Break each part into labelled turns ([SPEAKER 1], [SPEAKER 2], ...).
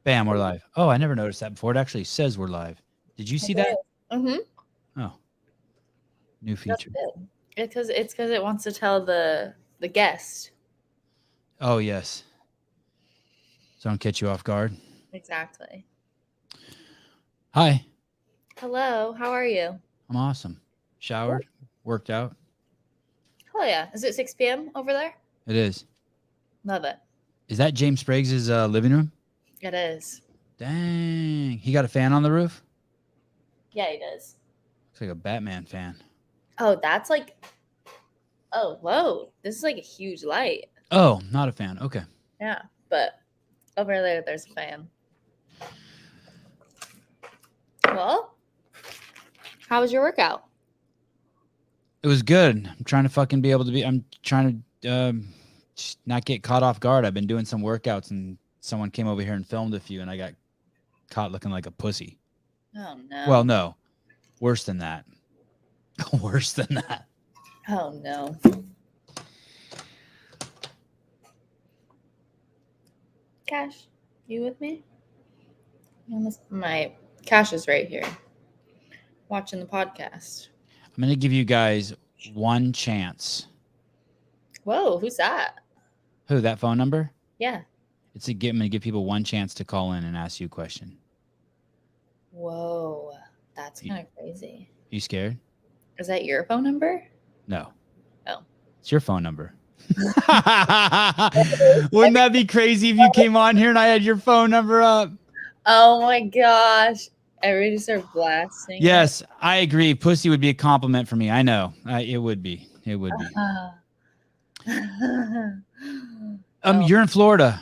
[SPEAKER 1] Bam, we're live. Oh, I never noticed that before. It actually says we're live. Did you see that?
[SPEAKER 2] Mm-hmm.
[SPEAKER 1] Oh, new feature.
[SPEAKER 2] It's because it wants to tell the guest.
[SPEAKER 1] Oh, yes. So don't catch you off guard.
[SPEAKER 2] Exactly.
[SPEAKER 1] Hi.
[SPEAKER 2] Hello. How are you?
[SPEAKER 1] I'm awesome. Showered, worked out.
[SPEAKER 2] Oh yeah. Is it 6 p.m. over there?
[SPEAKER 1] It is.
[SPEAKER 2] Love it.
[SPEAKER 1] Is that James Sprague's living room?
[SPEAKER 2] It is.
[SPEAKER 1] Dang. He got a fan on the roof?
[SPEAKER 2] Yeah, he does.
[SPEAKER 1] Looks like a Batman fan.
[SPEAKER 2] Oh, that's like. Oh, whoa! This is like a huge light.
[SPEAKER 1] Oh, not a fan. Okay.
[SPEAKER 2] Yeah, but over there's a fan. Well, how was your workout?
[SPEAKER 1] It was good. I'm trying to fucking be able to be. I'm trying to just not get caught off guard. I've been doing some workouts and someone came over here and filmed a few and I got caught looking like a pussy.
[SPEAKER 2] Oh no.
[SPEAKER 1] Well, no. Worse than that. Worse than that.
[SPEAKER 2] Oh no. Cash, you with me? My Cash is right here, watching the podcast.
[SPEAKER 1] I'm going to give you guys one chance.
[SPEAKER 2] Whoa, who's that?
[SPEAKER 1] Who, that phone number?
[SPEAKER 2] Yeah.
[SPEAKER 1] I'm going to give people one chance to call in and ask you a question.
[SPEAKER 2] Whoa, that's kind of crazy.
[SPEAKER 1] You scared?
[SPEAKER 2] Is that your phone number?
[SPEAKER 1] No.
[SPEAKER 2] Oh.
[SPEAKER 1] It's your phone number. Wouldn't that be crazy if you came on here and I had your phone number up?
[SPEAKER 2] Oh my gosh. Everybody start blasting.
[SPEAKER 1] Yes, I agree. Pussy would be a compliment for me. I know. It would be. It would be. You're in Florida.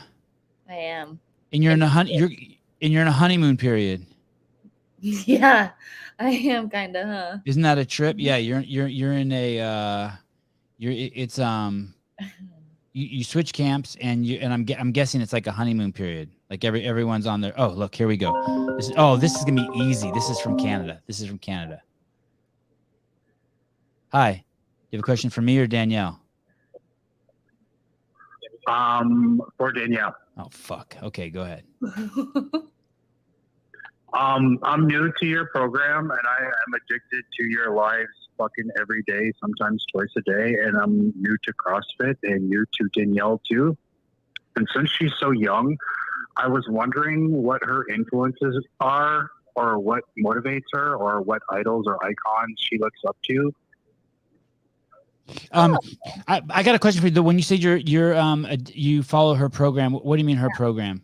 [SPEAKER 2] I am.
[SPEAKER 1] And you're in a honeymoon period.
[SPEAKER 2] Yeah, I am kind of, huh?
[SPEAKER 1] Isn't that a trip? Yeah, you're in a you switch camps and I'm guessing it's like a honeymoon period. Like everyone's on there. Oh, look, here we go. This is going to be easy. This is from Canada. Hi. You have a question for me or Danielle?
[SPEAKER 3] For Danielle.
[SPEAKER 1] Oh, fuck. Okay, go ahead.
[SPEAKER 3] I'm new to your program and I am addicted to your lives fucking every day, sometimes twice a day. And I'm new to CrossFit and new to Danielle too. And since she's so young, I was wondering what her influences are or what motivates her or what idols or icons she looks up to.
[SPEAKER 1] I got a question for you. When you said you follow her program, what do you mean her program?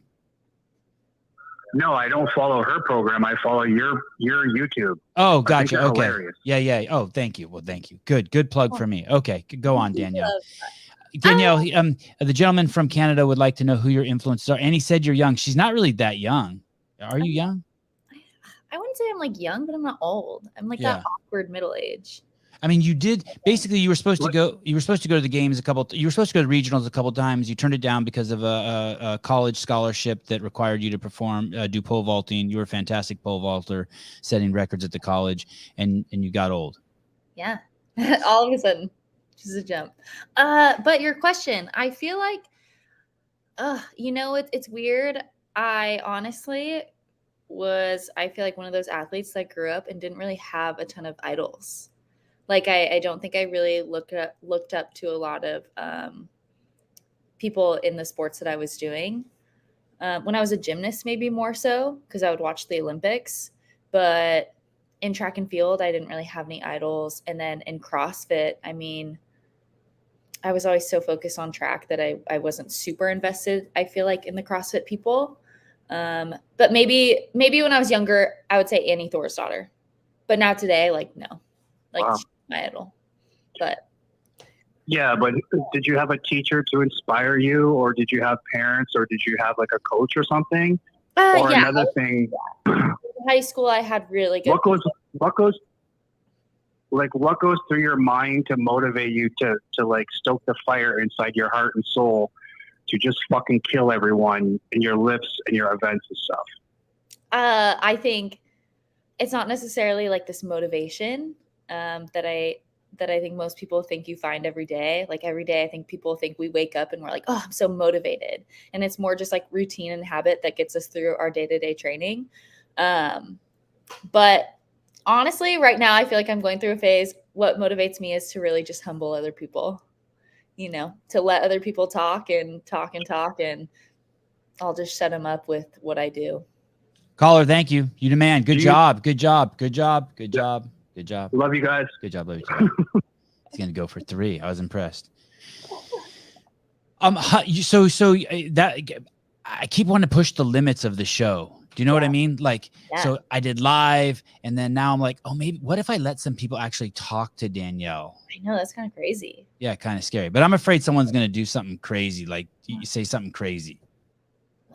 [SPEAKER 3] No, I don't follow her program. I follow your YouTube.
[SPEAKER 1] Oh, gotcha. Okay.
[SPEAKER 3] Hilarious.
[SPEAKER 1] Yeah. Oh, thank you. Well, thank you. Good plug for me. Okay, go on, Danielle. Danielle, the gentleman from Canada would like to know who your influences are, and he said you're young. She's not really that young. Are you young?
[SPEAKER 2] I wouldn't say I'm like young, but I'm not old. I'm like that awkward middle age.
[SPEAKER 1] I mean, you did basically. You were supposed to go to the games you were supposed to go to regionals a couple times. You turned it down because of a college scholarship that required you to do pole vaulting. You were a fantastic pole vaulter, setting records at the college, and you got old.
[SPEAKER 2] Yeah, all of a sudden, just a jump. But your question, I feel like, it's weird. I honestly I feel like one of those athletes that grew up and didn't really have a ton of idols. Like, I don't think I really looked up to a lot of people in the sports that I was doing. When I was a gymnast, maybe more so, because I would watch the Olympics. But in track and field, I didn't really have any idols. And then in CrossFit, I mean, I was always so focused on track that I wasn't super invested, I feel like, in the CrossFit people. But maybe when I was younger, I would say Annie Thorisdottir. But now today, like, no. Like, wow. My idol. But
[SPEAKER 3] yeah, but did you have a teacher to inspire you, or did you have parents, or did you have like a coach or something? Or
[SPEAKER 2] yeah.
[SPEAKER 3] Another thing,
[SPEAKER 2] in high school I had really good.
[SPEAKER 3] What goes through your mind to motivate you to like stoke the fire inside your heart and soul to just fucking kill everyone in your lifts and your events and stuff? I
[SPEAKER 2] think it's not necessarily like this motivation that that I think most people think you find every day. Like every day, I think people think we wake up and we're like, oh, I'm so motivated. And it's more just like routine and habit that gets us through our day-to-day training. But honestly, right now, I feel like I'm going through a phase. What motivates me is to really just humble other people, to let other people talk and talk and talk. And I'll just shut them up with what I do.
[SPEAKER 1] Caller, thank you. You the man. Good job. Good job. Good job. Good job. Good job.
[SPEAKER 3] Love you guys.
[SPEAKER 1] Good job. Love you too. He's gonna go for 3. I was impressed. So that I keep wanting to push the limits of the show. Do you know what I mean? Like, so I did live, and then now I'm like, oh, maybe what if I let some people actually talk to Danielle?
[SPEAKER 2] I know, that's kind of crazy.
[SPEAKER 1] Yeah, kind of scary. But I'm afraid someone's gonna do something crazy. Like you say something crazy.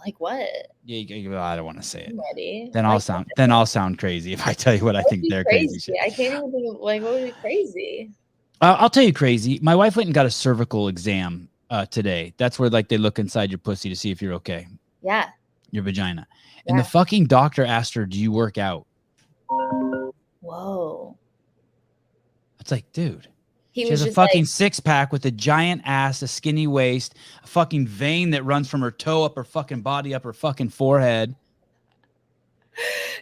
[SPEAKER 2] Like what?
[SPEAKER 1] Yeah, I don't want to say it.
[SPEAKER 2] Ready?
[SPEAKER 1] Then I'll sound crazy if I tell you what I think they're crazy.
[SPEAKER 2] I can't even think of what would be crazy.
[SPEAKER 1] I'll tell you crazy. My wife went and got a cervical exam today. That's where like they look inside your pussy to see if you're okay.
[SPEAKER 2] Yeah.
[SPEAKER 1] Your vagina. And the fucking doctor asked her, do you work out?
[SPEAKER 2] Whoa.
[SPEAKER 1] It's like, dude.
[SPEAKER 2] She
[SPEAKER 1] has a fucking 6-pack with a giant ass, a skinny waist, a fucking vein that runs from her toe up her fucking body, up her fucking forehead.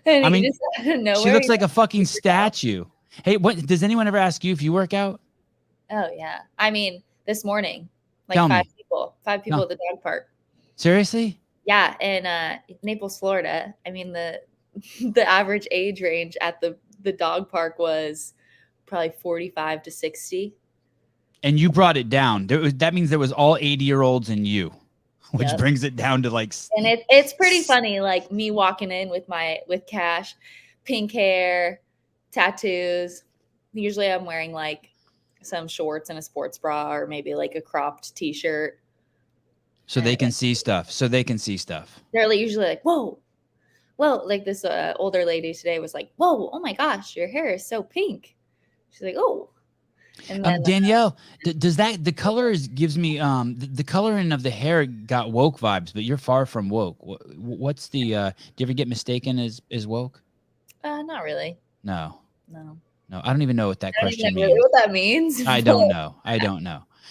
[SPEAKER 2] I mean,
[SPEAKER 1] she looks like a fucking statue. Hey, what does anyone ever ask you if you work out?
[SPEAKER 2] Oh yeah. I mean, this morning, like
[SPEAKER 1] Tell
[SPEAKER 2] 5
[SPEAKER 1] me.
[SPEAKER 2] people at the dog park.
[SPEAKER 1] Seriously?
[SPEAKER 2] Yeah, in Naples, Florida. I mean, the average age range at the dog park was probably 45 to 60.
[SPEAKER 1] And you brought it down. That means there was all 80-year-olds and you, which brings it down to like.
[SPEAKER 2] And it's pretty funny, like me walking in with Cash, pink hair, tattoos. Usually I'm wearing like some shorts and a sports bra, or maybe like a cropped t-shirt.
[SPEAKER 1] So they can see stuff.
[SPEAKER 2] They're usually like, whoa. Like this older lady today was like, whoa, oh my gosh, your hair is so pink. She's like, oh. And then,
[SPEAKER 1] Danielle, does that, the color gives me, the coloring of the hair got woke vibes, but you're far from woke. What's the, do you ever get mistaken as woke?
[SPEAKER 2] Not really.
[SPEAKER 1] No, I don't even know what that question means.
[SPEAKER 2] What that means.
[SPEAKER 1] I don't know.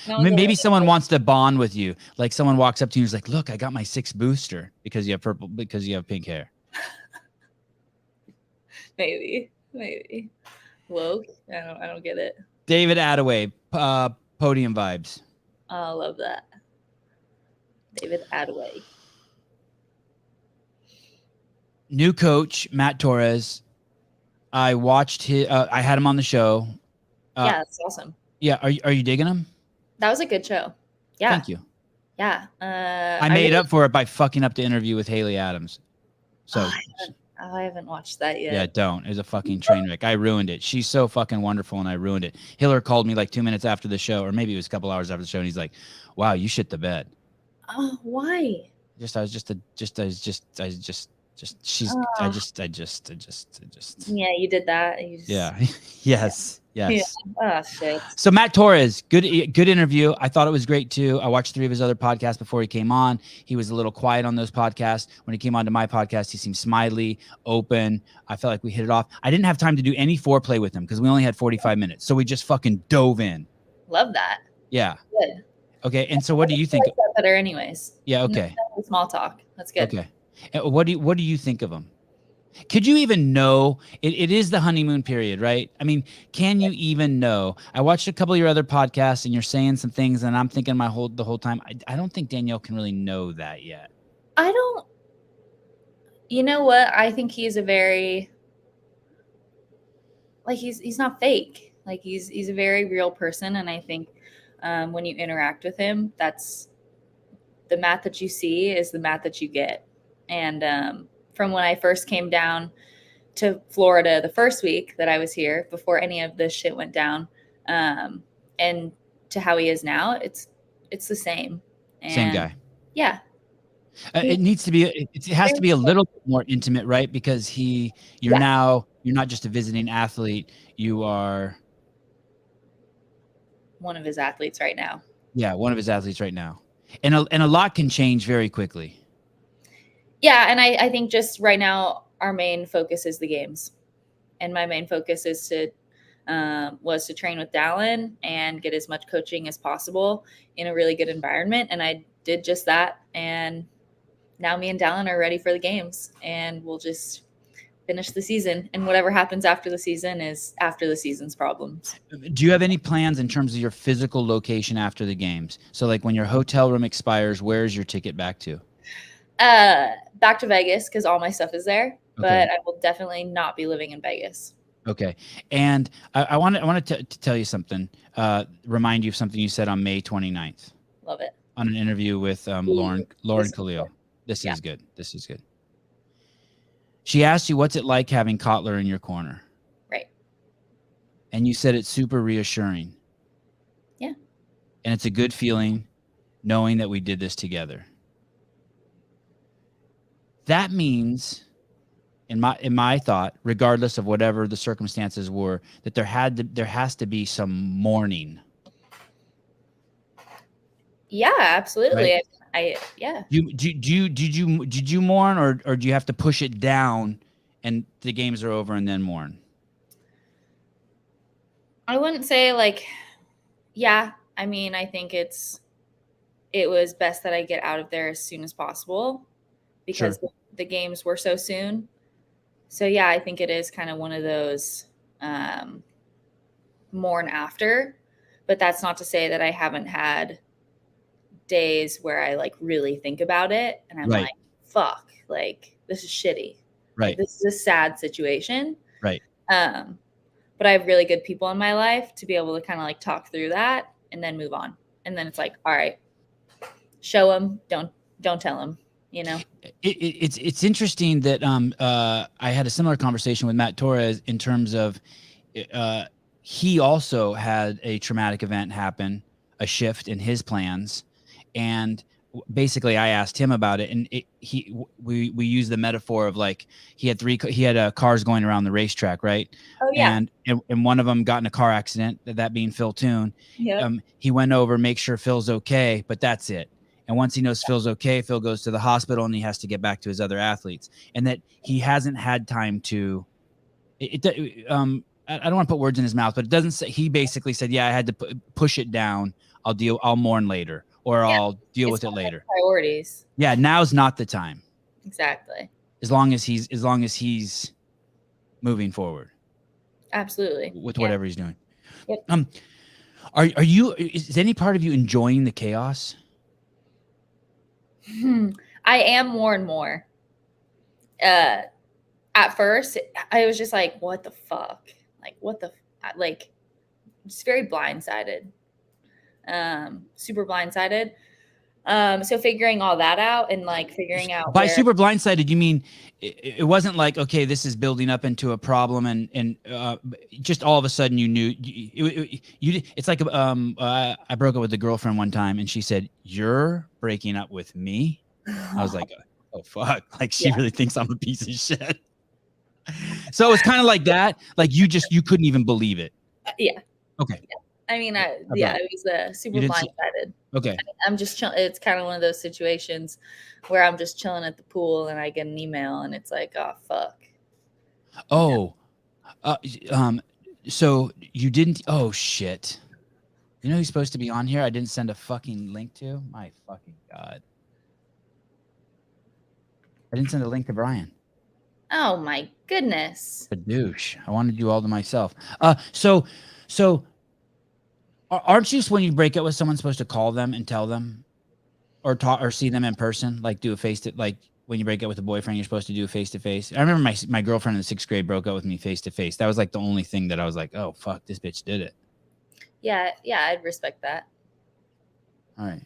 [SPEAKER 1] Maybe someone wants to bond with you. Like someone walks up to you and is like, look, I got my 6th booster because you have pink hair.
[SPEAKER 2] Maybe. Woke. I don't get it.
[SPEAKER 1] David Attaway, podium vibes.
[SPEAKER 2] Oh, I love that. David Attaway.
[SPEAKER 1] New coach, Matt Torres. I watched I had him on the show.
[SPEAKER 2] Yeah, that's awesome.
[SPEAKER 1] Yeah. Are you digging him?
[SPEAKER 2] That was a good show. Yeah.
[SPEAKER 1] Thank you.
[SPEAKER 2] Yeah.
[SPEAKER 1] I made up for it by fucking up the interview with Haley Adams. So
[SPEAKER 2] I haven't watched that yet.
[SPEAKER 1] Yeah, don't. It was a fucking train wreck. I ruined it. She's so fucking wonderful, and I ruined it. Hiller called me like 2 minutes after the show, or maybe it was a couple hours after the show, and he's like, "Wow, you shit the bed."
[SPEAKER 2] Oh, why?
[SPEAKER 1] I just.
[SPEAKER 2] Yeah, you did that.
[SPEAKER 1] Yeah. Yes.
[SPEAKER 2] Yeah. Oh shit.
[SPEAKER 1] So Matt Torres, good interview. I thought it was great too. I watched 3 of his other podcasts before he came on. He was a little quiet on those podcasts. When he came on to my podcast, he seemed smiley, open. I felt like we hit it off. I didn't have time to do any foreplay with him because we only had 45 minutes. So we just fucking dove in.
[SPEAKER 2] Love that.
[SPEAKER 1] Yeah.
[SPEAKER 2] Good.
[SPEAKER 1] Okay. And so what do you think?
[SPEAKER 2] Better anyways.
[SPEAKER 1] Yeah. Okay.
[SPEAKER 2] Small talk. That's good.
[SPEAKER 1] Okay. And what do you think of him? Could you even know? It is the honeymoon period, right? I mean, can you even know? I watched a couple of your other podcasts, and you're saying some things, and I'm thinking the whole time, I don't think Danielle can really know that yet.
[SPEAKER 2] I don't. You know what? I think he's a very he's not fake. Like he's a very real person, and I think when you interact with him, that's the Matt that you see is the Matt that you get. And from when I first came down to Florida the first week that I was here, before any of this shit went down, and to how he is now, it's the same. And
[SPEAKER 1] same guy.
[SPEAKER 2] Yeah.
[SPEAKER 1] It needs to be. It has to be a little bit more intimate, right? Because you're not just a visiting athlete. You are
[SPEAKER 2] one of his athletes right now.
[SPEAKER 1] Yeah, one of his athletes right now, and a lot can change very quickly.
[SPEAKER 2] Yeah, and I think just right now our main focus is the games, and my main focus is to was to train with Dallin and get as much coaching as possible in a really good environment. And I did just that. And now me and Dallin are ready for the games, and we'll just finish the season. And whatever happens after the season is after the season's problems.
[SPEAKER 1] Do you have any plans in terms of your physical location after the games? So like when your hotel room expires, where's your ticket back to?
[SPEAKER 2] Back to Vegas, because all my stuff is there,
[SPEAKER 1] Okay.
[SPEAKER 2] but I will definitely not be living in Vegas.
[SPEAKER 1] Okay. And I wanted to tell you something, remind you of something you said on May 29th
[SPEAKER 2] Love it.
[SPEAKER 1] on an interview with Lauren
[SPEAKER 2] This is
[SPEAKER 1] Khalil. This
[SPEAKER 2] Yeah.
[SPEAKER 1] is good. This is good. She asked you, what's it like having Kotler in your corner?
[SPEAKER 2] Right.
[SPEAKER 1] And you said it's super reassuring.
[SPEAKER 2] Yeah.
[SPEAKER 1] And it's a good feeling knowing that we did this together. That means, in my thought, regardless of whatever the circumstances were, that there has to be some mourning.
[SPEAKER 2] Yeah, absolutely.
[SPEAKER 1] Right?
[SPEAKER 2] Yeah.
[SPEAKER 1] Did you mourn, or do you have to push it down and the games are over and then mourn?
[SPEAKER 2] I wouldn't say yeah. I mean, I think it was best that I get out of there as soon as possible because the games were so soon. So yeah, I think it is kind of one of those mourn after, but that's not to say that I haven't had days where I really think about it and I'm
[SPEAKER 1] Right.
[SPEAKER 2] like, fuck, this is shitty.
[SPEAKER 1] Right.
[SPEAKER 2] This is a sad situation.
[SPEAKER 1] Right.
[SPEAKER 2] But I have really good people in my life to be able to kind of talk through that and then move on. And then it's like, all right, show them, don't tell them,
[SPEAKER 1] It's interesting that I had a similar conversation with Matt Torres in terms of he also had a traumatic event happen, a shift in his plans, and basically I asked him about it, and we used the metaphor of he had cars going around the racetrack, right?
[SPEAKER 2] Oh yeah.
[SPEAKER 1] And one of them got in a car accident, that being Phil Toon.
[SPEAKER 2] Yep.
[SPEAKER 1] He went over, make sure Phil's okay, but that's it. And once he knows Phil's okay, Phil goes to the hospital and he has to get back to his other athletes, and that he hasn't had time to I don't want to put words in his mouth, but it doesn't say. He basically said, yeah, I had to push it down. I'll mourn later, or I'll deal with it later.
[SPEAKER 2] Priorities.
[SPEAKER 1] Yeah. Now's not the time.
[SPEAKER 2] Exactly.
[SPEAKER 1] As long as he's moving forward.
[SPEAKER 2] Absolutely.
[SPEAKER 1] With whatever he's doing.
[SPEAKER 2] Yep.
[SPEAKER 1] Is any part of you enjoying the chaos?
[SPEAKER 2] I am more and more. At first, I was just like, what the fuck? Just very blindsided. Super blindsided. So figuring all that out and figuring out
[SPEAKER 1] by super blindsided, you mean it wasn't like, okay, this is building up into a problem and just all of a sudden you knew it's like I broke up with a girlfriend one time and she said, "You're breaking up with me?" I was like, oh fuck, she really thinks I'm a piece of shit. So it was kind of like that, you couldn't even believe it.
[SPEAKER 2] Yeah.
[SPEAKER 1] Okay.
[SPEAKER 2] Yeah. I mean, it was super blindsided.
[SPEAKER 1] Okay.
[SPEAKER 2] I'm just chilling. It's kind of one of those situations where I'm just chilling at the pool and I get an email and it's like, oh, fuck.
[SPEAKER 1] Oh, so you didn't, oh shit. You know who's supposed to be on here? I didn't send a fucking link to? My fucking God. I didn't send a link to Brian.
[SPEAKER 2] Oh my goodness.
[SPEAKER 1] A douche. I want to do all to myself. So aren't you, when you break up with someone, supposed to call them and tell them, or talk or see them in person? Do a when you break up with a boyfriend, you're supposed to do a face-to-face. I remember my girlfriend in the 6th grade broke up with me face-to-face. That was the only thing that I was like, oh fuck, this bitch did it.
[SPEAKER 2] Yeah, I'd respect that.
[SPEAKER 1] All right.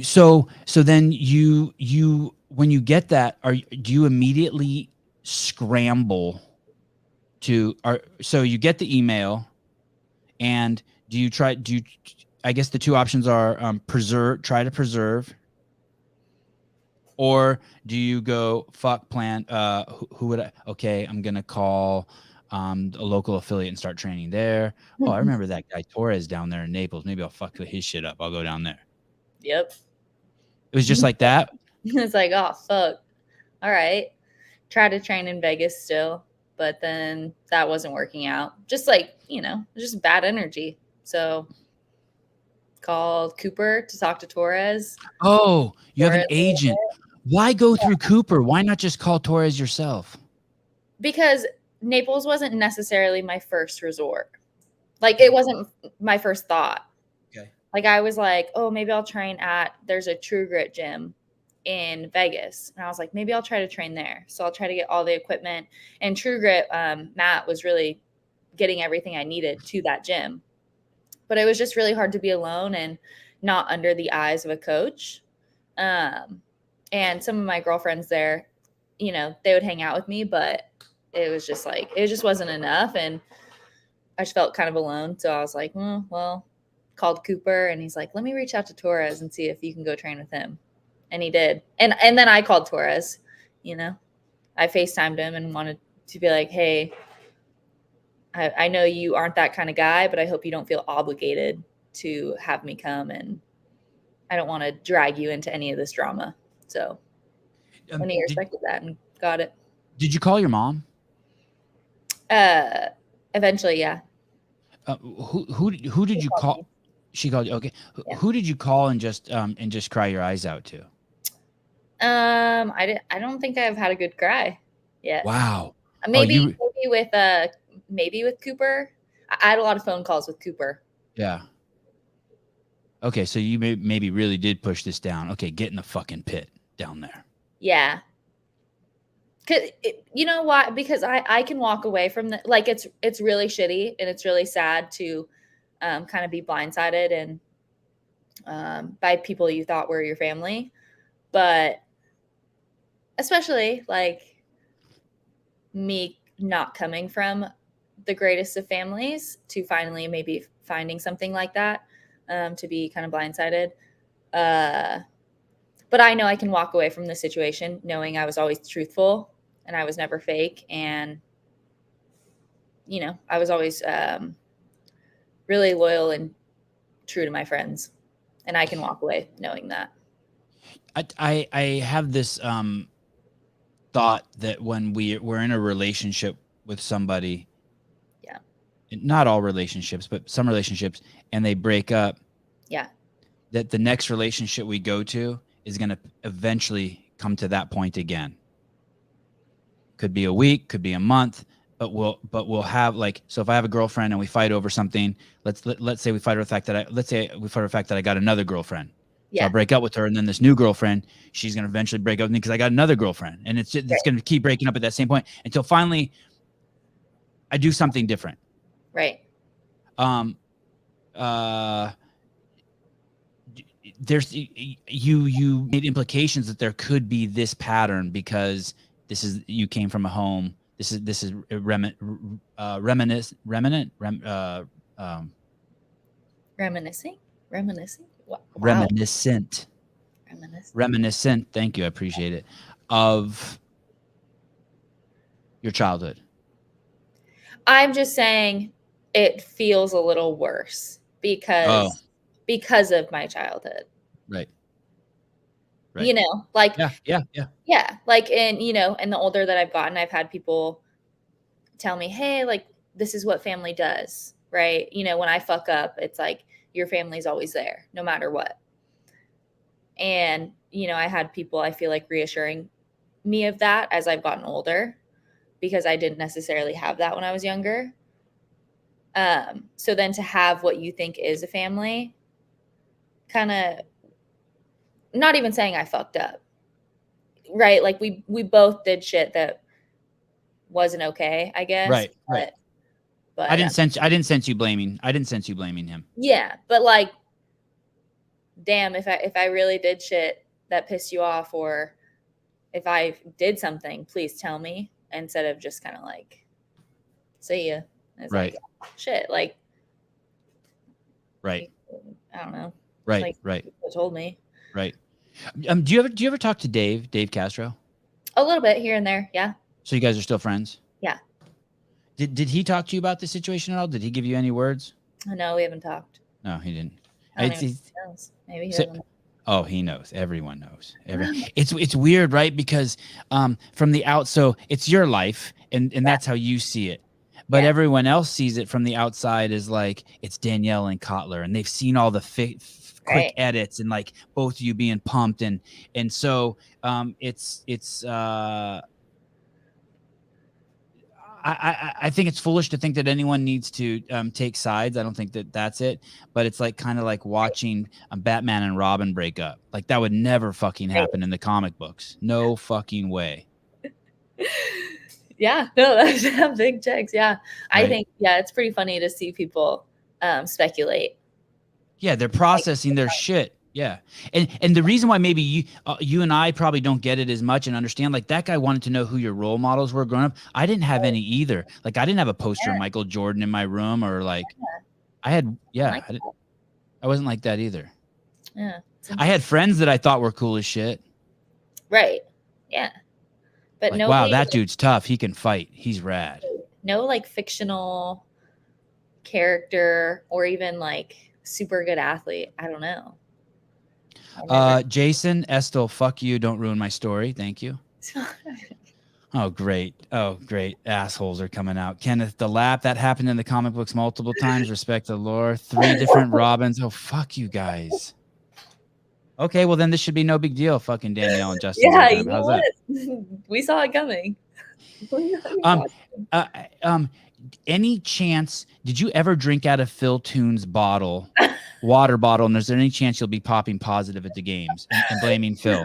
[SPEAKER 1] So then you when you get that, do you immediately scramble to? So you get the email, and I guess the two options are try to preserve, or do you go fuck plan? Who would I? Okay, I'm gonna call a local affiliate and start training there. Oh, I remember that guy Torres down there in Naples. Maybe I'll fuck his shit up. I'll go down there.
[SPEAKER 2] Yep.
[SPEAKER 1] It was just like that.
[SPEAKER 2] It's like, oh fuck. All right. Try to train in Vegas still. but then that wasn't working out. Just like, just bad energy. So called Cooper to talk to Torres.
[SPEAKER 1] Oh, you have an
[SPEAKER 2] Torres
[SPEAKER 1] agent. Why go through Cooper? Why not just call Torres yourself?
[SPEAKER 2] Because Naples wasn't necessarily my first resort. Like, it wasn't my first thought.
[SPEAKER 1] Okay.
[SPEAKER 2] Like, I was like, oh, maybe I'll train there's a True Grit gym in Vegas. And I was like, maybe I'll try to train there. So I'll try to get all the equipment. And True Grit, Matt was really getting everything I needed to that gym. But it was just really hard to be alone and not under the eyes of a coach. And some of my girlfriends there, they would hang out with me, but it was just like, it just wasn't enough. And I just felt kind of alone. So I was like, well, called Cooper, and he's like, let me reach out to Torres and see if you can go train with him. And he did. And then I called Torres, I FaceTimed him and wanted to be like, hey, I know you aren't that kind of guy, but I hope you don't feel obligated to have me come, and I don't want to drag you into any of this drama. So and he respected that and got it.
[SPEAKER 1] Did you call your mom?
[SPEAKER 2] Eventually, yeah.
[SPEAKER 1] Who did you call? Me. She called you. Okay. Yeah. Who did you call and just cry your eyes out to?
[SPEAKER 2] I don't think I've had a good cry yet.
[SPEAKER 1] Wow.
[SPEAKER 2] Maybe with Cooper. I had a lot of phone calls with Cooper.
[SPEAKER 1] Yeah. Okay, so you maybe really did push this down. Okay, get in the fucking pit down there.
[SPEAKER 2] Yeah. You know why? Because I can walk away from like, it's really shitty and it's really sad to kind of be blindsided and by people you thought were your family. But especially like me not coming from the greatest of families to finally maybe finding something like that, to be kind of blindsided. But I know I can walk away from the situation knowing I was always truthful and I was never fake. And, I was always really loyal and true to my friends. And I can walk away knowing that.
[SPEAKER 1] I have this thought that when we're in a relationship with somebody,
[SPEAKER 2] yeah,
[SPEAKER 1] not all relationships, but some relationships, and they break up,
[SPEAKER 2] yeah,
[SPEAKER 1] that the next relationship we go to is going to eventually come to that point again. Could be a week, could be a month, but we'll have, like, so if I have a girlfriend and we fight over something, let's say we fight over the fact that I got another girlfriend. Yeah. So I'll break up with her, and then this new girlfriend, she's going to eventually break up with me because I got another girlfriend, and it's going to keep breaking up at that same point until finally I do something different.
[SPEAKER 2] Right.
[SPEAKER 1] There's you made implications that there could be this pattern because you came from a home. This is reminiscing. Wow. Reminiscent. Thank you. I appreciate it. Of your childhood.
[SPEAKER 2] I'm just saying it feels a little worse because of my childhood.
[SPEAKER 1] Right.
[SPEAKER 2] Like,
[SPEAKER 1] yeah.
[SPEAKER 2] Like, and the older that I've gotten, I've had people tell me, hey, like, this is what family does. Right. When I fuck up, it's like, your family's always there, no matter what. And, I had people, I feel like, reassuring me of that as I've gotten older, because I didn't necessarily have that when I was younger. So then to have what you think is a family, kind of, not even saying I fucked up, right? Like we both did shit that wasn't okay, I guess.
[SPEAKER 1] Right. But I didn't sense you blaming him.
[SPEAKER 2] Yeah, but like, damn, if I really did shit that pissed you off, or if I did something, please tell me, instead of just kind of like, see ya.
[SPEAKER 1] Right.
[SPEAKER 2] Like, shit. Like.
[SPEAKER 1] Right.
[SPEAKER 2] I don't know.
[SPEAKER 1] Right.
[SPEAKER 2] Like,
[SPEAKER 1] right.
[SPEAKER 2] People told me.
[SPEAKER 1] Right. Do you ever talk to Dave Castro?
[SPEAKER 2] A little bit here and there. Yeah.
[SPEAKER 1] So you guys are still friends?
[SPEAKER 2] Yeah.
[SPEAKER 1] Did he talk to you about the situation at all? Did he give you any words?
[SPEAKER 2] No, we haven't talked.
[SPEAKER 1] No, he didn't.
[SPEAKER 2] Maybe he doesn't.
[SPEAKER 1] Oh, he knows. Everyone knows. It's weird, right? Because from the out, so it's your life, and that's how you see it. But
[SPEAKER 2] Yeah.
[SPEAKER 1] everyone else sees it from the outside as like it's Danielle and Kotler, and they've seen all the quick
[SPEAKER 2] Right.
[SPEAKER 1] edits and like both of you being pumped, and so it's I think it's foolish to think that anyone needs to take sides. I don't think that that's it, but it's like kind of like watching Batman and Robin break up. Like that would never fucking happen in the comic books. No fucking way.
[SPEAKER 2] Yeah, no, that's big checks. Yeah. I
[SPEAKER 1] Right.
[SPEAKER 2] think, it's pretty funny to see people speculate.
[SPEAKER 1] Yeah, they're processing their shit. Yeah, and the reason why maybe you and I probably don't get it as much and understand, like that guy wanted to know who your role models were growing up. I didn't have any either. Like I didn't have a poster of Michael Jordan in my room, or like I had. Yeah, I wasn't like that either.
[SPEAKER 2] Yeah.
[SPEAKER 1] I had friends that I thought were cool as shit.
[SPEAKER 2] Right. Yeah. But
[SPEAKER 1] Like,
[SPEAKER 2] no,
[SPEAKER 1] wow, that dude's tough. He can fight. He's rad.
[SPEAKER 2] No, like fictional character or even like super good athlete. I don't know.
[SPEAKER 1] Jason Estel, fuck you. Don't ruin my story. Thank you. Oh, great. Oh, great. Assholes are coming out. Kenneth, the lap that happened in the comic books multiple times. Respect the lore. 3 different Robins. Oh, fuck you guys. Okay, well then this should be no big deal. Fucking Danielle and Justin.
[SPEAKER 2] Yeah,
[SPEAKER 1] you know what?
[SPEAKER 2] We saw it coming.
[SPEAKER 1] Any chance? Did you ever drink out of Phil Toon's bottle, water bottle? And is there any chance you'll be popping positive at the games and blaming Phil?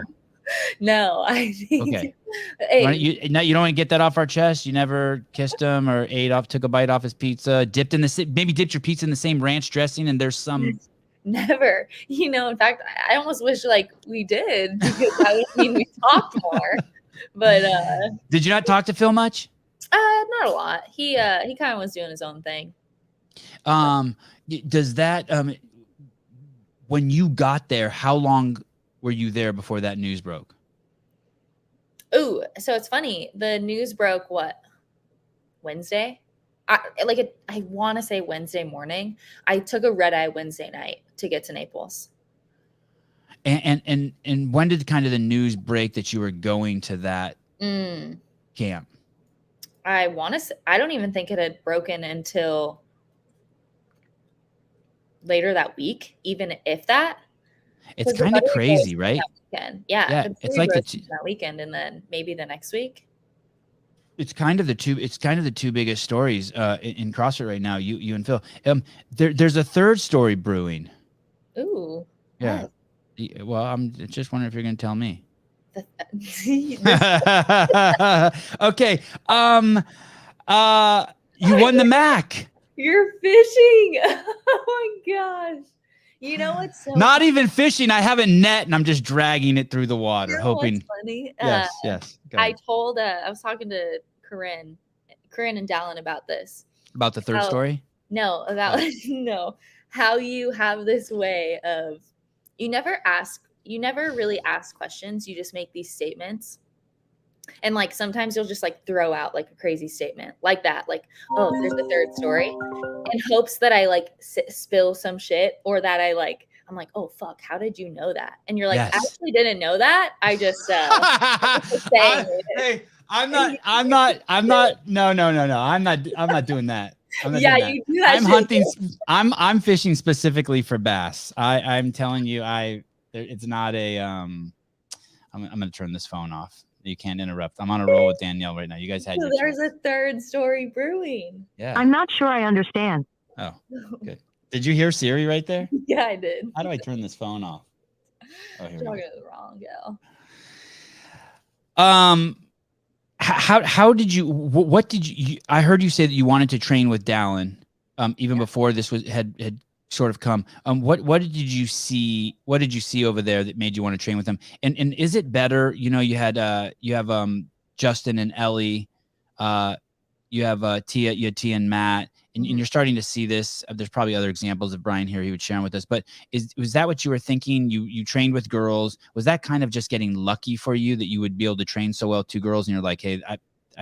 [SPEAKER 2] No, I think.
[SPEAKER 1] Okay.
[SPEAKER 2] Hey,
[SPEAKER 1] You don't want to get that off our chest. You never kissed him or took a bite off his pizza, dipped your pizza in the same ranch dressing, and there's some.
[SPEAKER 2] Never. In fact, I almost wish like we did, because that would mean we talked more. But
[SPEAKER 1] did you not talk to Phil much?
[SPEAKER 2] Not a lot. He kind of was doing his own thing.
[SPEAKER 1] Does that when you got there, how long were you there before that news broke?
[SPEAKER 2] Ooh, so it's funny. The news broke Wednesday? I want to say Wednesday morning. I took a red eye Wednesday night to get to Naples.
[SPEAKER 1] And when did kind of the news break that you were going to that camp?
[SPEAKER 2] I don't even think it had broken until later that week, even if that.
[SPEAKER 1] It's kind of crazy, right?
[SPEAKER 2] Yeah.
[SPEAKER 1] It's like
[SPEAKER 2] that weekend, and then maybe the next week.
[SPEAKER 1] It's kind of the two biggest stories in CrossFit right now. You and Phil. There's a third story brewing.
[SPEAKER 2] Ooh.
[SPEAKER 1] Yeah. Nice. Well, I'm just wondering if you're going to tell me. Okay. You won the MAC.
[SPEAKER 2] You're fishing. Oh my gosh. You know what's so
[SPEAKER 1] not even fishing. I have a net and I'm just dragging it through the water, hoping.
[SPEAKER 2] What's funny?
[SPEAKER 1] Yes.
[SPEAKER 2] I was talking to Corinne and Dallin about this.
[SPEAKER 1] About the third story?
[SPEAKER 2] No, how you have this way of you never really ask questions. You just make these statements. And like sometimes you'll just like throw out like a crazy statement like that, like, oh, there's a third story, in hopes that I like spill some shit, or that I'm like, oh fuck, how did you know that? And you're like,
[SPEAKER 1] yes.
[SPEAKER 2] I actually didn't know that. I just saying
[SPEAKER 1] hey, I'm not. No. I'm not doing that.
[SPEAKER 2] You do that.
[SPEAKER 1] I'm hunting. I'm fishing specifically for bass. I'm telling you, it's not a. I'm gonna turn this phone off. You can't interrupt. I'm on a roll with Danielle right now. You guys had.
[SPEAKER 2] So there's a third story brewing.
[SPEAKER 1] Yeah.
[SPEAKER 4] I'm not sure I understand.
[SPEAKER 1] Oh, good. Did you hear Siri right there?
[SPEAKER 2] Yeah, I did.
[SPEAKER 1] How do I turn this phone off? Oh, here we go.
[SPEAKER 2] The wrong gal.
[SPEAKER 1] How did you? What did you? I heard you say that you wanted to train with Dallin, even before this had sort of come. What did you see? What did you see over there that made you want to train with him? And is it better? You have Justin and Ellie, you have Tia, and Matt, and you're starting to see this. There's probably other examples of Brian here he would share them with us. But was that what you were thinking? You trained with girls. Was that kind of just getting lucky for you that you would be able to train so well 2 girls, and you're like, hey,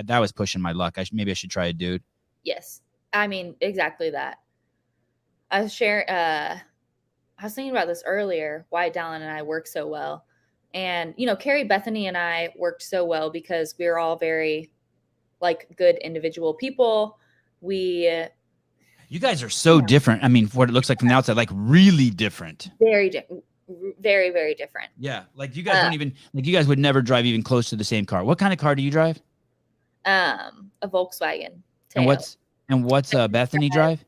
[SPEAKER 1] that was pushing my luck. Maybe I should try a dude.
[SPEAKER 2] Yes, I mean exactly that. I was sharing. I was thinking about this earlier, why Dallin and I work so well. And, Carrie, Bethany, and I worked so well because we were all very, like, good individual people. You
[SPEAKER 1] guys are so different. I mean, what it looks like from the outside, like really different.
[SPEAKER 2] Very different. Very, very different.
[SPEAKER 1] Yeah. Like you guys don't even, like you guys would never drive even close to the same car. What kind of car do you drive?
[SPEAKER 2] A Volkswagen.
[SPEAKER 1] Tail. And what's Bethany drive?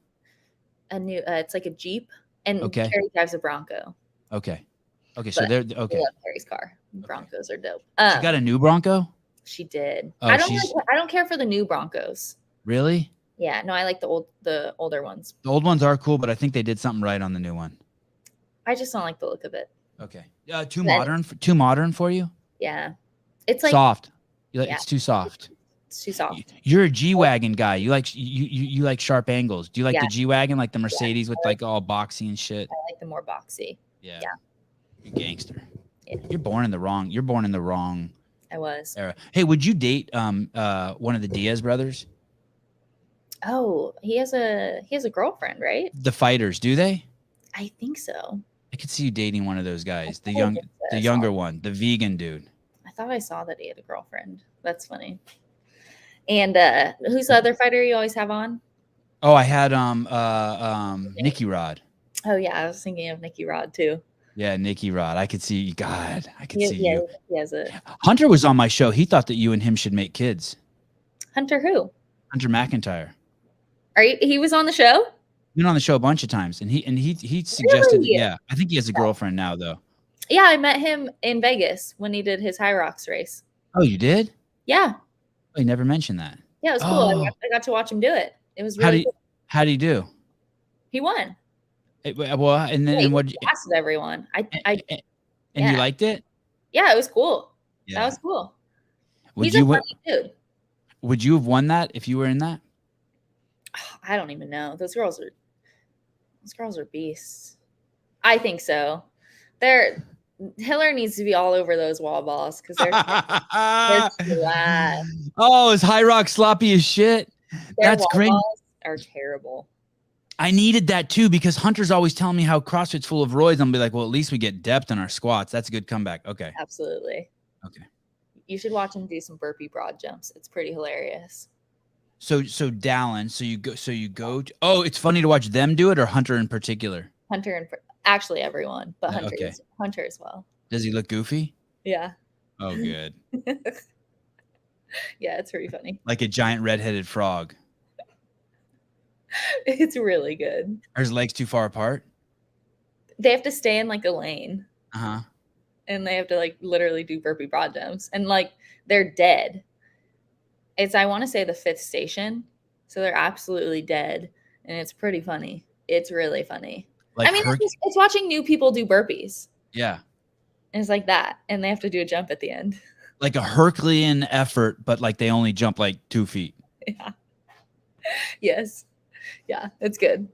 [SPEAKER 2] A new, it's like a Jeep. And
[SPEAKER 1] Carrie
[SPEAKER 2] drives a Bronco.
[SPEAKER 1] Okay. So they're okay.
[SPEAKER 2] I love Carrie's car. Broncos are dope.
[SPEAKER 1] She got a new Bronco?
[SPEAKER 2] She did.
[SPEAKER 1] Oh,
[SPEAKER 2] I don't care for the new Broncos.
[SPEAKER 1] Really?
[SPEAKER 2] Yeah, no, I like the older ones.
[SPEAKER 1] The old ones are cool, but I think they did something right on the new one.
[SPEAKER 2] I just don't like the look of it.
[SPEAKER 1] Okay. Too modern for you?
[SPEAKER 2] Yeah. It's like
[SPEAKER 1] soft. It's too soft.
[SPEAKER 2] It's too soft.
[SPEAKER 1] You're a G-Wagon guy. You like sharp angles. Do you like the G-Wagon, like the Mercedes with like all boxy and shit?
[SPEAKER 2] I like the more boxy.
[SPEAKER 1] Yeah. You're gangster. Yeah. You're born in the wrong
[SPEAKER 2] I was.
[SPEAKER 1] era. Hey, would you date one of the Diaz brothers?
[SPEAKER 2] Oh, he has a girlfriend, right?
[SPEAKER 1] The fighters, do they?
[SPEAKER 2] I think so.
[SPEAKER 1] I could see you dating one of those guys. The younger one, the vegan dude.
[SPEAKER 2] I thought I saw that he had a girlfriend. That's funny. And who's the other fighter you always have on?
[SPEAKER 1] Oh, I had Nicky Rod.
[SPEAKER 2] Oh yeah, I was thinking of Nicky Rod too.
[SPEAKER 1] Yeah, Nicky Rod. I could see God. I could see you.
[SPEAKER 2] He has a
[SPEAKER 1] Hunter was on my show. He thought that you and him should make kids.
[SPEAKER 2] Hunter who?
[SPEAKER 1] Hunter McIntyre.
[SPEAKER 2] He was on the show?
[SPEAKER 1] Been on the show a bunch of times, and he suggested. Really? Yeah, I think he has a girlfriend now though.
[SPEAKER 2] Yeah, I met him in Vegas when he did his High Rocks race.
[SPEAKER 1] Oh, you did?
[SPEAKER 2] Yeah.
[SPEAKER 1] Oh, you never mentioned that.
[SPEAKER 2] Yeah, it was cool. I got to watch him do it. It was really cool.
[SPEAKER 1] How did he do?
[SPEAKER 2] He won.
[SPEAKER 1] Well, and then and what?
[SPEAKER 2] He passed everyone.
[SPEAKER 1] You liked it?
[SPEAKER 2] Yeah, it was cool.
[SPEAKER 1] Yeah.
[SPEAKER 2] That was cool.
[SPEAKER 1] He's
[SPEAKER 2] a funny dude.
[SPEAKER 1] Would you have won that if you were in that?
[SPEAKER 2] I don't even know. Those girls are beasts. I think so. Hiller needs to be all over those wall balls because they're flat.
[SPEAKER 1] Oh, is High Rock sloppy as shit? That's great.
[SPEAKER 2] Balls are terrible.
[SPEAKER 1] I needed that too because Hunter's always telling me how CrossFit's full of roids. I'm be like, well, at least we get depth in our squats. That's a good comeback. Okay.
[SPEAKER 2] Absolutely.
[SPEAKER 1] Okay.
[SPEAKER 2] You should watch him do some burpee broad jumps. It's pretty hilarious.
[SPEAKER 1] So Dallin, so you go to, oh, it's funny to watch them do it or Hunter in particular?
[SPEAKER 2] Actually everyone, but
[SPEAKER 1] Okay.
[SPEAKER 2] Hunter as well.
[SPEAKER 1] Does he look goofy?
[SPEAKER 2] Yeah.
[SPEAKER 1] Oh, good.
[SPEAKER 2] Yeah, it's pretty funny.
[SPEAKER 1] Like a giant redheaded frog.
[SPEAKER 2] It's really good.
[SPEAKER 1] Are his legs too far apart?
[SPEAKER 2] They have to stay in like a lane.
[SPEAKER 1] Uh-huh.
[SPEAKER 2] And they have to like literally do burpee broad jumps. And like they're dead. It's, I want to say, the 5th station. So they're absolutely dead. And it's pretty funny. It's really funny.
[SPEAKER 1] Like
[SPEAKER 2] I mean, it's watching new people do burpees.
[SPEAKER 1] Yeah.
[SPEAKER 2] And it's like that. And they have to do a jump at the end.
[SPEAKER 1] Like a Herculean effort, but like they only jump like 2 feet.
[SPEAKER 2] Yeah. Yes. Yeah, it's good.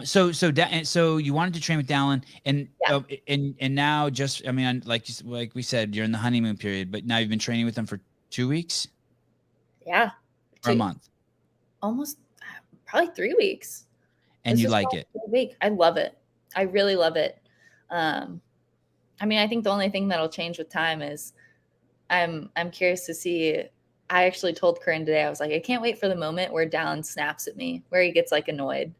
[SPEAKER 1] So you wanted to train with Dallin, and
[SPEAKER 2] Yeah.
[SPEAKER 1] And now just, I mean, like we said, you're in the honeymoon period, but now you've been training with them for 2 weeks.
[SPEAKER 2] Yeah.
[SPEAKER 1] Or a month.
[SPEAKER 2] Almost, probably 3 weeks.
[SPEAKER 1] And you like it?
[SPEAKER 2] Week. I love it. I really love it. I mean, I think the only thing that'll change with time is I'm curious to see. I actually told Corinne today, I was like, I can't wait for the moment where Dallin snaps at me, where he gets like annoyed,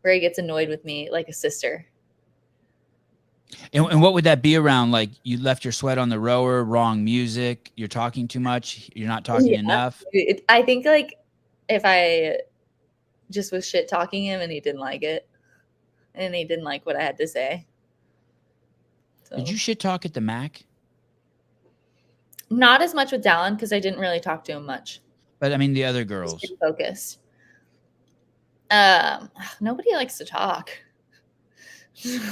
[SPEAKER 2] where he gets annoyed with me like a sister.
[SPEAKER 1] And what would that be around? Like you left your sweat on the rower, wrong music, you're talking too much, you're not talking enough.
[SPEAKER 2] I think like if I just was shit talking him and he didn't like it and he didn't like what I had to say. So.
[SPEAKER 1] Did you shit talk at the Mac?
[SPEAKER 2] Not as much with Dallin because I didn't really talk to him much.
[SPEAKER 1] But I mean the other girls.
[SPEAKER 2] Focused. Nobody likes to talk.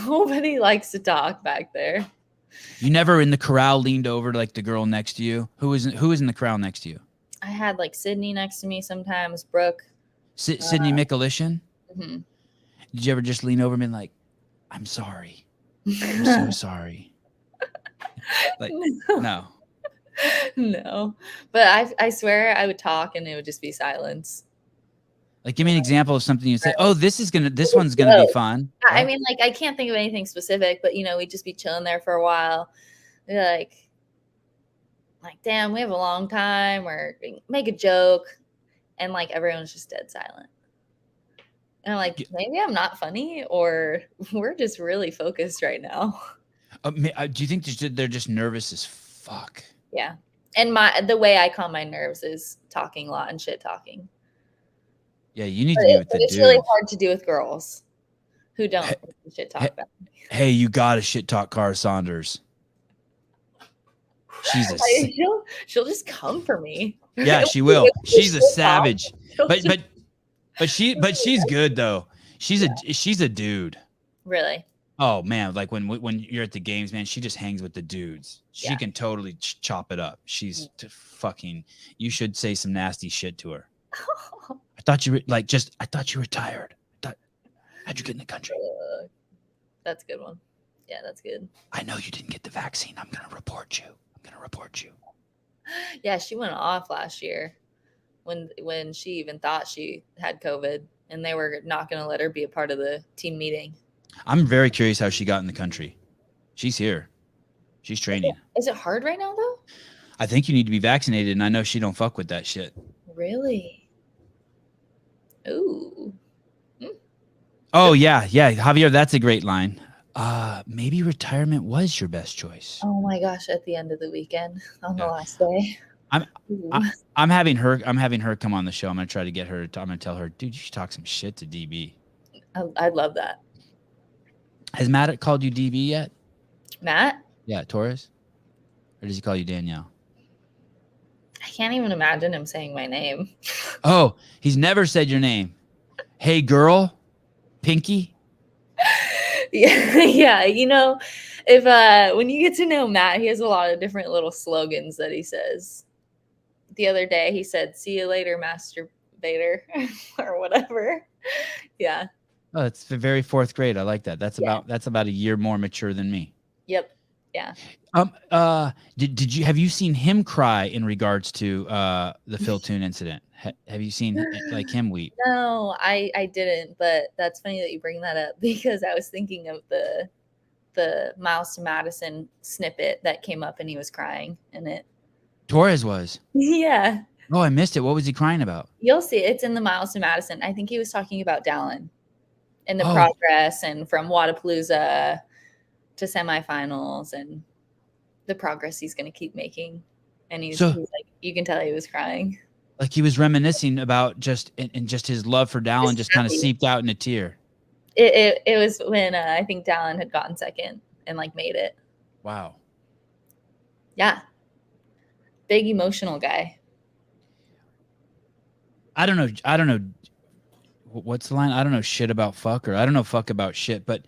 [SPEAKER 2] Nobody likes to talk back there.
[SPEAKER 1] You never in the corral leaned over to like the girl next to you? Who was in the corral next to you?
[SPEAKER 2] I had like Sydney next to me sometimes, Brooke.
[SPEAKER 1] Sydney Mikulishin?
[SPEAKER 2] Mm-hmm.
[SPEAKER 1] Did you ever just lean over and be like, I'm sorry. I'm so sorry. Like, no.
[SPEAKER 2] No. But I swear I would talk and it would just be silence.
[SPEAKER 1] Like, give me an example of something you say, oh, this one's going to be fun.
[SPEAKER 2] I mean, like, I can't think of anything specific, but, we'd just be chilling there for a while. We'd be like, damn, we have a long time, or make a joke. And like, everyone's just dead silent. And I'm like, maybe I'm not funny, or we're just really focused right now.
[SPEAKER 1] Do you think they're just nervous as fuck?
[SPEAKER 2] Yeah. And the way I calm my nerves is talking a lot and shit talking.
[SPEAKER 1] Yeah, you need to be with the dudes.
[SPEAKER 2] It's really hard to do with girls who don't shit talk about me.
[SPEAKER 1] Hey, you got to shit talk Cara Saunders.
[SPEAKER 2] She'll just come for me.
[SPEAKER 1] Yeah, she will. She's a savage. But she's good though. She's a dude. Really? Oh man, like when you're at the games, man, she just hangs with the dudes. She can totally chop it up. She's fucking. You should say some nasty shit to her. I thought you were I thought you were tired. How'd you get in the country?
[SPEAKER 2] That's a good one. Yeah, that's good.
[SPEAKER 1] I know you didn't get the vaccine. I'm gonna report you.
[SPEAKER 2] Yeah, she went off last year when she even thought she had COVID, and they were not going to let her be a part of the team meeting.
[SPEAKER 1] I'm very curious how she got in the country. She's here. She's training.
[SPEAKER 2] Is it hard right now, though?
[SPEAKER 1] I think you need to be vaccinated, and I know she don't fuck with that shit.
[SPEAKER 2] Really? Ooh.
[SPEAKER 1] Oh, yeah. Javier, that's a great line. Maybe retirement was your best choice.
[SPEAKER 2] Oh my gosh! At the end of the weekend, on the last day,
[SPEAKER 1] I'm having her come on the show. I'm gonna try to get her. I'm gonna tell her, dude, you should talk some shit to DB.
[SPEAKER 2] I'd love that.
[SPEAKER 1] Has Matt called you DB yet?
[SPEAKER 2] Matt?
[SPEAKER 1] Yeah, Torres. Or does he call you Danielle?
[SPEAKER 2] I can't even imagine him saying my name.
[SPEAKER 1] Oh, he's never said your name. Hey, girl, Pinky.
[SPEAKER 2] Yeah. If when you get to know Matt, he has a lot of different little slogans that he says. The other day he said, "See you later, masturbator," or whatever. Yeah.
[SPEAKER 1] Oh, it's the very fourth grade. I like that. That's about a year more mature than me.
[SPEAKER 2] Yep. Yeah.
[SPEAKER 1] Have you seen him cry in regards to the Phil Toon incident? Have you seen him weep?
[SPEAKER 2] No, I didn't, but that's funny that you bring that up, because I was thinking of the Miles to Madison snippet that came up and he was crying in it.
[SPEAKER 1] Torres was.
[SPEAKER 2] Yeah.
[SPEAKER 1] Oh, I missed it. What was he crying about?
[SPEAKER 2] You'll see. It's in the Miles to Madison. I think he was talking about Dallin and the progress, and from Wadapalooza to semifinals, and the progress he's going to keep making. And he's like, you can tell he was crying.
[SPEAKER 1] Like he was reminiscing about just his love for Dallin just kind of seeped out in a tear.
[SPEAKER 2] It was when I think Dallin had gotten second and made it.
[SPEAKER 1] Wow.
[SPEAKER 2] Yeah. Big emotional guy.
[SPEAKER 1] I don't know. What's the line? I don't know shit about fuck, or I don't know fuck about shit. But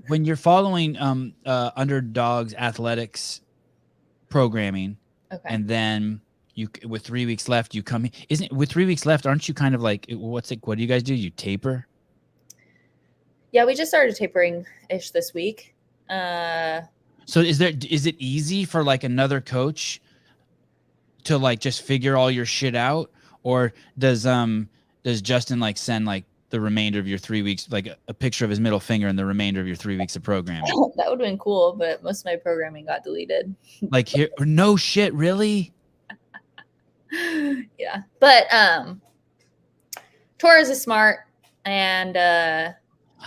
[SPEAKER 1] when you're following Underdogs Athletics programming, and then with 3 weeks left, you come. With 3 weeks left, aren't you kind of like what do you guys do? You taper?
[SPEAKER 2] Yeah, we just started tapering-ish this week.
[SPEAKER 1] So is it easy for another coach to just figure all your shit out, or does Justin send the remainder of your 3 weeks, a picture of his middle finger and the remainder of your 3 weeks of programming?
[SPEAKER 2] That would have been cool, but most of my programming got deleted.
[SPEAKER 1] Here, no shit, really?
[SPEAKER 2] Yeah, but Torres is smart, and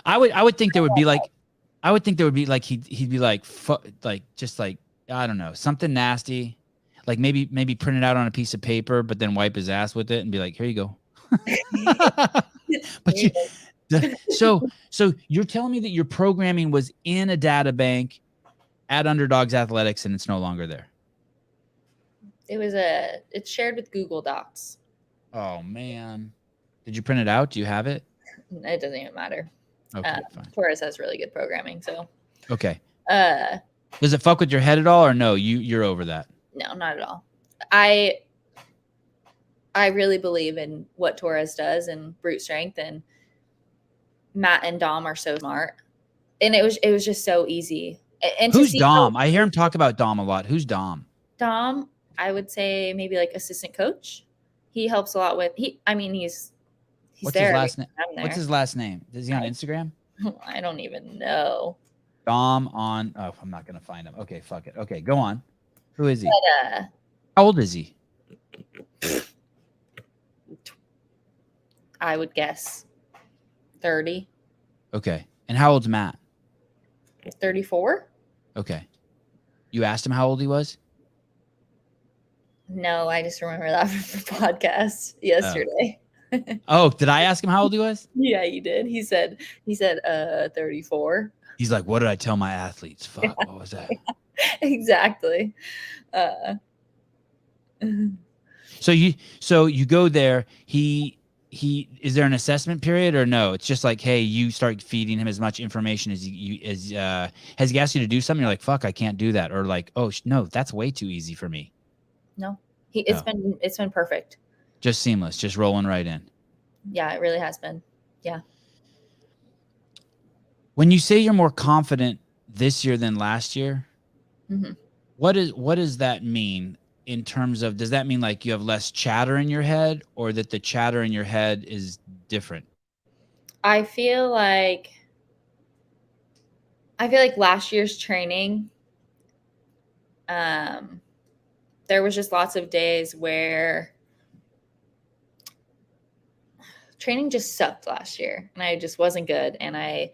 [SPEAKER 1] I would think there would be he'd be I don't know, something nasty, maybe print it out on a piece of paper, but then wipe his ass with it and be like, here you go. But so you're telling me that your programming was in a data bank at Underdogs Athletics and it's no longer there?
[SPEAKER 2] It's shared with Google Docs.
[SPEAKER 1] Oh man. Did you print it out? Do you have it?
[SPEAKER 2] It doesn't even matter.
[SPEAKER 1] Okay, fine.
[SPEAKER 2] Torres has really good programming, so.
[SPEAKER 1] Okay. Does it fuck with your head at all, or no? You're over that?
[SPEAKER 2] No, not at all. I really believe in what Torres does and brute strength, and Matt and Dom are so smart, and it was just so easy. And
[SPEAKER 1] who's Dom? I hear him talk about Dom a lot. Who's Dom?
[SPEAKER 2] Dom, I would say maybe assistant coach. He helps a lot with he's He's there.
[SPEAKER 1] What's his
[SPEAKER 2] there.
[SPEAKER 1] last name? Is he on Instagram?
[SPEAKER 2] I don't even know.
[SPEAKER 1] Dom on. Oh, I'm not gonna find him. Okay, fuck it. Okay, go on. Who is he?
[SPEAKER 2] But,
[SPEAKER 1] How old is he?
[SPEAKER 2] I would guess 30.
[SPEAKER 1] Okay. And how old's Matt?
[SPEAKER 2] 34?
[SPEAKER 1] Okay. You asked him how old he was?
[SPEAKER 2] No, I just remember that from the podcast yesterday.
[SPEAKER 1] Oh, did I ask him how old he was?
[SPEAKER 2] Yeah, you did. He said 34.
[SPEAKER 1] He's like, what did I tell my athletes? Fuck, what was that?
[SPEAKER 2] Exactly.
[SPEAKER 1] So you go there. He is there an assessment period or no? It's just like, hey, you start feeding him as much information as has he asked you to do something? You're like, fuck, I can't do that, or like, oh no, that's way too easy for me.
[SPEAKER 2] No, it's been perfect.
[SPEAKER 1] Just seamless, just rolling right in. Yeah,
[SPEAKER 2] it really has been. Yeah.
[SPEAKER 1] When you say you're more confident this year than last year,
[SPEAKER 2] mm-hmm.
[SPEAKER 1] what does that mean in terms of, does that mean like you have less chatter in your head, or that the chatter in your head is different?
[SPEAKER 2] I feel like last year's training, there was just lots of days where training just sucked last year, and I just wasn't good, and I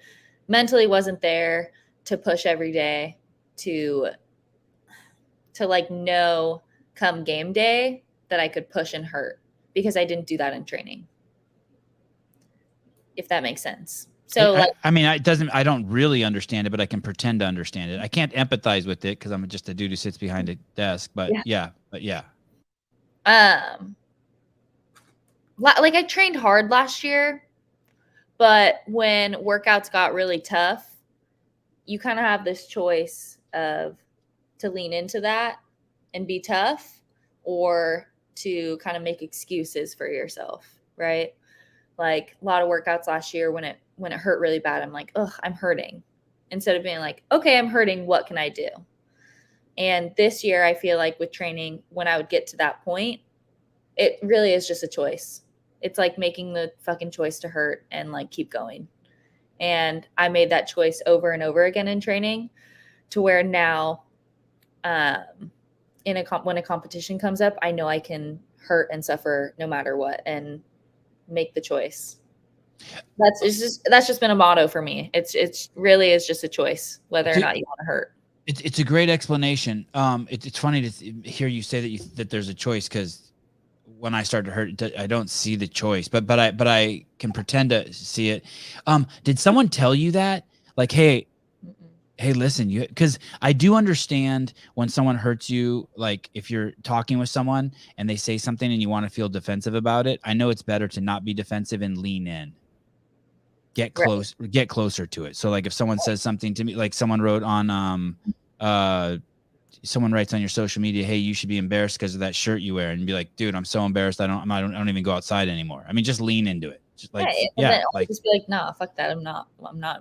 [SPEAKER 2] mentally wasn't there to push every day to like know come game day that I could push and hurt, because I didn't do that in training, if that makes sense. So
[SPEAKER 1] I don't really understand it, but I can pretend to understand it. I can't empathize with it because I'm just a dude who sits behind a desk, but yeah.
[SPEAKER 2] Like I trained hard last year, but when workouts got really tough, you kind of have this choice of to lean into that and be tough, or to kind of make excuses for yourself, right? Like a lot of workouts last year, when it hurt really bad, I'm like, ugh, I'm hurting. Instead of being like, okay, I'm hurting, what can I do? And this year, I feel like with training, when I would get to that point, it really is just a choice. It's like making the fucking choice to hurt and like keep going. And I made that choice over and over again in training, to where now, when a competition comes up, I know I can hurt and suffer no matter what, and make the choice. That's just been a motto for me. It's really is just a choice whether or not you want to hurt.
[SPEAKER 1] It's a great explanation. It's funny to hear you say that there's a choice, because when I start to hurt, I don't see the choice, but I can pretend to see it. Did someone tell you that? Like, hey, listen, because I do understand when someone hurts you, like if you're talking with someone and they say something and you want to feel defensive about it, I know it's better to not be defensive and lean in. Get closer to it. So like if someone says something to me, like someone wrote on, someone writes on your social media, hey, you should be embarrassed because of that shirt you wear, and be like, dude, I'm so embarrassed. I don't even go outside anymore. I mean, just lean into it. Just like,
[SPEAKER 2] just be like, nah, fuck that. I'm not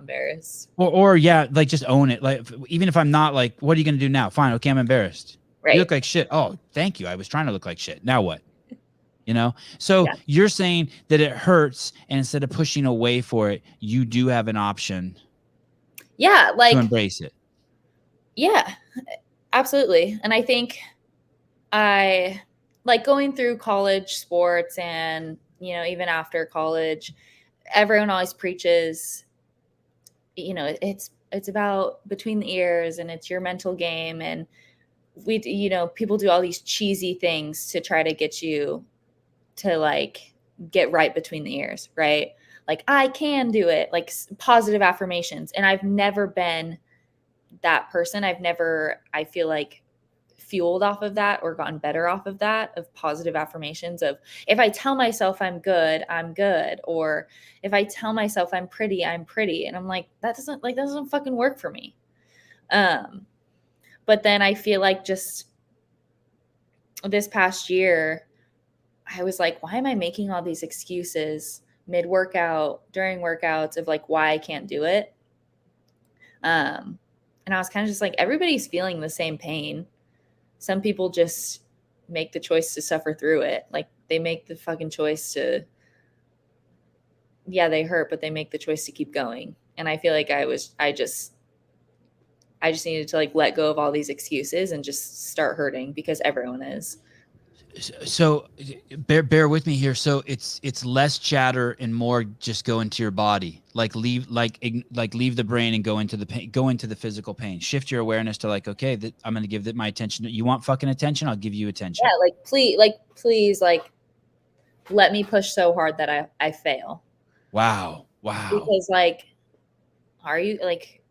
[SPEAKER 2] embarrassed.
[SPEAKER 1] Or like just own it. Like, even if I'm not, like, what are you going to do now? Fine. Okay. I'm embarrassed. Right. You look like shit. Oh, thank you. I was trying to look like shit. Now what? So you're saying that it hurts, and instead of pushing away for it, you do have an option.
[SPEAKER 2] Yeah. Like
[SPEAKER 1] to embrace it.
[SPEAKER 2] Yeah, absolutely. And I think I like going through college sports, and, even after college, everyone always preaches, it's about between the ears, and it's your mental game. And people do all these cheesy things to try to get you to like get right between the ears, right? Like, I can do it, like positive affirmations. And I've never been that person. I feel like, fueled off of that or gotten better off of that, of positive affirmations of, if I tell myself I'm good, or if I tell myself I'm pretty. And I'm like, that doesn't fucking work for me. But then I feel like just this past year, I was like, why am I making all these excuses mid-workout, during workouts, of like why I can't do it? And I was kind of just like, everybody's feeling the same pain. Some people just make the choice to suffer through it. Like, they make the fucking choice to yeah, they hurt, but they make the choice to keep going. And I feel like I just needed to like let go of all these excuses and just start hurting because everyone is.
[SPEAKER 1] So bear with me here. So it's less chatter and more just go into your body. Like leave the brain and go into the pain, go into the physical pain. Shift your awareness to like, okay, I'm going to give my attention. You want fucking attention? I'll give you attention.
[SPEAKER 2] Yeah, please, let me push so hard that I fail.
[SPEAKER 1] Wow.
[SPEAKER 2] Because are you like,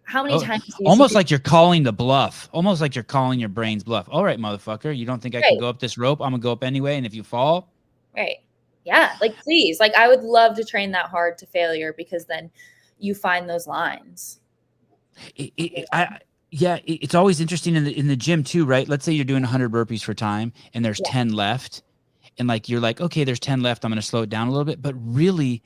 [SPEAKER 2] how many times do you
[SPEAKER 1] almost like you're calling the bluff, almost like you're calling your brain's bluff. All right, motherfucker, you don't think I can go up this rope? I'm gonna go up anyway, and if you fall,
[SPEAKER 2] right, yeah, please, I would love to train that hard to failure, because then you find those lines.
[SPEAKER 1] It's always interesting in the gym too, right? Let's say you're doing 100 burpees for time and there's 10 left, and you're like, okay, there's 10 left, I'm gonna slow it down a little bit, but really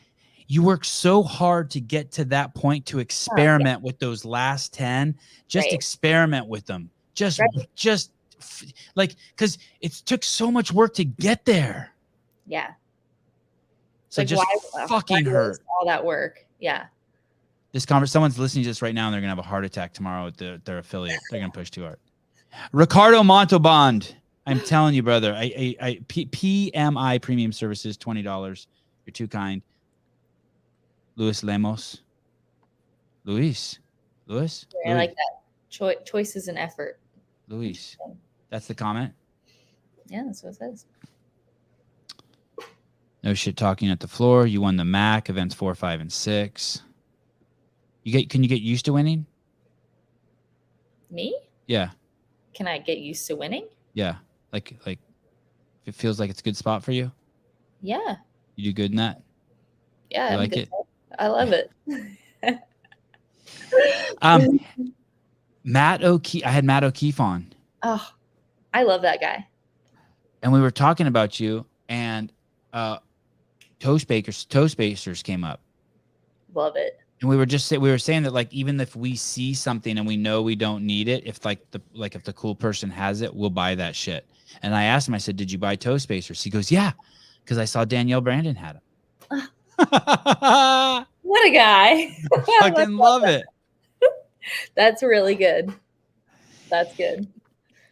[SPEAKER 1] you work so hard to get to that point to experiment with those last 10. Just experiment with them. Just because it took so much work to get there.
[SPEAKER 2] Yeah.
[SPEAKER 1] So just fucking hurt.
[SPEAKER 2] All that work. Yeah.
[SPEAKER 1] Someone's listening to this right now and they're going to have a heart attack tomorrow with their affiliate. They're going to push too hard. Ricardo Montalbán. I'm telling you, brother, PMI Premium Services, $20. You're too kind. Luis Lemos. Luis.
[SPEAKER 2] Yeah, I like that. Choices and effort.
[SPEAKER 1] Luis. That's the comment?
[SPEAKER 2] Yeah, that's what it says.
[SPEAKER 1] No shit talking at the floor. You won the MAC events 4, 5, and 6. Can you get used to winning?
[SPEAKER 2] Me?
[SPEAKER 1] Yeah.
[SPEAKER 2] Can I get used to winning?
[SPEAKER 1] Yeah. Like if it feels like it's a good spot for you?
[SPEAKER 2] Yeah.
[SPEAKER 1] You do good in that?
[SPEAKER 2] Yeah.
[SPEAKER 1] You like it?
[SPEAKER 2] I love it.
[SPEAKER 1] Matt O'Keefe. I had Matt O'Keefe on.
[SPEAKER 2] Oh, I love that guy.
[SPEAKER 1] And we were talking about you, and Toastmasters came up.
[SPEAKER 2] Love it.
[SPEAKER 1] And we were saying that even if we see something and we know we don't need it, if if the cool person has it, we'll buy that shit. And I asked him, I said, "Did you buy Toastmasters?" He goes, "Yeah, because I saw Danielle Brandon had them."
[SPEAKER 2] What a guy.
[SPEAKER 1] I fucking love it.
[SPEAKER 2] That's really good. That's good.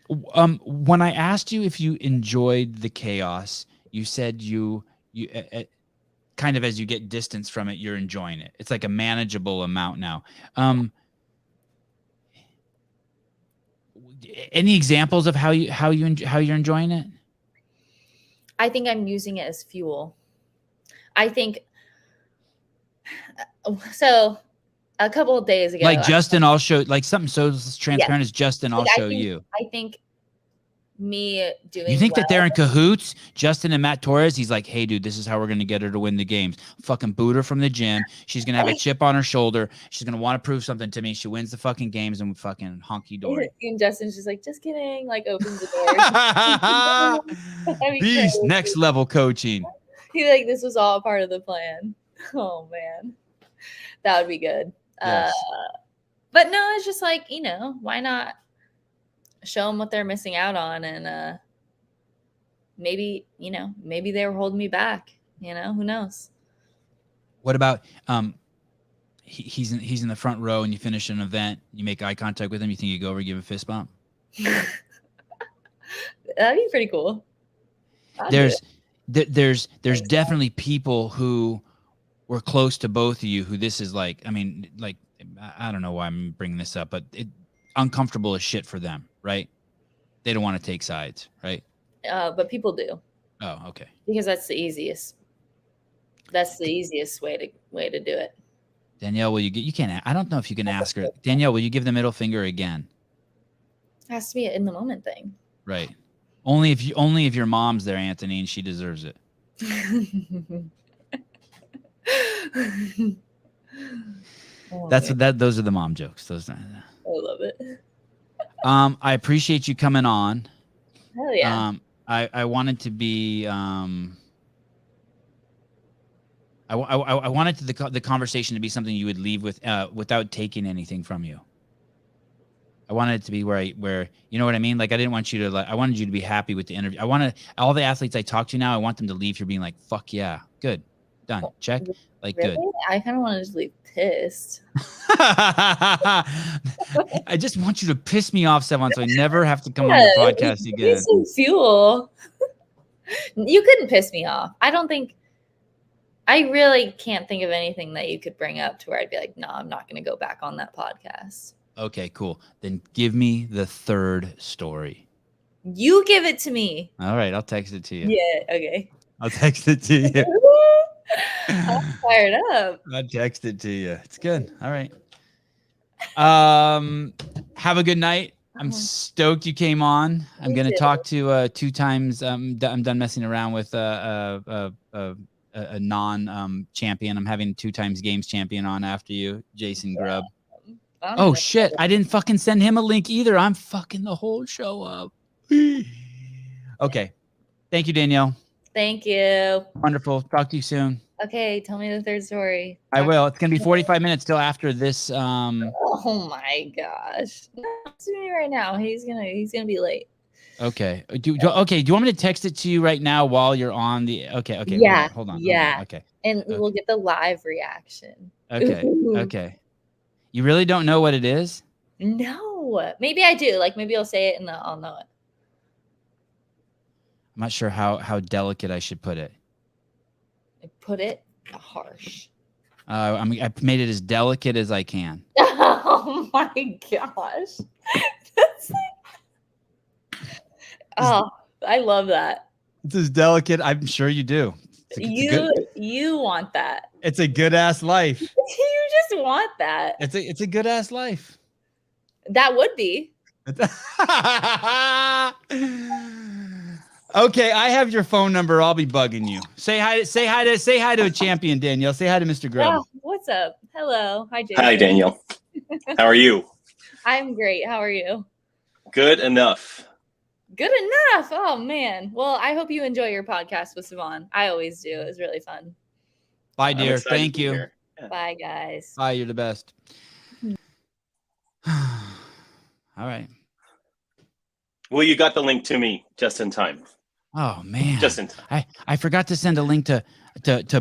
[SPEAKER 1] When I asked you if you enjoyed the chaos, you said you kind of as you get distance from it, you're enjoying it. It's like a manageable amount now. Any examples of how you're enjoying it?
[SPEAKER 2] I think I'm using it as fuel. I think so. A couple of days ago,
[SPEAKER 1] Justin, I'll show something so transparent as Justin. I'll show you.
[SPEAKER 2] I think me doing.
[SPEAKER 1] You think that they're in cahoots, Justin and Matt Torres? He's like, "Hey, dude, this is how we're gonna get her to win the games. Fucking boot her from the gym. She's gonna have a chip on her shoulder. She's gonna want to prove something to me. She wins the fucking games, and we fucking honky dory."
[SPEAKER 2] And Justin's just like, "Just kidding." Opens the door.
[SPEAKER 1] Beast, next level coaching.
[SPEAKER 2] He's like, "This was all part of the plan." Oh man, that would be good.
[SPEAKER 1] Yes.
[SPEAKER 2] But no, it's just why not show them what they're missing out on, and maybe they were holding me back. Who knows?
[SPEAKER 1] What about he's in the front row and you finish an event, you make eye contact with him, you think you go over and give a fist bump?
[SPEAKER 2] That'd be pretty cool.
[SPEAKER 1] There's definitely people who were close to both of you who this is I don't know why I'm bringing this up, but uncomfortable as shit for them, right? They don't want to take sides, right?
[SPEAKER 2] But people do.
[SPEAKER 1] Oh, okay.
[SPEAKER 2] Because that's the easiest. That's the easiest way to do it.
[SPEAKER 1] Danielle, will you can't, I don't know if you can ask her. Danielle, will you give the middle finger again?
[SPEAKER 2] It has to be an in the moment thing.
[SPEAKER 1] Right. Only if your mom's there, Anthony, and she deserves it. Those are the mom jokes. I
[SPEAKER 2] love it.
[SPEAKER 1] I appreciate you coming on.
[SPEAKER 2] Hell yeah.
[SPEAKER 1] I wanted to be I wanted the conversation to be something you would leave with without taking anything from you. I wanted it to be where you know what I mean? I didn't want you to I wanted you to be happy with the interview. I wanted all the athletes I talk to now, I want them to leave here being like, fuck yeah, good. Done. Check. Like,
[SPEAKER 2] really?
[SPEAKER 1] good.
[SPEAKER 2] I kind of wanted to leave pissed.
[SPEAKER 1] I just want you to piss me off, Sevan, so I never have to come on
[SPEAKER 2] Yeah,
[SPEAKER 1] your podcast
[SPEAKER 2] give me
[SPEAKER 1] again.
[SPEAKER 2] some fuel. You couldn't piss me off. I really can't think of anything that you could bring up to where I'd be like, no, I'm not going to go back on that podcast.
[SPEAKER 1] Okay, cool. Then give me the third story.
[SPEAKER 2] You give it to me.
[SPEAKER 1] All right, I'll text it to you.
[SPEAKER 2] Yeah, okay.
[SPEAKER 1] I'll text it to you.
[SPEAKER 2] I'm fired up.
[SPEAKER 1] I'll text it to you. It's good. All right. Have a good night. I'm stoked you came on. I'm going to talk to 2 times. I'm done messing around with a non champion. I'm having 2 times games champion on after you, Jason Grubb. Oh shit! I didn't fucking send him a link either. I'm fucking the whole show up. Okay. Thank you, Danielle.
[SPEAKER 2] Thank you.
[SPEAKER 1] Wonderful. Talk to you soon.
[SPEAKER 2] Okay, tell me the third story.
[SPEAKER 1] I will. It's gonna be 45 minutes till after this.
[SPEAKER 2] Oh my gosh! No, it's me right now. He's gonna be late.
[SPEAKER 1] Okay. Do you want me to text it to you right now while you're on the? Okay.
[SPEAKER 2] Yeah.
[SPEAKER 1] Hold on.
[SPEAKER 2] Yeah.
[SPEAKER 1] Okay.
[SPEAKER 2] And we'll get the live reaction.
[SPEAKER 1] Okay.
[SPEAKER 2] Ooh.
[SPEAKER 1] Okay. You really don't know what it is?
[SPEAKER 2] No. Maybe I do. Like maybe I'll say it and I'll know it.
[SPEAKER 1] I'm not sure how delicate I should put it.
[SPEAKER 2] I put it harsh.
[SPEAKER 1] I made it as delicate as I can.
[SPEAKER 2] Oh my gosh. That's like... Oh, I love that.
[SPEAKER 1] It's as delicate. I'm sure you do.
[SPEAKER 2] You want that.
[SPEAKER 1] It's a good ass life.
[SPEAKER 2] You just want that.
[SPEAKER 1] It's a good ass life.
[SPEAKER 2] That would be.
[SPEAKER 1] Okay, I have your phone number. I'll be bugging you. Say hi to a champion, Danielle. Say hi to Mr. Grubb.
[SPEAKER 2] Oh, what's up? Hello. Hi, Jason.
[SPEAKER 4] Hi, Danielle. How are you?
[SPEAKER 2] I'm great. How are you?
[SPEAKER 4] Good enough.
[SPEAKER 2] Good enough. Oh man. Well, I hope you enjoy your podcast with Sevan. I always do. It's really fun.
[SPEAKER 1] Bye, dear. Thank you.
[SPEAKER 4] Yeah.
[SPEAKER 2] Bye, guys.
[SPEAKER 1] Bye. You're the best. All right.
[SPEAKER 4] Well, you got the link to me just in time.
[SPEAKER 1] Oh man.
[SPEAKER 4] Just in time.
[SPEAKER 1] I forgot to send a link to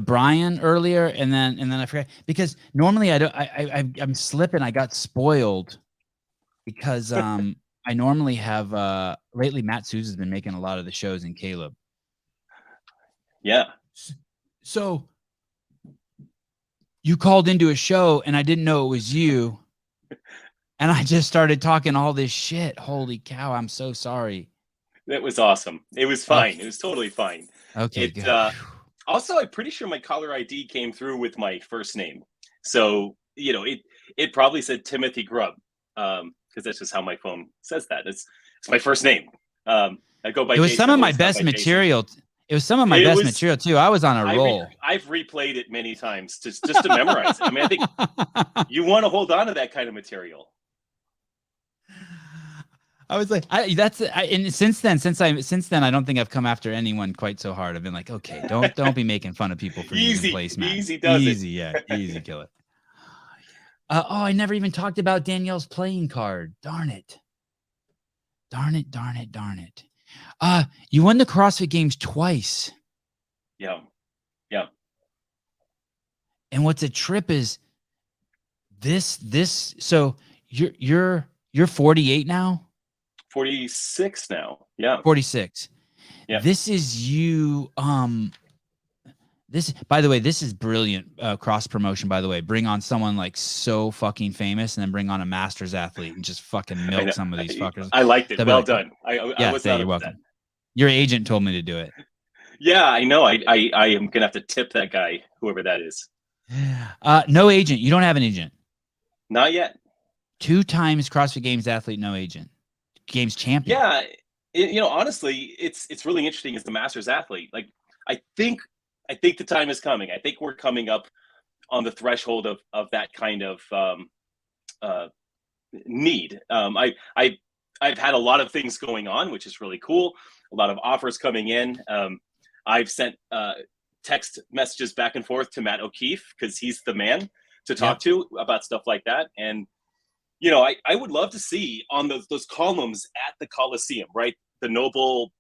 [SPEAKER 1] Brian earlier, and then I forgot because normally I'm slipping. I got spoiled because I normally have lately Matt Souza's been making a lot of the shows in Caleb.
[SPEAKER 4] Yeah.
[SPEAKER 1] So you called into a show and I didn't know it was you. And I just started talking all this shit. Holy cow. I'm so sorry.
[SPEAKER 4] That was awesome. It was fine. It was totally fine.
[SPEAKER 1] Okay.
[SPEAKER 4] It,
[SPEAKER 1] good.
[SPEAKER 4] Also, I'm pretty sure my caller ID came through with my first name. So, it probably said Timothy Grubb. Because that's just how my phone says that. It's my first name. I go by.
[SPEAKER 1] It was
[SPEAKER 4] Jason,
[SPEAKER 1] some of my best material. It was some of my best material too. I was on a roll.
[SPEAKER 4] I've replayed it many times just to memorize it. I mean, I think you want to hold on to that kind of material.
[SPEAKER 1] I was like, and since then, I don't think I've come after anyone quite so hard. I've been like, okay, don't be making fun of people for using placement.
[SPEAKER 4] Easy does
[SPEAKER 1] easy, yeah, easy, kill it. I never even talked about Danielle's playing card. Darn it. You won the CrossFit Games twice.
[SPEAKER 4] Yeah.
[SPEAKER 1] And what's a trip is this. So you're 48 now.
[SPEAKER 4] 46 now. Yeah.
[SPEAKER 1] 46.
[SPEAKER 4] Yeah.
[SPEAKER 1] This is you. This, by the way, this is brilliant cross promotion. By the way, bring on someone like so fucking famous, and then bring on a masters athlete and just fucking milk some of these fuckers.
[SPEAKER 4] I liked it.
[SPEAKER 1] That'd
[SPEAKER 4] Well
[SPEAKER 1] like,
[SPEAKER 4] done. I was
[SPEAKER 1] you're welcome. Your agent told me to do it.
[SPEAKER 4] Yeah, I know. I am gonna have to tip that guy, whoever that is.
[SPEAKER 1] No agent. You don't have an agent.
[SPEAKER 4] Not yet.
[SPEAKER 1] 2 times CrossFit Games athlete, no agent. Games champion.
[SPEAKER 4] Yeah, honestly, it's really interesting as the masters athlete. Like, I think the time is coming. I think we're coming up on the threshold of that kind of need. I've had a lot of things going on, which is really cool. A lot of offers coming in. I've sent text messages back and forth to Matt O'Keefe because he's the man to talk to about stuff like that. And I would love to see on those columns at the Coliseum, right? The noble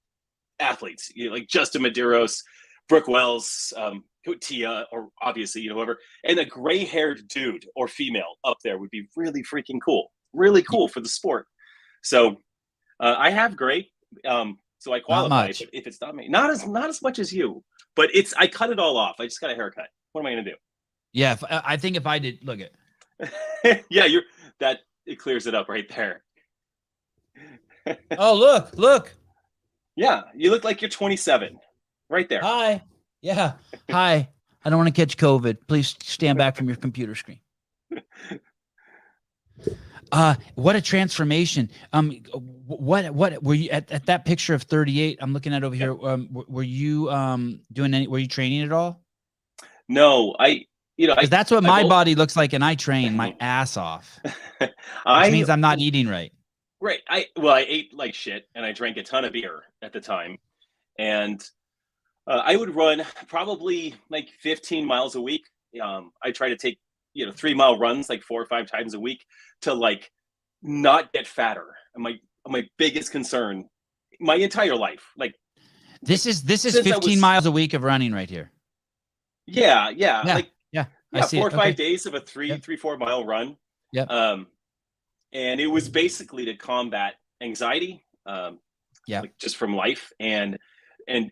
[SPEAKER 4] athletes, like Justin Medeiros, Brooke Wells, Tia, or obviously, whoever, and a gray-haired dude or female up there would be really freaking cool. Really cool for the sport. So I have gray, so I qualify. But if it's not me, not as much as you, but I cut it all off. I just got a haircut. What am I gonna do?
[SPEAKER 1] Yeah, I think if I did, look at.
[SPEAKER 4] Yeah, it clears it up right there.
[SPEAKER 1] Oh, look.
[SPEAKER 4] Yeah, you look like you're 27, right there.
[SPEAKER 1] Hi. Yeah. Hi. I don't want to catch COVID. Please stand back from your computer screen. What a transformation. What were you at that picture of 38? I'm looking at over here. Were you were you training at all?
[SPEAKER 4] No,
[SPEAKER 1] that's what my body looks like, and I train my ass off. Which means I'm not eating right.
[SPEAKER 4] Right. I ate like shit, and I drank a ton of beer at the time, and I would run probably like 15 miles a week. I try to take 3-mile runs like 4 or 5 times a week to like not get fatter. And my biggest concern my entire life. Like
[SPEAKER 1] this is 15 miles a week of running right here.
[SPEAKER 4] Yeah.
[SPEAKER 1] I see
[SPEAKER 4] 4 or 5 days of a 3-4 mile run.
[SPEAKER 1] Yeah.
[SPEAKER 4] And it was basically to combat anxiety. Like just from life, and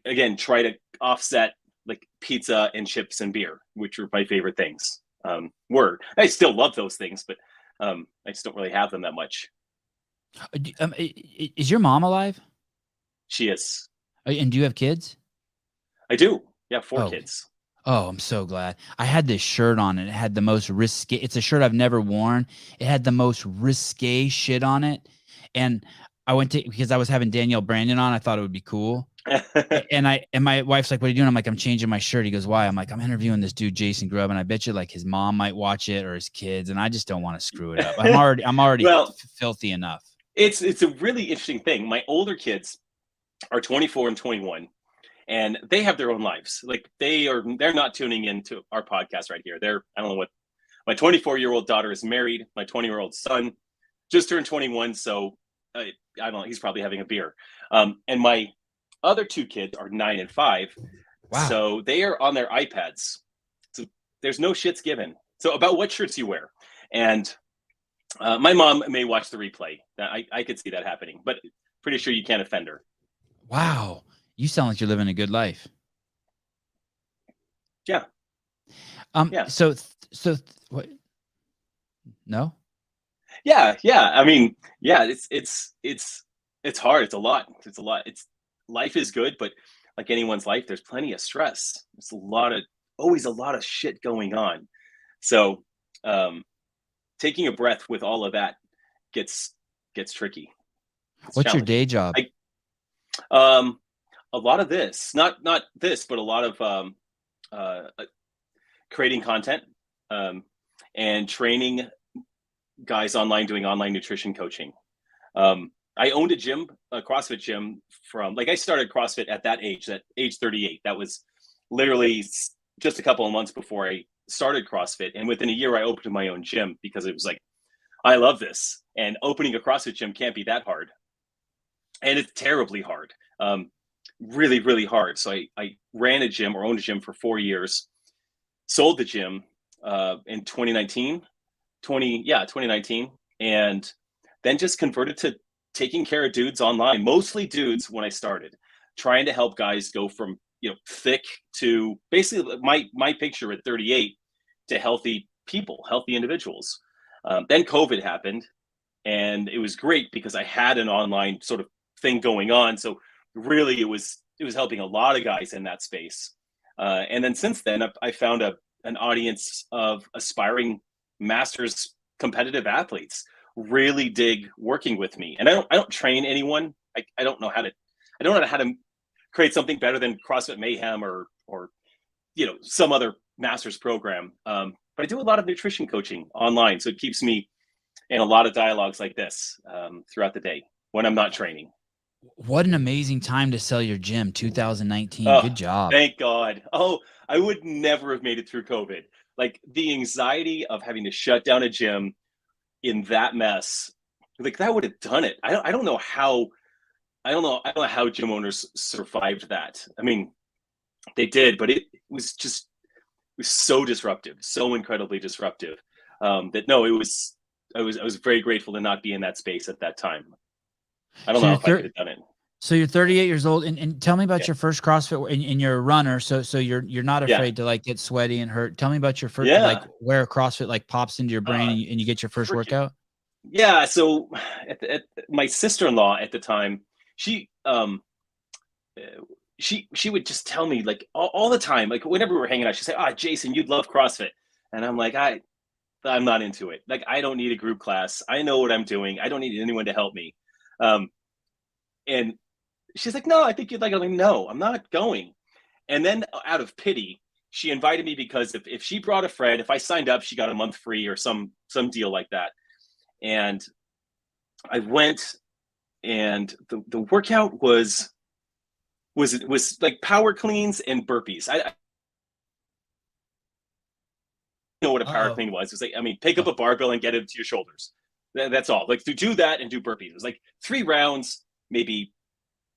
[SPEAKER 4] again try to offset like pizza and chips and beer, which were my favorite things. I still love those things, but I just don't really have them that much.
[SPEAKER 1] Is your mom alive?
[SPEAKER 4] She is.
[SPEAKER 1] And do you have kids?
[SPEAKER 4] I do. Yeah, 4 kids.
[SPEAKER 1] Oh, I'm so glad. I had this shirt on, and it had the most risque. It's a shirt I've never worn. It had the most risque shit on it, and I went to, because I was having Danielle Brandon on. I thought it would be cool. and my wife's like, "What are you doing?" I'm like, "I'm changing my shirt." He goes, "Why?" I'm like, "I'm interviewing this dude, Jason Grubb, and I bet you like his mom might watch it or his kids, and I just don't want to screw it up. I'm already filthy enough."
[SPEAKER 4] It's a really interesting thing. My older kids are 24 and 21, and they have their own lives. Like they're not tuning into our podcast right here. I don't know what. My 24-year-old daughter is married. My 20-year-old son just turned 21, so I don't know. He's probably having a beer. And my other 2 kids are 9 and 5. Wow. So they are on their iPads. So there's no shits given. So about what shirts you wear. And my mom may watch the replay. I could see that happening, but pretty sure you can't offend her.
[SPEAKER 1] Wow. You sound like you're living a good life.
[SPEAKER 4] Yeah.
[SPEAKER 1] So what? No?
[SPEAKER 4] Yeah. I mean, yeah, it's hard. It's a lot. Life is good, but like anyone's life, there's plenty of stress. There's always a lot of shit going on. So, taking a breath with all of that gets tricky.
[SPEAKER 1] What's your day job?
[SPEAKER 4] A lot of this, not this, but a lot of creating content and training guys online, doing online nutrition coaching. I owned a gym, a CrossFit gym I started CrossFit at that age 38. That was literally just a couple of months before I started CrossFit. And within a year, I opened my own gym because it was like, I love this. And opening a CrossFit gym can't be that hard. And it's terribly hard. Really, really hard. So I ran a gym or owned a gym for 4 years, sold the gym in 2019, and then just converted to taking care of dudes online, mostly dudes when I started, trying to help guys go from, thick to basically my picture at 38 to healthy people, healthy individuals. Then COVID happened, and it was great because I had an online sort of thing going on. So really it was helping a lot of guys in that space. And then since then I found an audience of aspiring masters competitive athletes really dig working with me. And I don't train anyone. I don't know how to create something better than CrossFit Mayhem or some other master's program. But I do a lot of nutrition coaching online. So it keeps me in a lot of dialogues like this throughout the day when I'm not training.
[SPEAKER 1] What an amazing time to sell your gym, 2019. Good job.
[SPEAKER 4] Thank God. Oh, I would never have made it through COVID. Like the anxiety of having to shut down a gym in that mess, like that would have done it. I don't know how how gym owners survived that. I mean, they did, but it was just was so disruptive, so incredibly disruptive. That no, it was. I was very grateful to not be in that space at that time. I don't know if I could have done it.
[SPEAKER 1] So you're 38 years old, and tell me about your first CrossFit. And you're a runner, so you're not afraid to like get sweaty and hurt. Tell me about your first, like where CrossFit like pops into your brain and you get your first workout.
[SPEAKER 4] Yeah, so my sister-in-law at the time, she would just tell me like all the time, like whenever we were hanging out, she'd say, Jason, you'd love CrossFit. And I'm like, I'm not into it. Like, I don't need a group class. I know what I'm doing. I don't need anyone to help me. And she's like, no, I think you'd like it. I'm like, no, I'm not going. And then out of pity, she invited me because if she brought a friend, if I signed up, she got a month free or some deal like that. And I went, and the workout was like power cleans and burpees. I know what a power clean was. It was like, I mean, pick up a barbell and get it to your shoulders. That's all. Like, to do that and do burpees. It was like 3 rounds, maybe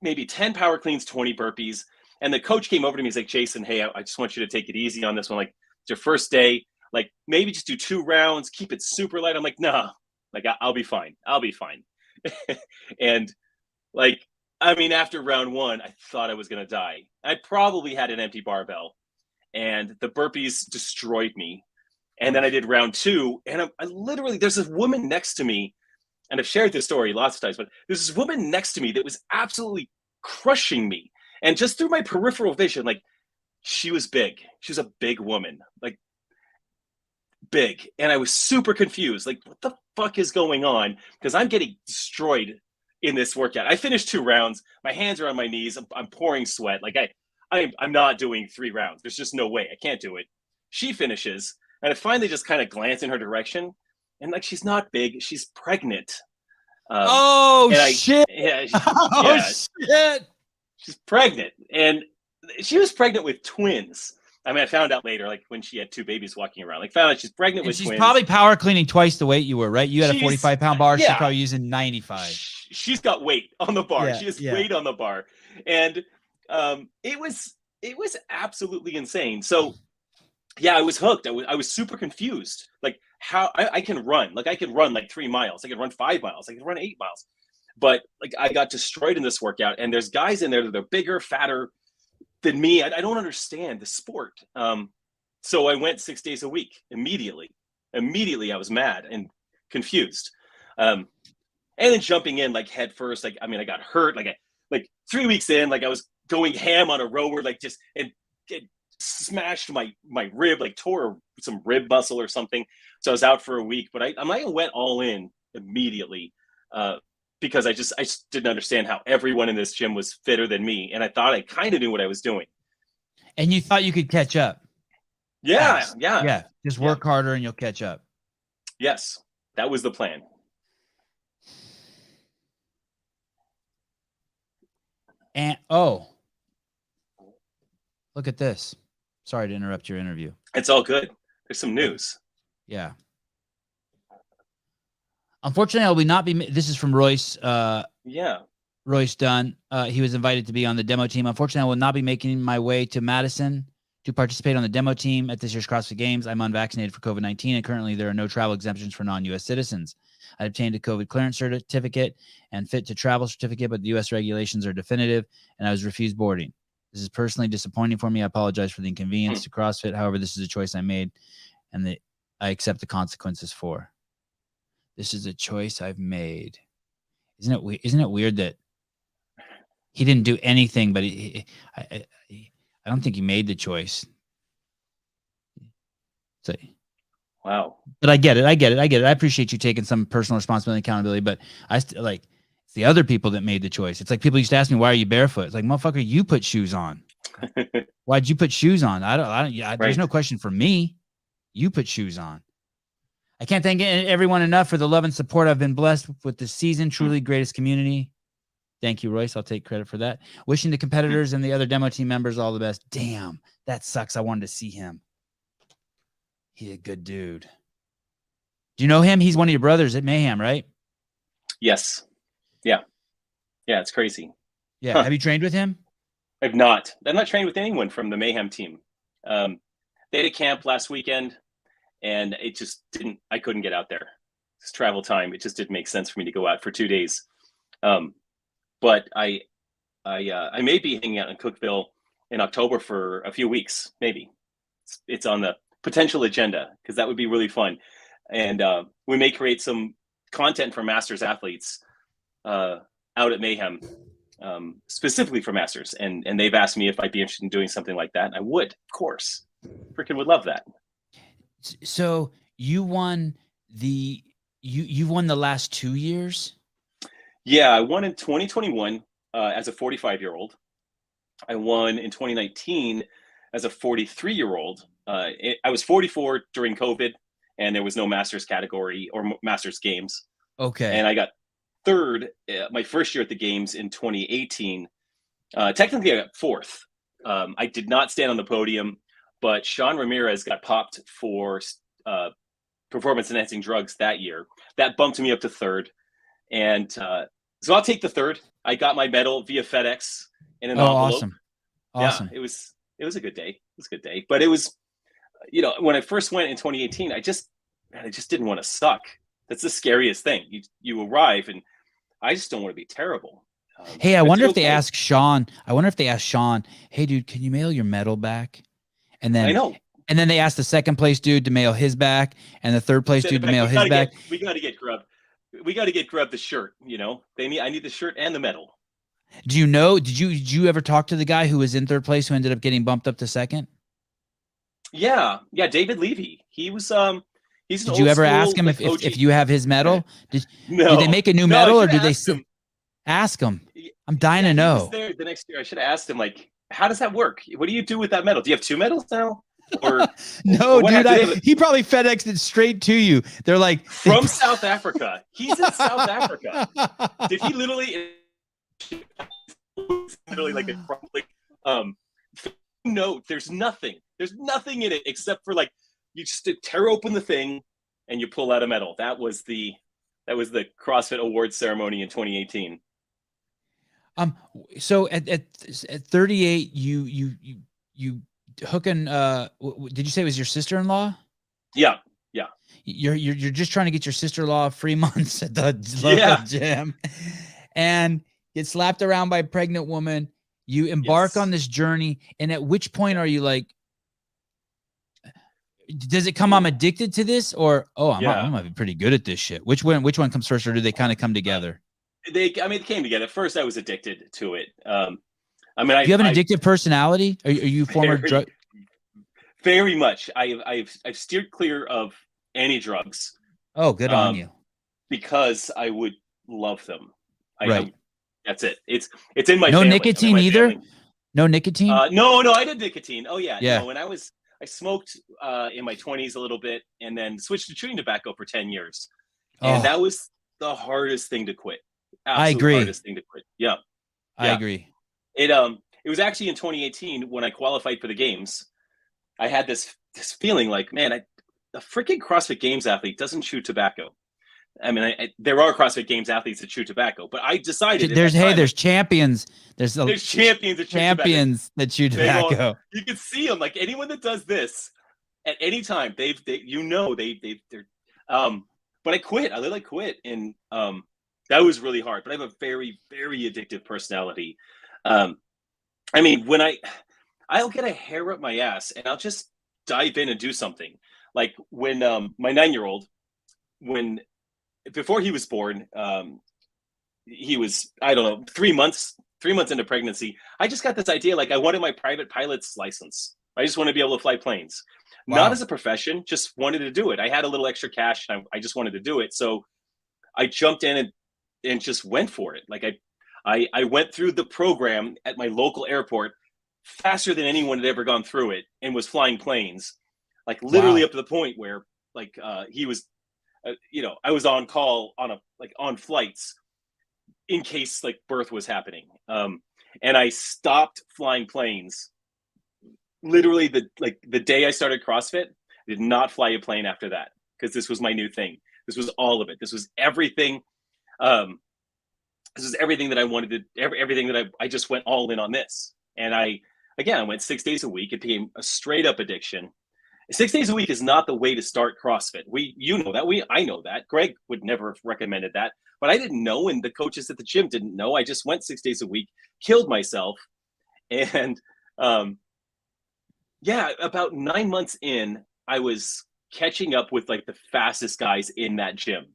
[SPEAKER 4] 10 power cleans, 20 burpees. And the coach came over to me. He's like, Jason, hey, I just want you to take it easy on this one. Like, it's your first day. Like, maybe just do 2 rounds, keep it super light. I'm like, nah, like, I'll be fine. I'll be fine. And like, I mean, after round 1, I thought I was going to die. I probably had an empty barbell, and the burpees destroyed me. And then I did round 2, and I literally, there's this woman next to me, and I've shared this story lots of times, but there's this woman next to me that was absolutely crushing me. And just through my peripheral vision, like, she was big. She was a big woman, like big. And I was super confused. Like, what the fuck is going on? Because I'm getting destroyed in this workout. I finished 2 rounds. My hands are on my knees. I'm pouring sweat. Like, I'm not doing 3 rounds. There's just no way. I can't do it. She finishes. And I finally just kind of glance in her direction, and like, she's not big, she's pregnant.
[SPEAKER 1] Shit!
[SPEAKER 4] Shit! She's pregnant, and she was pregnant with twins. I mean, I found out later, like when she had 2 babies walking around, like found out she's pregnant with twins.
[SPEAKER 1] She's probably power cleaning twice the weight you were, right? You had a 45-pound bar. She's probably using 95.
[SPEAKER 4] She's got weight on the bar. She has weight on the bar, and it was absolutely insane. So. Yeah, I was hooked. I was super confused. Like, how I can run. Like, I could run like 3 miles. I could run 5 miles. I could run 8 miles. But like, I got destroyed in this workout. And there's guys in there that are bigger, fatter than me. I don't understand the sport. So I went 6 days a week immediately. Immediately, I was mad and confused. And then jumping in like head first. Like, I mean, I got hurt. Like 3 weeks in, like I was going ham on a rower. Like, just and smashed my rib, like tore some rib muscle or something. So I was out for a week, but I went all in immediately because I just didn't understand how everyone in this gym was fitter than me. And I thought I kind of knew what I was doing.
[SPEAKER 1] And you thought you could catch up.
[SPEAKER 4] Yeah.
[SPEAKER 1] Just work harder and you'll catch up.
[SPEAKER 4] Yes. That was the plan.
[SPEAKER 1] And look at this. Sorry to interrupt your interview.
[SPEAKER 4] It's all good. There's some news.
[SPEAKER 1] Yeah. Unfortunately, I will not be. This is from Royce. Royce Dunn. He was invited to be on the demo team. Unfortunately, I will not be making my way to Madison to participate on the demo team at this year's CrossFit Games. I'm unvaccinated for COVID-19, and currently there are no travel exemptions for non-U.S. citizens. I obtained a COVID clearance certificate and fit to travel certificate, but the U.S. regulations are definitive, and I was refused boarding. This is personally disappointing for me. I apologize for the inconvenience to CrossFit. However, this is a choice I made, and that I accept the consequences for. This is a choice I've made. Isn't it weird that he didn't do anything, but I don't think he made the choice. So,
[SPEAKER 4] wow.
[SPEAKER 1] But I get it. I appreciate you taking some personal responsibility and accountability, but I still like. It's the other people that made the choice. It's like people used to ask me, why are you barefoot? It's like, motherfucker, you put shoes on. Why'd you put shoes on? There's no question for me. You put shoes on. I can't thank everyone enough for the love and support I've been blessed with this season. Truly greatest community. Thank you, Royce. I'll take credit for that. Wishing the competitors and the other demo team members all the best. Damn, that sucks. I wanted to see him. He's a good dude. Do you know him? He's one of your brothers at Mayhem, right?
[SPEAKER 4] Yes. Yeah, it's crazy.
[SPEAKER 1] Yeah. Have you trained with him?
[SPEAKER 4] I've not. I'm not trained with anyone from the Mayhem team. they had a camp last weekend, and it just I couldn't get out there. It's travel time. It just didn't make sense for me to go out for 2 days. But I may be hanging out in Cookeville in October for a few weeks, maybe. It's on the potential agenda because that would be really fun. And we may create some content for Masters athletes out at Mayhem, specifically for Masters. And they've asked me if I'd be interested in doing something like that. And I would, of course. Freaking would love that.
[SPEAKER 1] So you won you won the last 2 years? Yeah,
[SPEAKER 4] I won in 2021 as a 45-year-old. I won in 2019 as a 43-year-old. I was 44 during COVID, and there was no Masters category or Masters Games.
[SPEAKER 1] Okay.
[SPEAKER 4] And I got third my first year at the Games in 2018. Technically, I got fourth. I did not stand on the podium, but Sean Ramirez got popped for performance-enhancing drugs that year. That bumped me up to third. And so I'll take the third. I got my medal via FedEx in an envelope.
[SPEAKER 1] Awesome.
[SPEAKER 4] Yeah, it was a good day. It was a good day. But it was, when I first went in 2018, I just didn't want to suck. That's the scariest thing. You arrive, and I just don't want to be terrible.
[SPEAKER 1] Hey, I wonder if they asked Sean. Hey, dude, can you mail your medal back? And then
[SPEAKER 4] I know.
[SPEAKER 1] And then they asked the second place dude to mail his back, and the third place dude to mail his back.
[SPEAKER 4] We got to get Grubb. We got to get Grubb the shirt. I need the shirt and the medal.
[SPEAKER 1] Do you know? Did you ever talk to the guy who was in third place who ended up getting bumped up to second?
[SPEAKER 4] Yeah, David Levy. He was he's.
[SPEAKER 1] Did you ever ask him if you have his medal? Did they make a new medal, or did they ask him? I'm dying to know.
[SPEAKER 4] He was there the next year. I should have asked him, like, how does that work? What do you do with that medal? Do you have two medals now? Or
[SPEAKER 1] no, dude, he probably FedExed it straight to you. They're like
[SPEAKER 4] from South Africa. He's in South Africa. Did he literally like a crumbling note? There's nothing in it except for, like, you just tear open the thing and you pull out a medal. That was the CrossFit Awards ceremony in 2018.
[SPEAKER 1] So at 38, you hooking did you say it was your sister-in-law?
[SPEAKER 4] Yeah.
[SPEAKER 1] You're just trying to get your sister-in-law free months at the local gym, and get slapped around by a pregnant woman. You embark on this journey, and at which point are you like, does it come, I'm addicted to this, or I might be pretty good at this shit? Which one comes first, or do they kind of come together?
[SPEAKER 4] They came together. First, I was addicted to it. Do
[SPEAKER 1] you have an addictive personality? Are you former drug?
[SPEAKER 4] Very much. I've steered clear of any drugs.
[SPEAKER 1] Oh, good on you.
[SPEAKER 4] Because I would love them.
[SPEAKER 1] Right.
[SPEAKER 4] That's it. It's in my
[SPEAKER 1] no
[SPEAKER 4] family.
[SPEAKER 1] Nicotine either. No nicotine.
[SPEAKER 4] No, I did nicotine. Oh yeah.
[SPEAKER 1] Yeah.
[SPEAKER 4] No, when I smoked in my 20s a little bit, and then switched to chewing tobacco for 10 years, and that was the hardest thing to quit.
[SPEAKER 1] I agree.
[SPEAKER 4] Hardest thing to quit. Yeah.
[SPEAKER 1] I agree.
[SPEAKER 4] It was actually in 2018 when I qualified for the games. I had this feeling like, man, the freaking CrossFit Games athlete doesn't chew tobacco. I mean, there are CrossFit Games athletes that chew tobacco, but I decided
[SPEAKER 1] there's champions. There's champions that chew tobacco.
[SPEAKER 4] You can see them, like anyone that does this at any time. They're. But I quit. I literally quit, and that was really hard. But I have a very, very addictive personality. When I'll get a hair up my ass, and I'll just dive in and do something. Like when my 9-year-old, before he was born, he was, I don't know, 3 months into pregnancy. I just got this idea, like I wanted my private pilot's license. I just want to be able to fly planes. Wow. Not as a profession, just wanted to do it. I had a little extra cash, and I just wanted to do it. So I jumped in and just went for it. Like I went through the program at my local airport faster than anyone had ever gone through it, and was flying planes, like literally up to the point where, like, he was, I was on call on flights in case, like, birth was happening. And I stopped flying planes literally the day I started CrossFit. I did not fly a plane after that, because this was my new thing. This was all of it. This was everything. This is everything that I wanted to, everything that I just went all in on this. And I went 6 days a week. It became a straight up addiction. 6 days a week is not the way to start CrossFit. I know that. Greg would never have recommended that, but I didn't know, and the coaches at the gym didn't know. I just went 6 days a week, killed myself, and about 9 months in, I was catching up with like the fastest guys in that gym.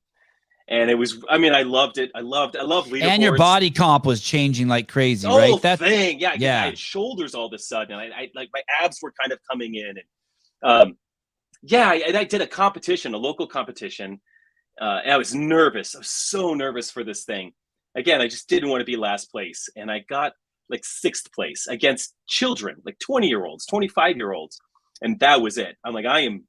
[SPEAKER 4] And it was, I loved it. I love leaderboards.
[SPEAKER 1] And your body comp was changing like crazy,
[SPEAKER 4] right?
[SPEAKER 1] That
[SPEAKER 4] thing. Yeah.
[SPEAKER 1] Yeah.
[SPEAKER 4] I had shoulders all of a sudden. And I like my abs were kind of coming in. And I did a local competition. And I was nervous. I was so nervous for this thing. Again, I just didn't want to be last place. And I got like 6th place against children, like 20-year-olds, 25-year-olds. And that was it. I'm like, I'm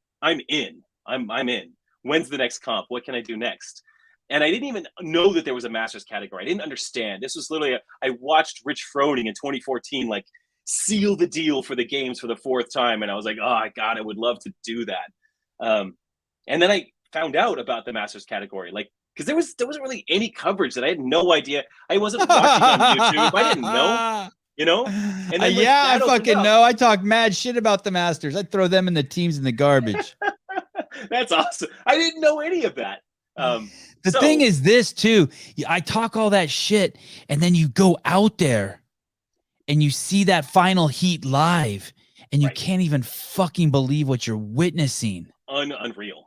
[SPEAKER 4] in. I'm in. When's the next comp? What can I do next? And I didn't even know that there was a master's category. I didn't understand. This was literally, I watched Rich Froning in 2014, like seal the deal for the games for the 4th time. And I was like, oh God, I would love to do that. And then I found out about the master's category, like, because there wasn't really any coverage that I had no idea. I wasn't watching on YouTube. I didn't know, And then
[SPEAKER 1] I fucking know. I talk mad shit about the masters. I'd throw them and the teams in the garbage.
[SPEAKER 4] That's awesome. I didn't know any of that.
[SPEAKER 1] The thing is this too, I talk all that shit and then you go out there and you see that final heat live and you can't even fucking believe what you're witnessing.
[SPEAKER 4] Unreal.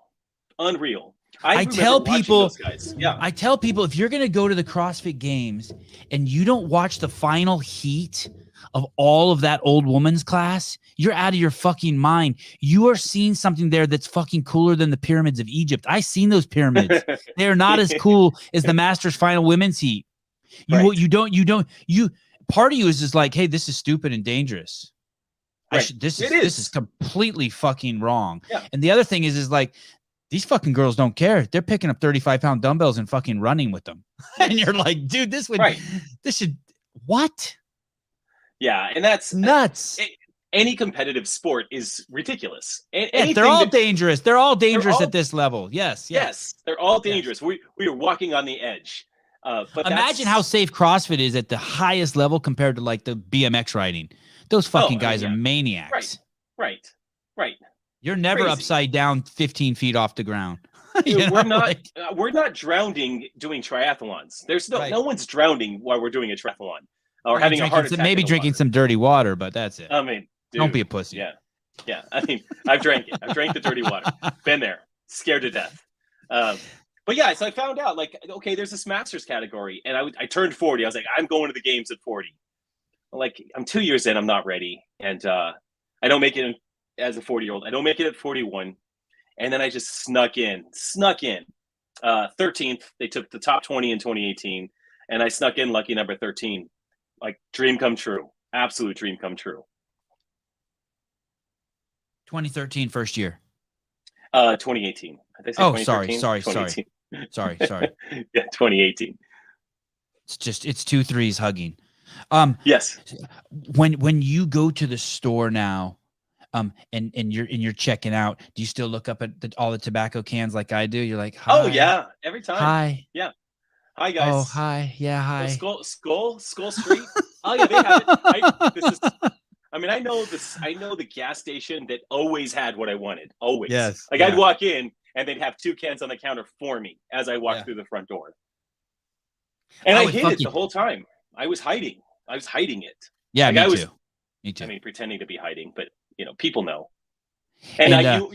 [SPEAKER 1] I tell people,
[SPEAKER 4] those guys. Yeah.
[SPEAKER 1] I tell people, if you're going to go to the CrossFit Games and you don't watch the final heat of all of that old woman's class, you're out of your fucking mind. You are seeing something there that's fucking cooler than the pyramids of Egypt. I seen those pyramids. They're not as cool as the Masters final women's heat. Part of you is just like, hey, this is stupid and dangerous.
[SPEAKER 4] Right.
[SPEAKER 1] This is completely fucking wrong.
[SPEAKER 4] Yeah.
[SPEAKER 1] And the other thing is like, these fucking girls don't care. They're picking up 35-pound dumbbells and fucking running with them. And you're like, dude, this should, what?
[SPEAKER 4] Yeah. And that's
[SPEAKER 1] nuts.
[SPEAKER 4] Any competitive sport is ridiculous.
[SPEAKER 1] They're all dangerous. They're all dangerous at this level. Yes.
[SPEAKER 4] They're all dangerous. Yes. We are walking on the edge. But
[SPEAKER 1] imagine how safe CrossFit is at the highest level compared to like the BMX riding. Those fucking guys are maniacs.
[SPEAKER 4] Right.
[SPEAKER 1] You're never upside down 15 feet off the ground.
[SPEAKER 4] We're not drowning doing triathlons. There's no one's drowning while we're doing a triathlon or having a heart attack.
[SPEAKER 1] Maybe drinking some dirty water, but that's it.
[SPEAKER 4] I mean, dude,
[SPEAKER 1] don't be a pussy.
[SPEAKER 4] Yeah. I mean, I've drank it. I've drank the dirty water. Been there. Scared to death. But yeah, so I found out like, okay, there's this masters category, and I turned 40. I was like, I'm going to the games at 40. Like, I'm 2 years in, I'm not ready, and I don't make it as a 40-year-old. I don't make it at 41, and then I just snuck in. 13th, they took the top 20 in 2018, and I snuck in lucky number 13. Like, dream come true. Absolute dream come true.
[SPEAKER 1] 2013 first year.
[SPEAKER 4] 2018.
[SPEAKER 1] Oh, sorry.
[SPEAKER 4] Yeah, 2018.
[SPEAKER 1] It's 2 threes hugging.
[SPEAKER 4] Yes.
[SPEAKER 1] When you go to the store now, and you're checking out, do you still look up at all the tobacco cans like I do? You're like, hi.
[SPEAKER 4] Oh yeah, every time.
[SPEAKER 1] Hi.
[SPEAKER 4] Yeah. Hi guys.
[SPEAKER 1] Oh hi. Yeah, hi.
[SPEAKER 4] Skull Street. Oh yeah, they have it. I know this. I know the gas station that always had what I wanted. Always.
[SPEAKER 1] Yes.
[SPEAKER 4] Like I'd walk in and they'd have 2 cans on the counter for me as I walked through the front door. And I hid it the whole time. I was hiding it.
[SPEAKER 1] Yeah,
[SPEAKER 4] like
[SPEAKER 1] me too.
[SPEAKER 4] I mean, pretending to be hiding, but people know. And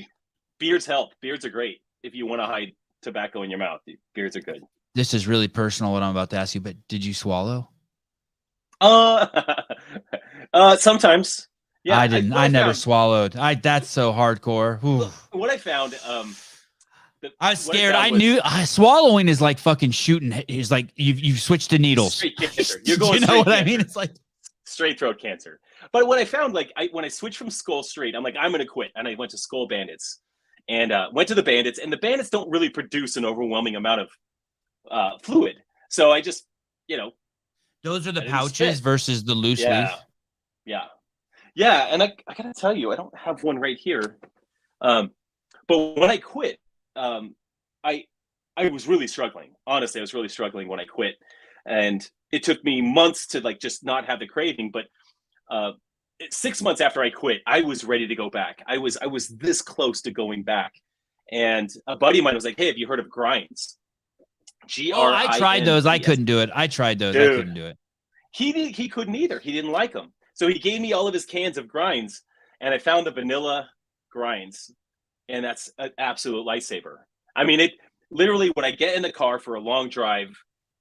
[SPEAKER 4] beards help. Beards are great if you want to hide tobacco in your mouth. Beards are good.
[SPEAKER 1] This is really personal what I'm about to ask you, but did you swallow?
[SPEAKER 4] Sometimes. Yeah,
[SPEAKER 1] I didn't. I never swallowed. That's so hardcore.
[SPEAKER 4] Look, what I found,
[SPEAKER 1] I was scared. I knew swallowing is like fucking shooting. Is like you've switched to needles.
[SPEAKER 4] Straight cancer. You're going.
[SPEAKER 1] You know what I mean? It's like
[SPEAKER 4] straight throat cancer. But what I found, like when I switched from Skull Straight, I'm like, I'm gonna quit, and I went to Skull Bandits, and went to the Bandits, and the Bandits don't really produce an overwhelming amount of fluid. So I just,
[SPEAKER 1] those are the pouches versus the loose leaf.
[SPEAKER 4] Yeah. And I gotta tell you, I don't have one right here. But when I quit, I was really struggling. Honestly, I was really struggling when I quit, and it took me months to like just not have the craving. But 6 months after I quit, I was ready to go back. I was this close to going back. And a buddy of mine was like, "Hey, have you heard of grinds?"
[SPEAKER 1] Oh, I tried those. I
[SPEAKER 4] GRINDS.
[SPEAKER 1] couldn't do it. I tried those.
[SPEAKER 4] Dude,
[SPEAKER 1] I couldn't do it.
[SPEAKER 4] He couldn't either. He didn't like them. So he gave me all of his cans of grinds, and I found the vanilla grinds, and that's an absolute lifesaver. I mean, it literally, when I get in the car for a long drive,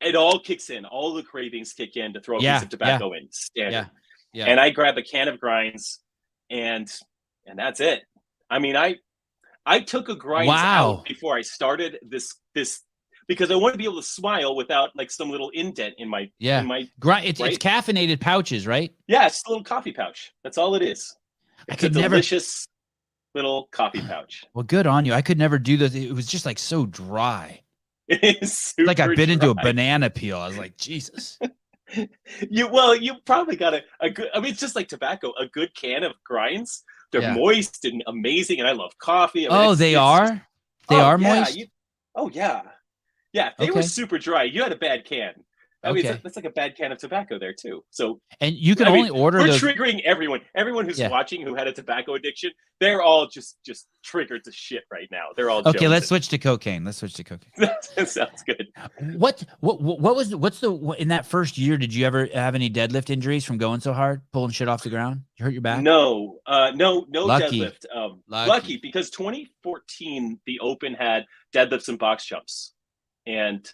[SPEAKER 4] it all kicks in. All the cravings kick in to throw a piece of tobacco in. Standard.
[SPEAKER 1] Yeah.
[SPEAKER 4] And I grab a can of grinds, and that's it. I mean, I took a grinds out before I started this because I want to be able to smile without like some little indent in my
[SPEAKER 1] It's caffeinated pouches, right?
[SPEAKER 4] Yeah, it's a little coffee pouch. That's all it is. It's a delicious little coffee pouch.
[SPEAKER 1] Well, good on you. I could never do those. It was just like so dry.
[SPEAKER 4] It is super
[SPEAKER 1] like I bit into a
[SPEAKER 4] dry.
[SPEAKER 1] banana peel. I was like, Jesus.
[SPEAKER 4] You probably got a good. I mean, it's just like tobacco. A good can of grinds. They're moist and amazing, and I love coffee. I mean,
[SPEAKER 1] they are. They are moist.
[SPEAKER 4] Yeah, they were super dry. You had a bad can. I mean, that's like a bad can of tobacco there too. So,
[SPEAKER 1] and you can only order
[SPEAKER 4] we're
[SPEAKER 1] those.
[SPEAKER 4] Triggering everyone who's watching who had a tobacco addiction. They're all just triggered to shit right now. They're all
[SPEAKER 1] okay.
[SPEAKER 4] jonesing.
[SPEAKER 1] Let's switch to cocaine.
[SPEAKER 4] That sounds good.
[SPEAKER 1] What's the in that first year? Did you ever have any deadlift injuries from going so hard, pulling shit off the ground? You hurt your back?
[SPEAKER 4] No, no
[SPEAKER 1] Lucky.
[SPEAKER 4] deadlift. Lucky because 2014 the Open had deadlifts and box jumps, and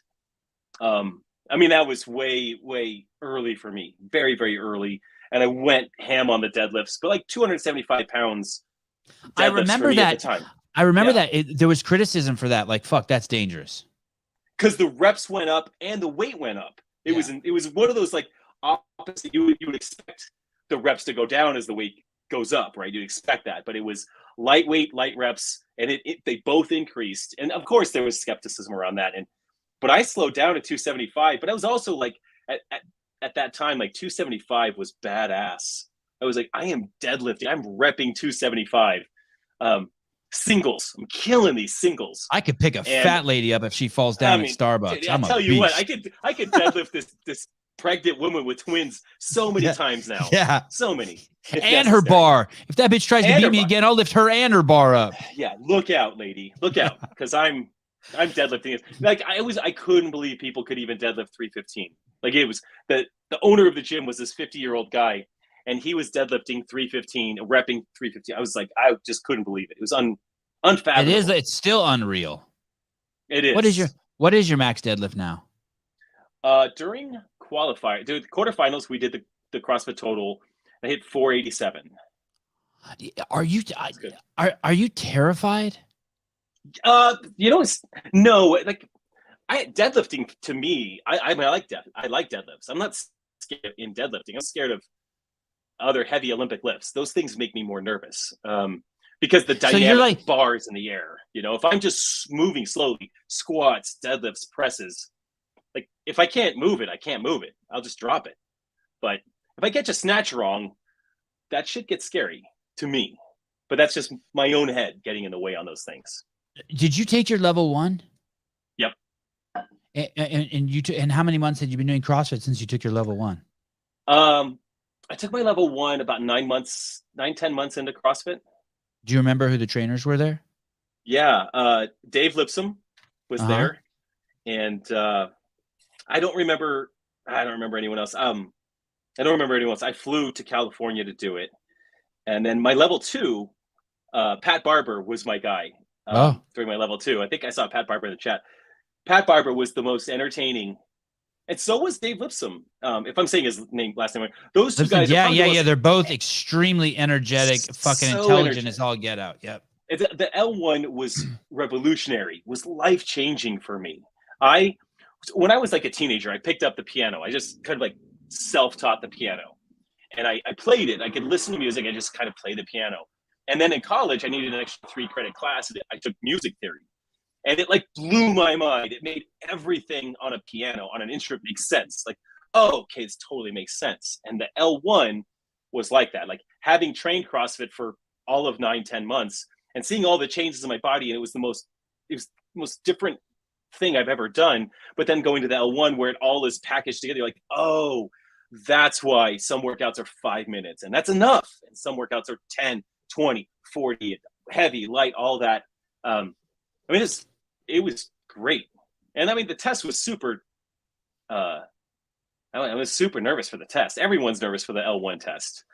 [SPEAKER 4] I mean, that was way early for me, very, very early. And I went ham on the deadlifts, but like 275 pounds.
[SPEAKER 1] I remember that.
[SPEAKER 4] At the time.
[SPEAKER 1] I remember that there was criticism for that. Like, fuck, that's dangerous.
[SPEAKER 4] Because the reps went up and the weight went up. It was one of those like opposite. You would expect the reps to go down as the weight goes up, right? You'd expect that, but it was lightweight, light reps, and they both increased. And of course, there was skepticism around that. But I slowed down to 275. But I was also like, at that time, like 275 was badass. I was like, I am deadlifting. I'm repping 275. Singles. I'm killing these singles.
[SPEAKER 1] I could pick a fat lady up if she falls down at Starbucks.
[SPEAKER 4] I'll tell you what, I could deadlift this pregnant woman with twins so many times now.
[SPEAKER 1] Yeah.
[SPEAKER 4] So many.
[SPEAKER 1] And her bar. If that bitch tries to beat me again, I'll lift her and her bar up.
[SPEAKER 4] Yeah. Look out, lady. Look out. Because I'm deadlifting it. Like I couldn't believe people could even deadlift 315. Like it was the owner of the gym was this 50-year-old guy, and he was deadlifting 315, repping 315. I was like, I just couldn't believe it. It was unfathomable.
[SPEAKER 1] It's still unreal.
[SPEAKER 4] It is.
[SPEAKER 1] What is your max deadlift now?
[SPEAKER 4] During the quarterfinals, we did the CrossFit total. I hit 487.
[SPEAKER 1] Are you terrified?
[SPEAKER 4] No, like deadlifting to me, I like deadlifts. I'm not scared in deadlifting. I'm scared of other heavy Olympic lifts. Those things make me more nervous because the dynamic bars in the air. If I'm just moving slowly, squats, deadlifts, presses, like if I can't move it, I can't move it. I'll just drop it. But if I get your snatch wrong, that shit gets scary to me. But that's just my own head getting in the way on those things.
[SPEAKER 1] Did you take your level 1?
[SPEAKER 4] Yep.
[SPEAKER 1] And how many months had you been doing CrossFit since you took your level 1?
[SPEAKER 4] I took my level 1 about 10 months into CrossFit.
[SPEAKER 1] Do you remember who the trainers were there?
[SPEAKER 4] Yeah. Dave Lipsum was there. And I don't remember anyone else. I flew to California to do it. And then my level 2, Pat Barber was my guy. During my level 2. I think I saw Pat Barber in the chat. Pat Barber was the most entertaining, and so was Dave Lipsum. If I'm saying his last name, those two guys.
[SPEAKER 1] Yeah. They're both extremely energetic, fucking intelligent as all get out. Yep.
[SPEAKER 4] The L1 was revolutionary, was life-changing for me. When I was like a teenager, I picked up the piano. I just kind of like self-taught the piano, and I played it. I could listen to music and just kind of play the piano. And then in college, I needed an extra 3-credit class. I took music theory, and it like blew my mind. It made everything on a piano, on an instrument, make sense. Like, oh, okay, this totally makes sense. And the L1 was like that. Like having trained CrossFit for all of 9-10 months and seeing all the changes in my body, and it was the most different thing I've ever done. But then going to the L1 where it all is packaged together, you're like, oh, That's why some workouts are 5 minutes, and that's enough. And some workouts are 10, 20, 40, heavy, light, all that. I mean, it was great. And I mean, the test was super, I was super nervous for the test. Everyone's nervous for the L1 test.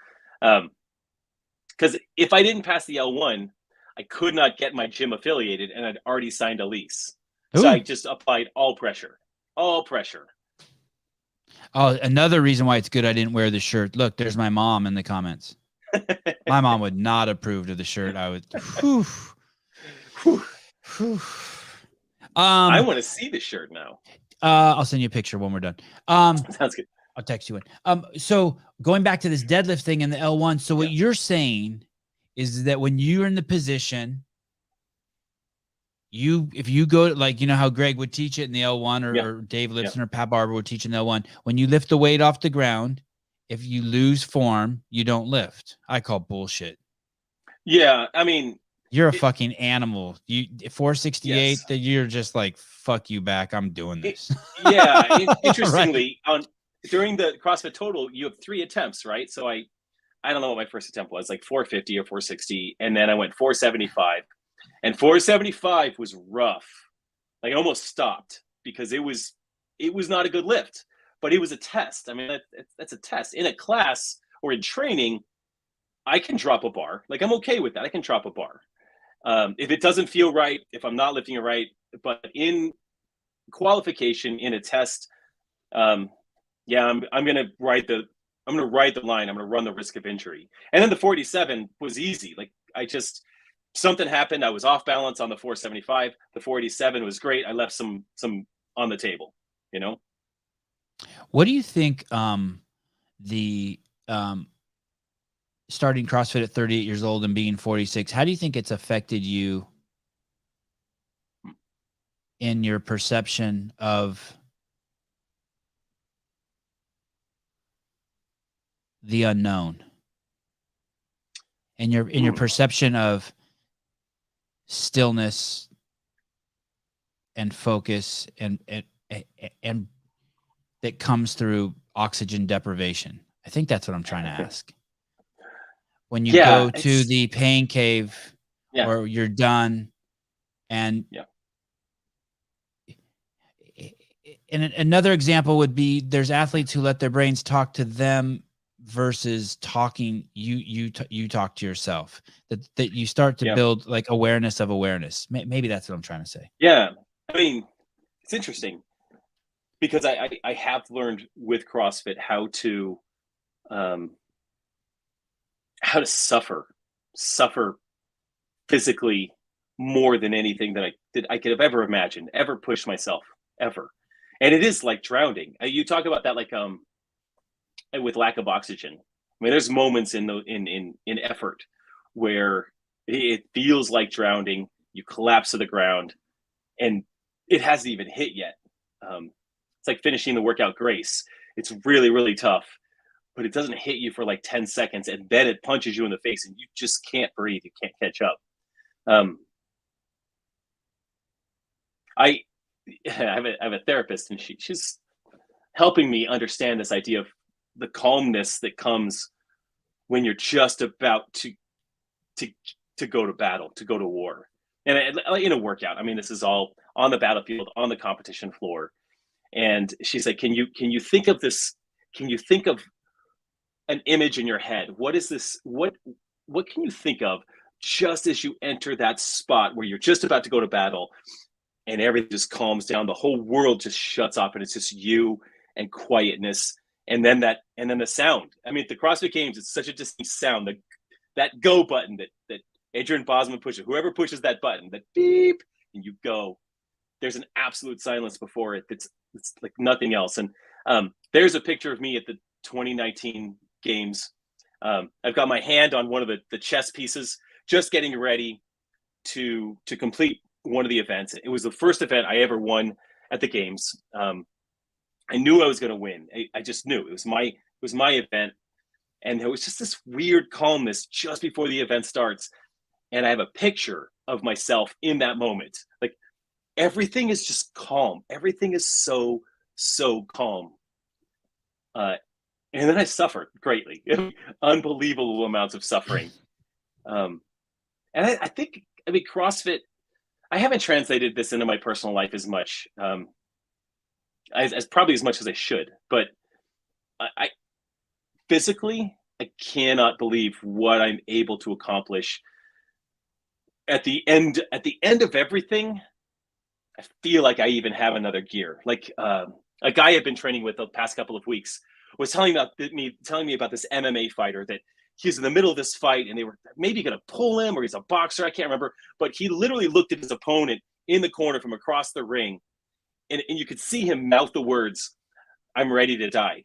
[SPEAKER 4] Because if I didn't pass the L1, I could not get my gym affiliated, and I'd already signed a lease.
[SPEAKER 1] Ooh.
[SPEAKER 4] So I just applied all pressure.
[SPEAKER 1] Oh, another reason why it's good I didn't wear the shirt. Look, there's my mom in the comments. My mom would not approve of the shirt. I would. Whew. Whew.
[SPEAKER 4] I want to see the shirt now.
[SPEAKER 1] I'll send you a picture when we're done.
[SPEAKER 4] Sounds good.
[SPEAKER 1] I'll text you in. So going back to this deadlift thing in the L1. So what you're saying is that when you're in the position, if you go, like, you know how Greg would teach it in the L1 or Dave Lipson or Pat Barber would teach in the L1, when you lift the weight off the ground, if you lose form, you don't lift. I call bullshit.
[SPEAKER 4] Yeah. I mean,
[SPEAKER 1] you're a fucking animal. You 468, that you're just like, fuck you back. I'm doing this.
[SPEAKER 4] Interestingly, during the CrossFit Total, you have 3 attempts, right? So I don't know what my first attempt was, like 450 or 460. And then I went 475. And 475 was rough. Like, I almost stopped because it was not a good lift, but it was a test. I mean, that's a test. In a class or in training, I can drop a bar. Like, I'm okay with that. I can drop a bar. If it doesn't feel right, if I'm not lifting it right, but in qualification, in a test, I'm going to ride the line. I'm going to run the risk of injury. And then the 47 was easy. Like, something happened. I was off balance on the 475. The 487 was great. I left some on the table, you know?
[SPEAKER 1] What do you think the starting CrossFit at 38 years old and being 46, how do you think it's affected you in your perception of the unknown? And your perception of stillness and focus and that comes through oxygen deprivation? I think that's what I'm trying to ask. When you go to the pain cave or you're done and and another example would be there's athletes who let their brains talk to them versus talking you talk to yourself, that you start to build like awareness of awareness. Maybe that's what I'm trying to say. I
[SPEAKER 4] mean, it's interesting because I have learned with CrossFit how to suffer physically more than anything that I could have ever imagined, ever pushed myself, ever. And it is like drowning. You talk about that, like with lack of oxygen. I mean, there's moments in effort where it feels like drowning. You collapse to the ground, and it hasn't even hit yet. It's like finishing the workout grace. It's really, really tough, but it doesn't hit you for like 10 seconds, and then it punches you in the face, and you just can't breathe. You can't catch up. I have a therapist, and she's helping me understand this idea of the calmness that comes when you're just about to go to battle, to go to war. And in a workout, I mean, this is all on the battlefield, on the competition floor. And she's like, can you think of this? Can you think of an image in your head? What is this? What can you think of just as you enter that spot where you're just about to go to battle, and everything just calms down, the whole world just shuts off, and it's just you and quietness. And then the sound. I mean, at the CrossFit Games, it's such a distinct sound. That go button that Adrian Bosman pushes. Whoever pushes that button, that beep, and you go. There's an absolute silence before it. It's like nothing else. And there's a picture of me at the 2019 Games. I've got my hand on one of the chess pieces, just getting ready to complete one of the events. It was the first event I ever won at the Games. I knew I was going to win. I just knew it was my event. And there was just this weird calmness just before the event starts. And I have a picture of myself in that moment. Like, everything is just calm. Everything is so calm. And then I suffered greatly, unbelievable amounts of suffering. And I think, I mean, CrossFit, I haven't translated this into my personal life as much, as probably as much as I should, but I physically, I cannot believe what I'm able to accomplish at the end of everything. I feel like I even have another gear. Like a guy I've been training with the past couple of weeks was telling me about this MMA fighter that he's in the middle of this fight and they were maybe going to pull him, or he's a boxer, I can't remember, but he literally looked at his opponent in the corner from across the ring, and you could see him mouth the words, "I'm ready to die,"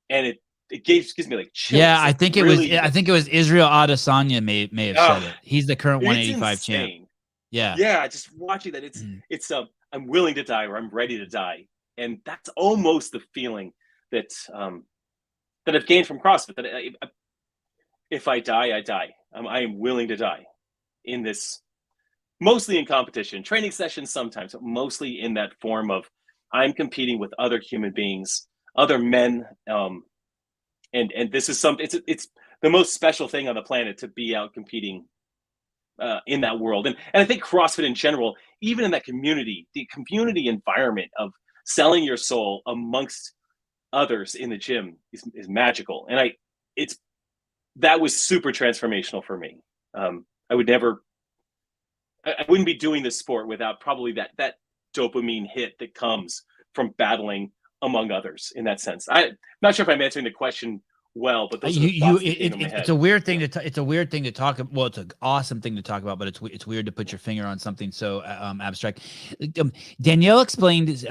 [SPEAKER 4] and it gives me like chills.
[SPEAKER 1] Yeah, I think it was Israel Adesanya may have said it. He's the current 185 champ. Yeah,
[SPEAKER 4] just watching that, it's I'm willing to die, or I'm ready to die, and that's almost the feeling that that I've gained from CrossFit. That if I die, I die. I am willing to die in this, mostly in competition, training sessions sometimes, but mostly in that form of I'm competing with other human beings, other men, and this is something. It's the most special thing on the planet to be out competing in that world. And I think CrossFit in general, even in that community, the community environment of selling your soul amongst others in the gym is magical. And that was super transformational for me. I wouldn't be doing this sport without probably that dopamine hit that comes from battling among others in that sense. I'm not sure if I'm answering the question well, but those
[SPEAKER 1] it's a weird thing it's a weird thing to talk about. Well, it's an awesome thing to talk about, but it's weird to put your finger on something so abstract. Danielle explained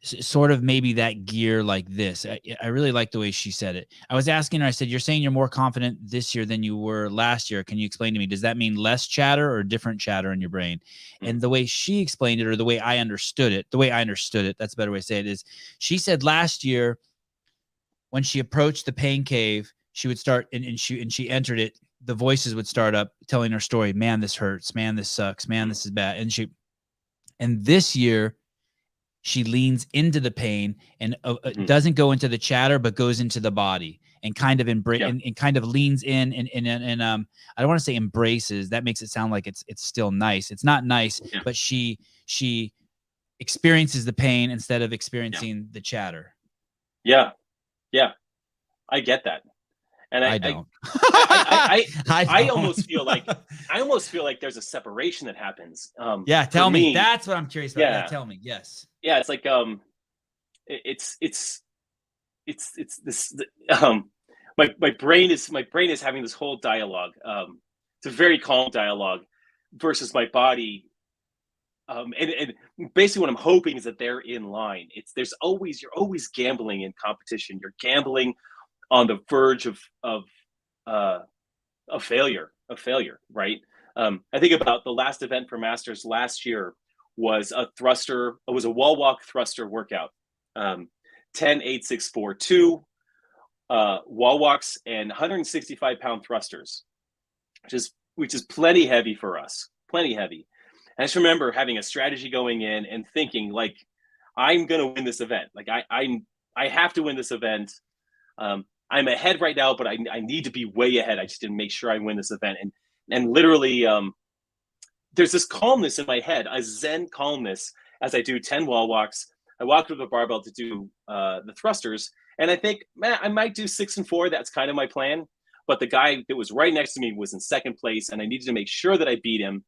[SPEAKER 1] sort of maybe that gear like this. I really like the way she said it. I was asking her, I said, "You're saying you're more confident this year than you were last year. Can you explain to me, does that mean less chatter or different chatter in your brain?" And the way she explained it, or the way I understood it, that's a better way to say it, is she said last year, when she approached the pain cave, she would start, and she entered it, the voices would start up telling her story. "Man, this hurts. Man, this sucks. Man, this is bad." And this year, she leans into the pain and doesn't go into the chatter, but goes into the body and kind of and kind of leans in and I don't want to say embraces. That makes it sound like it's still nice. It's not nice, but she experiences the pain instead of experiencing the chatter.
[SPEAKER 4] Yeah. Yeah, I get that, and
[SPEAKER 1] I don't.
[SPEAKER 4] I almost feel like there's a separation that happens.
[SPEAKER 1] Tell me. That's what I'm curious about. Yeah, tell me. Yes.
[SPEAKER 4] Yeah, it's like it's this. My brain is having this whole dialogue. It's a very calm dialogue versus my body. And basically what I'm hoping is that they're in line. You're always gambling in competition. You're gambling on the verge of failure, right? I think about the last event for Masters last year was a wall walk thruster workout. 10, 8, 6, 4, 2 wall walks and 165-pound thrusters, which is plenty heavy for us, plenty heavy. I just remember having a strategy going in and thinking, like, I'm going to win this event. Like, I have to win this event. I'm ahead right now, but I need to be way ahead. I just didn't make sure I win this event. And literally, there's this calmness in my head, a Zen calmness, as I do 10 wall walks. I walked with the barbell to do the thrusters. And I think, man, I might do 6 and 4. That's kind of my plan. But the guy that was right next to me was in second place, and I needed to make sure that I beat him.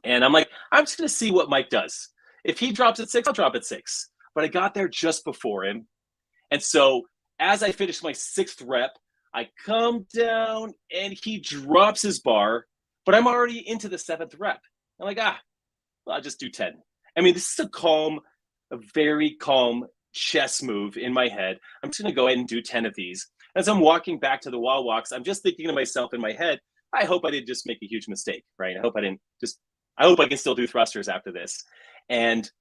[SPEAKER 4] And I'm like, I'm just going to see what Mike does. If he drops at 6, I'll drop at 6. But I got there just before him. And so as I finished my 6th rep, I come down and he drops his bar, but I'm already into the 7th rep. I'm like, well, I'll just do 10. I mean, this is a very calm chess move in my head. I'm just going to go ahead and do 10 of these. As I'm walking back to the wall walks, I'm just thinking to myself in my head, I hope I didn't just make a huge mistake, right? I hope I can still do thrusters after this. And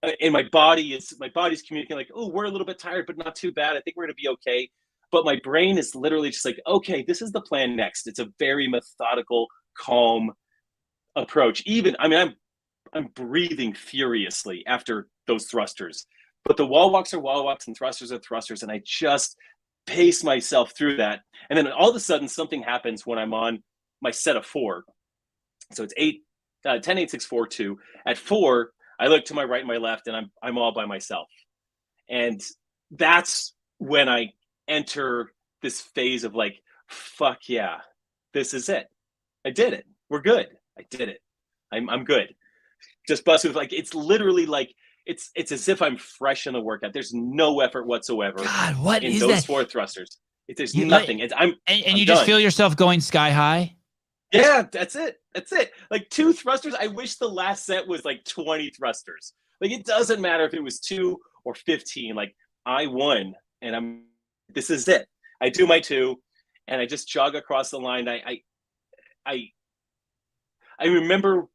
[SPEAKER 4] my body's communicating like, oh, we're a little bit tired, but not too bad. I think we're going to be okay. But my brain is literally just like, okay, this is the plan next. It's a very methodical, calm approach. I'm breathing furiously after those thrusters. But the wall walks are wall walks and thrusters are thrusters. And I just pace myself through that. And then all of a sudden something happens when I'm on my set of 4. So it's 10, 8, 6, 4, 2. At 4, I look to my right and my left, and I'm all by myself. And that's when I enter this phase of like, fuck yeah, this is it. I did it. We're good. I did it. I'm good. Just busted. Like, it's literally like, it's as if I'm fresh in the workout. There's no effort whatsoever.
[SPEAKER 1] God, what
[SPEAKER 4] in
[SPEAKER 1] is
[SPEAKER 4] those
[SPEAKER 1] that?
[SPEAKER 4] 4 thrusters. There's nothing. I'm
[SPEAKER 1] you just feel yourself going sky high.
[SPEAKER 4] Yeah, that's it. That's it. Like 2 thrusters. I wish the last set was like 20 thrusters. Like, it doesn't matter if it was 2 or 15. Like, I won, and this is it. I do my 2, and I just jog across the line. I remember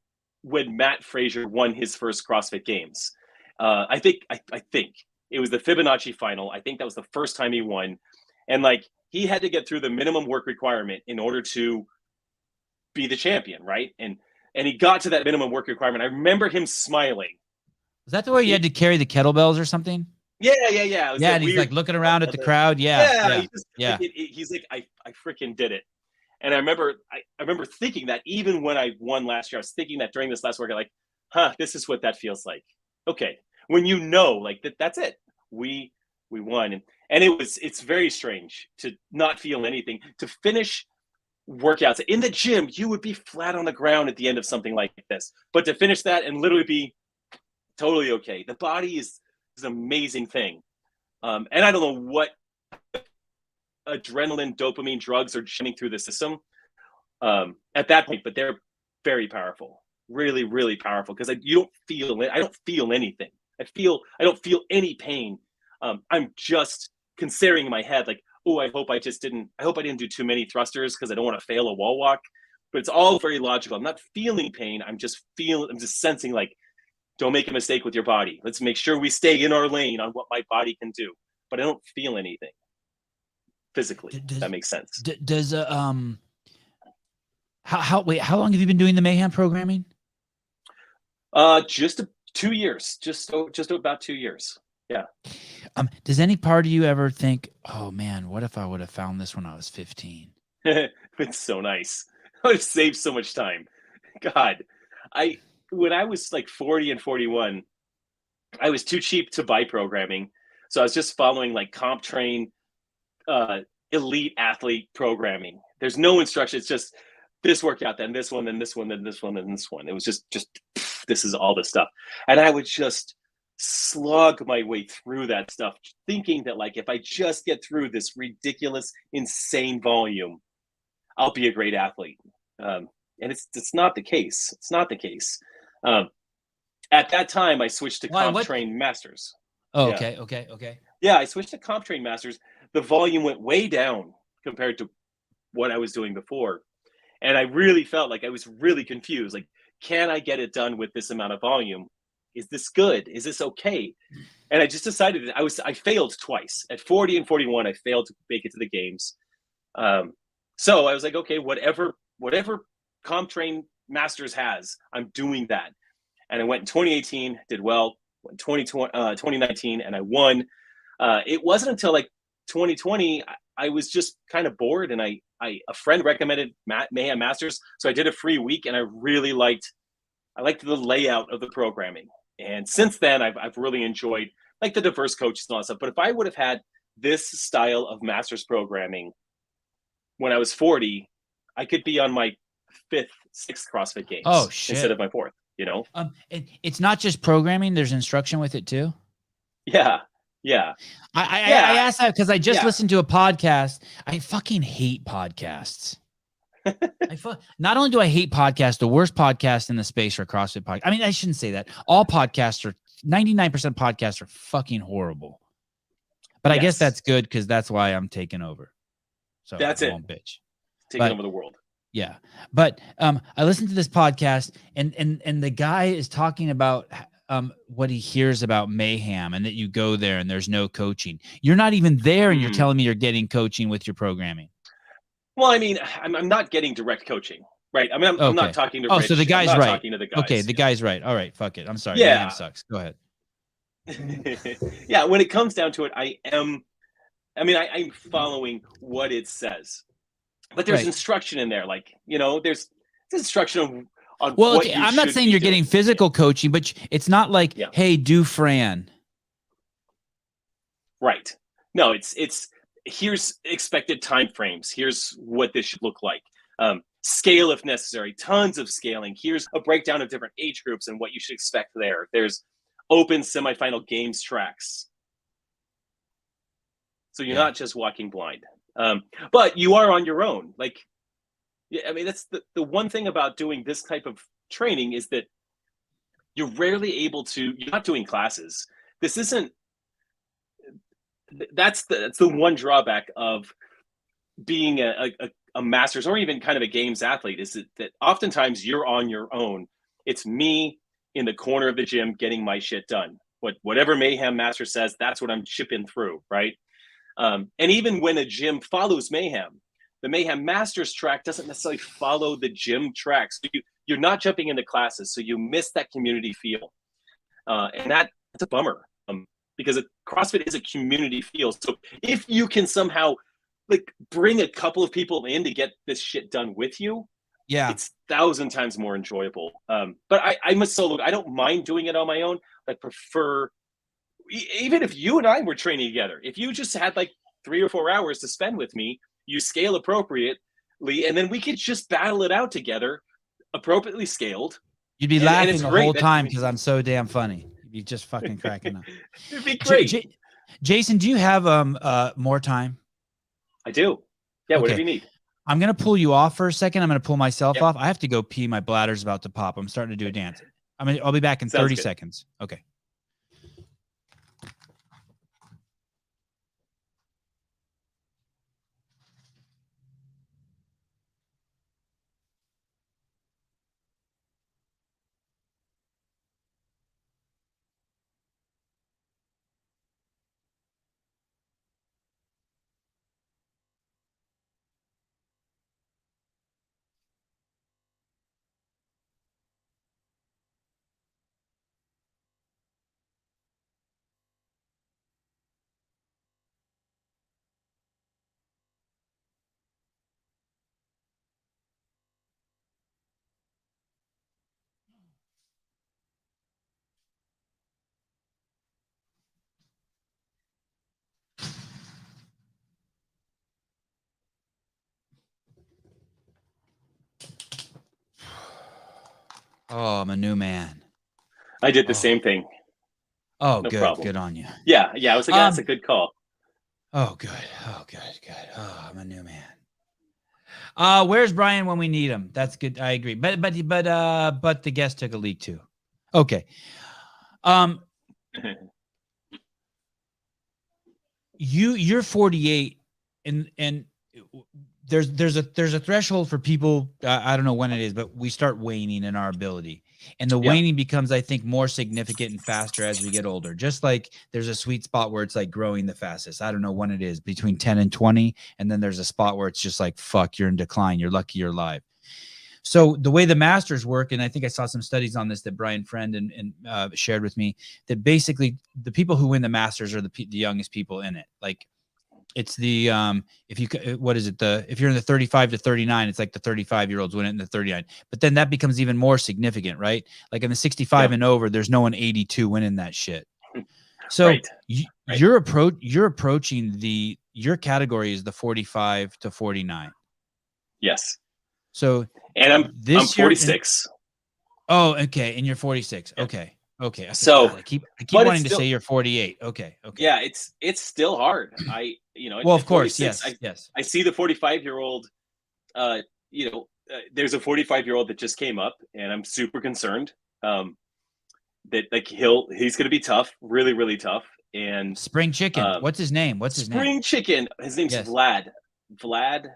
[SPEAKER 4] when Matt Frazier won his first CrossFit Games. I think it was the Fibonacci final. I think that was the first time he won, and like, he had to get through the minimum work requirement in order to be the champion, right? And he got to that minimum work requirement. I remember him smiling.
[SPEAKER 1] Was that the way you had to carry the kettlebells or something?
[SPEAKER 4] Yeah.
[SPEAKER 1] Yeah, and he's like looking around at the crowd. Yeah.
[SPEAKER 4] He's like, I freaking did it. And I remember thinking that even when I won last year, I was thinking that during this last workout, like, this is what that feels like. Okay, when you know, like, that's it. We won, and it's very strange to not feel anything, to finish workouts in the gym. You would be flat on the ground at the end of something like this, but to finish that and literally be totally okay. The body is an amazing thing, and I don't know what adrenaline, dopamine drugs are jamming through the system at that point, but they're very powerful, really, really powerful, because I don't feel anything. I don't feel any pain. I'm just considering in my head, like, oh, I hope I didn't do too many thrusters because I don't want to fail a wall walk. But it's all very logical. I'm not feeling pain. I'm just sensing, like, don't make a mistake with your body. Let's make sure we stay in our lane on what my body can do. But I don't feel anything physically. That makes sense.
[SPEAKER 1] Does how long have you been doing the Mayhem programming?
[SPEAKER 4] Just 2 years. Just about 2 years. Yeah.
[SPEAKER 1] Does any part of you ever think, oh man, what if I would have found this when I was 15?
[SPEAKER 4] It's so nice. I would have saved so much time. God, when I was like 40 and 41, I was too cheap to buy programming. So I was just following like comp train, elite athlete programming. There's no instruction. It's just this workout, then this one, then this one, then this one, then this one. It was just this is all the stuff. And I would just slug my way through that stuff, thinking that, like, if I just get through this ridiculous, insane volume, I'll be a great athlete. And it's not the case. It's not the case. At that time, I switched to Comp Train Masters.
[SPEAKER 1] Oh, yeah. Okay.
[SPEAKER 4] Yeah, I switched to Comp Train Masters. The volume went way down compared to what I was doing before. And I really felt like I was really confused. Like, can I get it done with this amount of volume? Is this good? Is this okay? And I just decided that I failed twice. At 40 and 41, I failed to make it to the games. So I was like, okay, whatever Comp Train Masters has, I'm doing that. And I went in 2018, did well. Went 2019, and I won. It wasn't until like 2020, I was just kind of bored, and a friend recommended Mayhem Masters, so I did a free week, and I really liked the layout of the programming. And since then, I've really enjoyed like the diverse coaches and all that stuff. But if I would have had this style of Masters programming when I was 40, I could be on my 5th, 6th CrossFit Games instead of my 4th. You know,
[SPEAKER 1] it's not just programming. There's instruction with it too.
[SPEAKER 4] Yeah.
[SPEAKER 1] I asked that because I just listened to a podcast. I fucking hate podcasts. Not only do I hate podcasts, the worst podcast in the space are CrossFit podcasts. I mean, I shouldn't say that. All podcasts 99% podcasts are fucking horrible. But I guess that's good because that's why I'm taking over. So
[SPEAKER 4] that's
[SPEAKER 1] I
[SPEAKER 4] it.
[SPEAKER 1] won't bitch.
[SPEAKER 4] Taking over the world.
[SPEAKER 1] Yeah. But I listened to this podcast and the guy is talking about what he hears about Mayhem and that you go there and there's no coaching. You're not even there and you're telling me you're getting coaching with your programming.
[SPEAKER 4] Well, I mean, I'm not getting direct coaching, right? I mean, I'm not talking to Rich.
[SPEAKER 1] So the guy's right.
[SPEAKER 4] Talking to the guys.
[SPEAKER 1] Okay, the guy's right. All right, fuck it. I'm sorry.
[SPEAKER 4] Yeah.
[SPEAKER 1] Mayhem sucks. Go ahead.
[SPEAKER 4] Yeah, when it comes down to it, I'm following what it says, but there's
[SPEAKER 1] Right.
[SPEAKER 4] instruction in there. Like, there's instruction on
[SPEAKER 1] Well,
[SPEAKER 4] what you
[SPEAKER 1] I'm not
[SPEAKER 4] should
[SPEAKER 1] saying
[SPEAKER 4] be
[SPEAKER 1] you're
[SPEAKER 4] doing.
[SPEAKER 1] getting physical coaching, but it's not like,
[SPEAKER 4] Yeah.
[SPEAKER 1] hey, do Fran.
[SPEAKER 4] Right. No, it's here's expected time frames. Here's what this should look like. Scale if necessary. Tons of scaling. Here's a breakdown of different age groups and what you should expect there. There's open semifinal games tracks. So you're not just walking blind. But you are on your own. Like, I mean, that's the one thing about doing this type of training is that you're rarely able to, you're not doing classes. This isn't, that's the one drawback of being a master's or even kind of a games athlete is that oftentimes you're on your own. It's me in the corner of the gym getting my shit done. Whatever Mayhem Master says, that's what I'm chipping through, right? And even when a gym follows Mayhem, the Mayhem Masters track doesn't necessarily follow the gym track. So you're not jumping into classes, so you miss that community feel. And that's a bummer because CrossFit is a community feel. So if you can somehow like bring a couple of people in to get this shit done with you, it's 1,000 times more enjoyable. But I'm a solo. I don't mind doing it on my own. I prefer, even if you and I were training together, if you just had like 3 or 4 hours to spend with me, you scale appropriately, and then we could just battle it out together, appropriately scaled.
[SPEAKER 1] You'd be laughing the whole time because I'm so damn funny. You'd be just fucking cracking up.
[SPEAKER 4] It'd be great.
[SPEAKER 1] Jason, do you have more time?
[SPEAKER 4] I do. Yeah, whatever you need.
[SPEAKER 1] I'm going to pull you off for a second. I'm going to pull myself off. I have to go pee. My bladder's about to pop. I'm starting to do a dance. I'll be back in 30 seconds. Okay. Oh, I'm a new man.
[SPEAKER 4] I did the same thing.
[SPEAKER 1] Oh,
[SPEAKER 4] no
[SPEAKER 1] good.
[SPEAKER 4] problem.
[SPEAKER 1] Good on you.
[SPEAKER 4] Yeah. I was like, that's a good call.
[SPEAKER 1] Oh, good. Oh, good. Oh, I'm a new man. Where's Brian when we need him? That's good. I agree. But the guest took a leak too. Okay. You're 48 and there's a threshold for people. I don't know when it is, but we start waning in our ability, and the waning becomes, I think, more significant and faster as we get older. Just like there's a sweet spot where it's like growing the fastest. I don't know when it is, between 10 and 20, and then there's a spot where it's just like, fuck, you're in decline. You're lucky you're alive. So the way the masters work, and I think I saw some studies on this that Brian Friend and shared with me, that basically the people who win the masters are the youngest people in it. Like, it's the if you're in the 35 to 39, it's like the 35-year-olds win it in the 39. But then that becomes even more significant, right? Like in the 65 and over, there's no one 82 winning that shit. So you're approaching your category is the 45 to 49.
[SPEAKER 4] Yes.
[SPEAKER 1] So
[SPEAKER 4] and I'm 46.
[SPEAKER 1] Okay, and you're 46. Yeah. Okay.
[SPEAKER 4] So
[SPEAKER 1] I keep wanting to say you're 48. Okay.
[SPEAKER 4] Yeah, it's still hard.
[SPEAKER 1] Well, of course, yes.
[SPEAKER 4] I see the 45-year-old. There's a 45-year-old that just came up, and I'm super concerned. That like he's going to be tough, really, really tough. And
[SPEAKER 1] Spring Chicken. What's his name?
[SPEAKER 4] Spring Chicken. His name's Vlad. Vlad,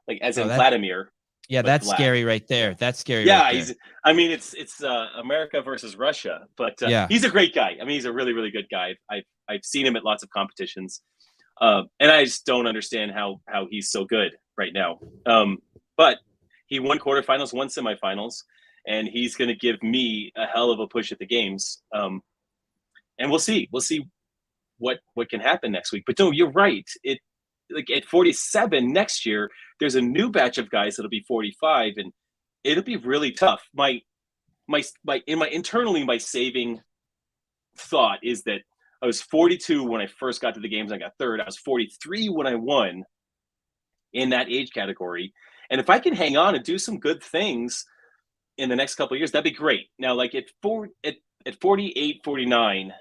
[SPEAKER 4] like as in Vladimir.
[SPEAKER 1] Yeah, that's Vlad. Scary right there. That's scary.
[SPEAKER 4] Yeah,
[SPEAKER 1] right there.
[SPEAKER 4] It's America versus Russia, but he's a great guy. I mean, he's a really, really good guy. I've seen him at lots of competitions, and I just don't understand how he's so good right now. But he won quarterfinals, won semifinals, and he's going to give me a hell of a push at the games. And we'll see what can happen next week. But no, you're right. It like at 47 next year, there's a new batch of guys that'll be 45, and it'll be really tough. My internally, my saving thought is that I was 42 when I first got to the games. I got third. I was 43 when I won in that age category. And if I can hang on and do some good things in the next couple of years, that'd be great. Now, like at 48, 49,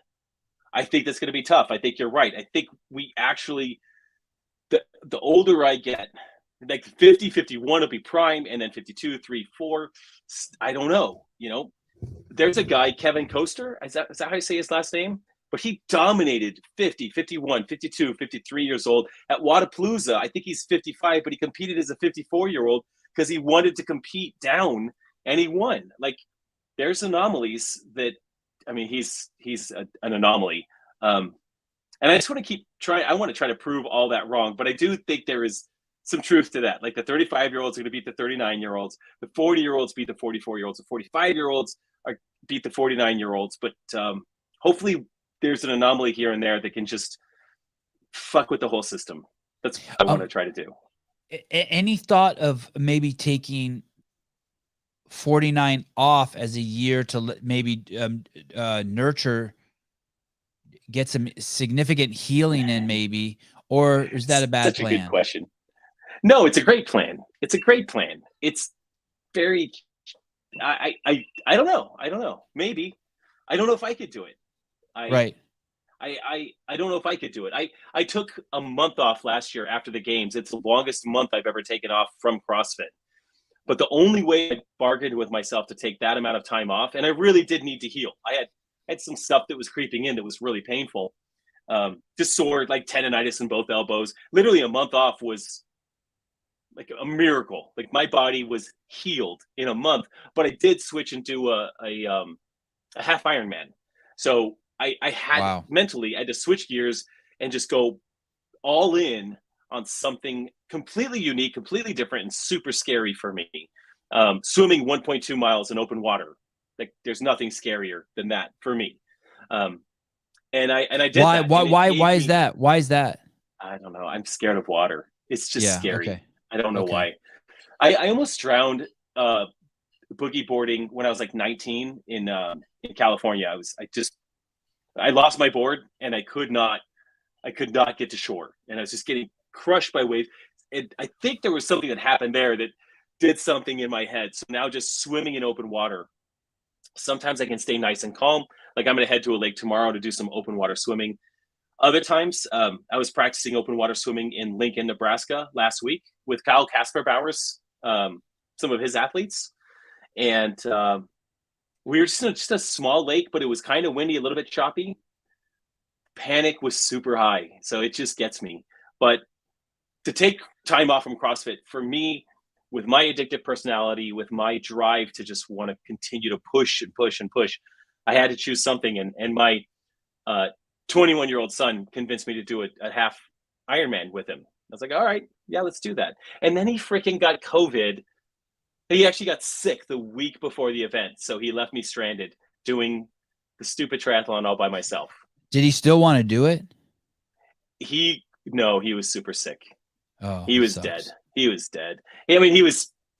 [SPEAKER 4] I think that's going to be tough. I think you're right. I think we actually, the older I get, like 50, 51 will be prime, and then 52, 3, 4. I don't know. You know, there's a guy, Kevin Coaster. Is that how you say his last name? But he dominated 50, 51, 52, 53 years old at Wadapalooza. I think he's 55, but he competed as a 54-year-old because he wanted to compete down, and he won. Like, there's anomalies that, I mean, he's an anomaly. And I just want to keep trying. I want to try to prove all that wrong, but I do think there is some truth to that. Like the 35-year-olds are going to beat the 39-year-olds. The 40-year-olds beat the 44-year-olds. The 45-year-olds beat the 49-year-olds. But hopefully there's an anomaly here and there that can just fuck with the whole system. That's what I want to try to do.
[SPEAKER 1] Any thought of maybe taking 49 off as a year to maybe nurture, get some significant healing in maybe, or is that a bad plan?
[SPEAKER 4] Such a good question. No, it's a great plan. It's a great plan. It's very, I don't know. I don't know. Maybe. I don't know if I could do it.
[SPEAKER 1] Right.
[SPEAKER 4] I don't know if I could do it. I took a month off last year after the games. It's the longest month I've ever taken off from CrossFit. But the only way I bargained with myself to take that amount of time off, and I really did need to heal. I had some stuff that was creeping in that was really painful. Just sore, like tendonitis in both elbows. Literally a month off was like a miracle. Like my body was healed in a month. But I did switch into a half Ironman. So I had mentally, I had to switch gears and just go all in on something completely unique, completely different, and super scary for me. Swimming 1.2 miles in open water. Like there's nothing scarier than that for me. And I did that.
[SPEAKER 1] Why is that? Why is that?
[SPEAKER 4] I don't know. I'm scared of water. It's just scary. Okay. I don't know why. I almost drowned boogie boarding when I was like 19 in California. I lost my board and I could not get to shore, and I was just getting crushed by waves. And I think there was something that happened there that did something in my head. So now just swimming in open water, sometimes I can stay nice and calm. Like I'm going to head to a lake tomorrow to do some open water swimming. Other times, I was practicing open water swimming in Lincoln, Nebraska last week with Kyle Kasper-Bowers, some of his athletes. And we were just a small lake, but it was kind of windy, a little bit choppy. Panic was super high. So it just gets me. But to take time off from CrossFit, for me, with my addictive personality, with my drive to just want to continue to push and push and push, I had to choose something. And my 21-year-old son convinced me to do a half Ironman with him. I was like, all right, yeah, let's do that. And then he freaking got COVID. He actually got sick the week before the event. So he left me stranded doing the stupid triathlon all by myself.
[SPEAKER 1] Did he still want to do it?
[SPEAKER 4] No, he was super sick.
[SPEAKER 1] Oh,
[SPEAKER 4] he was dead. He was dead. I mean,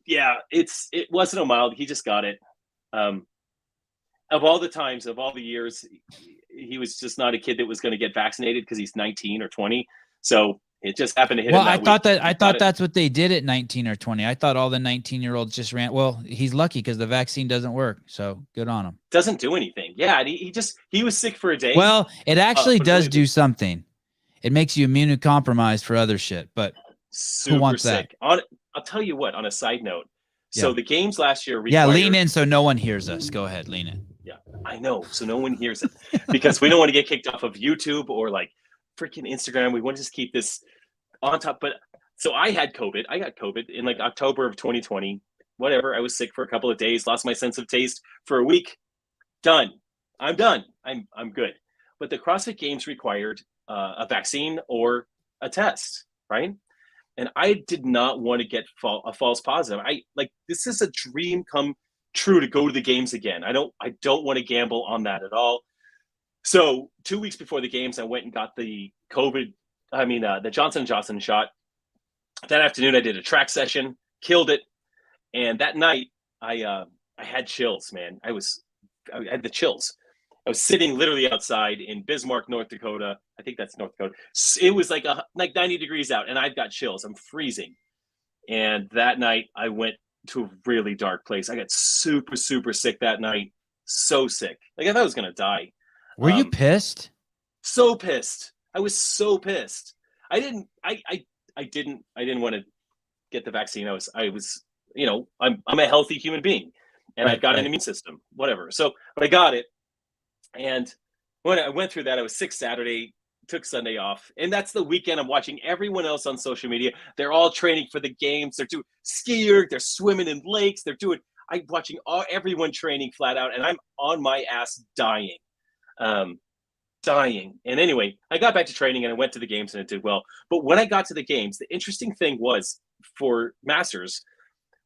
[SPEAKER 4] it wasn't a mild. He just got it. Of all the times, of all the years, he was just not a kid that was going to get vaccinated because he's 19 or 20. So it just happened to hit him.
[SPEAKER 1] Well, I thought that's what they did at 19 or 20. I thought all the 19-year-olds just ran. Well, he's lucky because the vaccine doesn't work. So good on him.
[SPEAKER 4] Doesn't do anything. Yeah. And he was sick for a day.
[SPEAKER 1] Well, it actually does do something. It makes you immunocompromised for other shit, but
[SPEAKER 4] super
[SPEAKER 1] who wants
[SPEAKER 4] sick.
[SPEAKER 1] that?
[SPEAKER 4] I'll tell you what, on a side note. So the games last year required...
[SPEAKER 1] Yeah, lean in so no one hears us. Go ahead, lean in.
[SPEAKER 4] Yeah, I know. So no one hears it because we don't want to get kicked off of YouTube or like freaking Instagram. We want to just keep this on top. But so I had COVID. I got COVID in like October of 2020. Whatever. I was sick for a couple of days, lost my sense of taste for a week. Done. I'm done. I'm good. But the CrossFit Games required a vaccine or a test, right? And I did not want to get a false positive. This is a dream come true to go to the games again. I don't want to gamble on that at all. So 2 weeks before the games, I went and got the the Johnson & Johnson shot. That afternoon, I did a track session, killed it. And that night, I had chills, man. I had the chills. I was sitting literally outside in Bismarck, North Dakota. I think that's North Dakota. It was like 90 degrees out, and I've got chills. I'm freezing. And that night, I went to a really dark place. I got super, super sick that night. So sick. Like I thought I was gonna die.
[SPEAKER 1] Were you pissed?
[SPEAKER 4] So pissed. I was so pissed. I didn't want to get the vaccine. I was, I'm a healthy human being, and I've got an immune system, whatever. So, but I got it. And when I went through that, I was sick Saturday, took Sunday off. And that's the weekend I'm watching everyone else on social media. They're all training for the games. They're doing skiing. They're swimming in lakes. I'm watching everyone training flat out, and I'm on my ass dying. And anyway, I got back to training and I went to the games and it did well. But when I got to the games, the interesting thing was for Masters,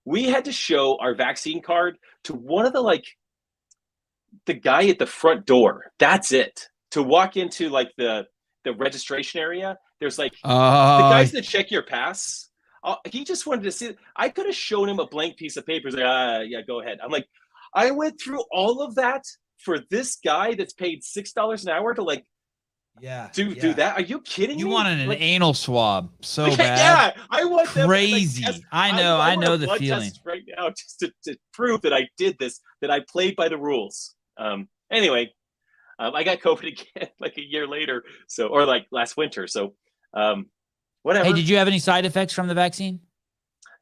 [SPEAKER 4] we had to show our vaccine card to one of the guy at the front door. That's it. To walk into like the registration area, there's like the guys that check your pass. He just wanted to see it. I could have shown him a blank piece of paper. He's like, yeah, go ahead. I'm like, I went through all of that for this guy that's paid $6 an hour to do that. Are you kidding me?
[SPEAKER 1] You wanted an anal swab so bad.
[SPEAKER 4] Yeah, I want
[SPEAKER 1] crazy.
[SPEAKER 4] Them,
[SPEAKER 1] I know the feeling
[SPEAKER 4] right now, just to prove that I did this, that I played by the rules. Anyway, I got COVID again like a year later, or like last winter. So, whatever.
[SPEAKER 1] Hey, did you have any side effects from the vaccine?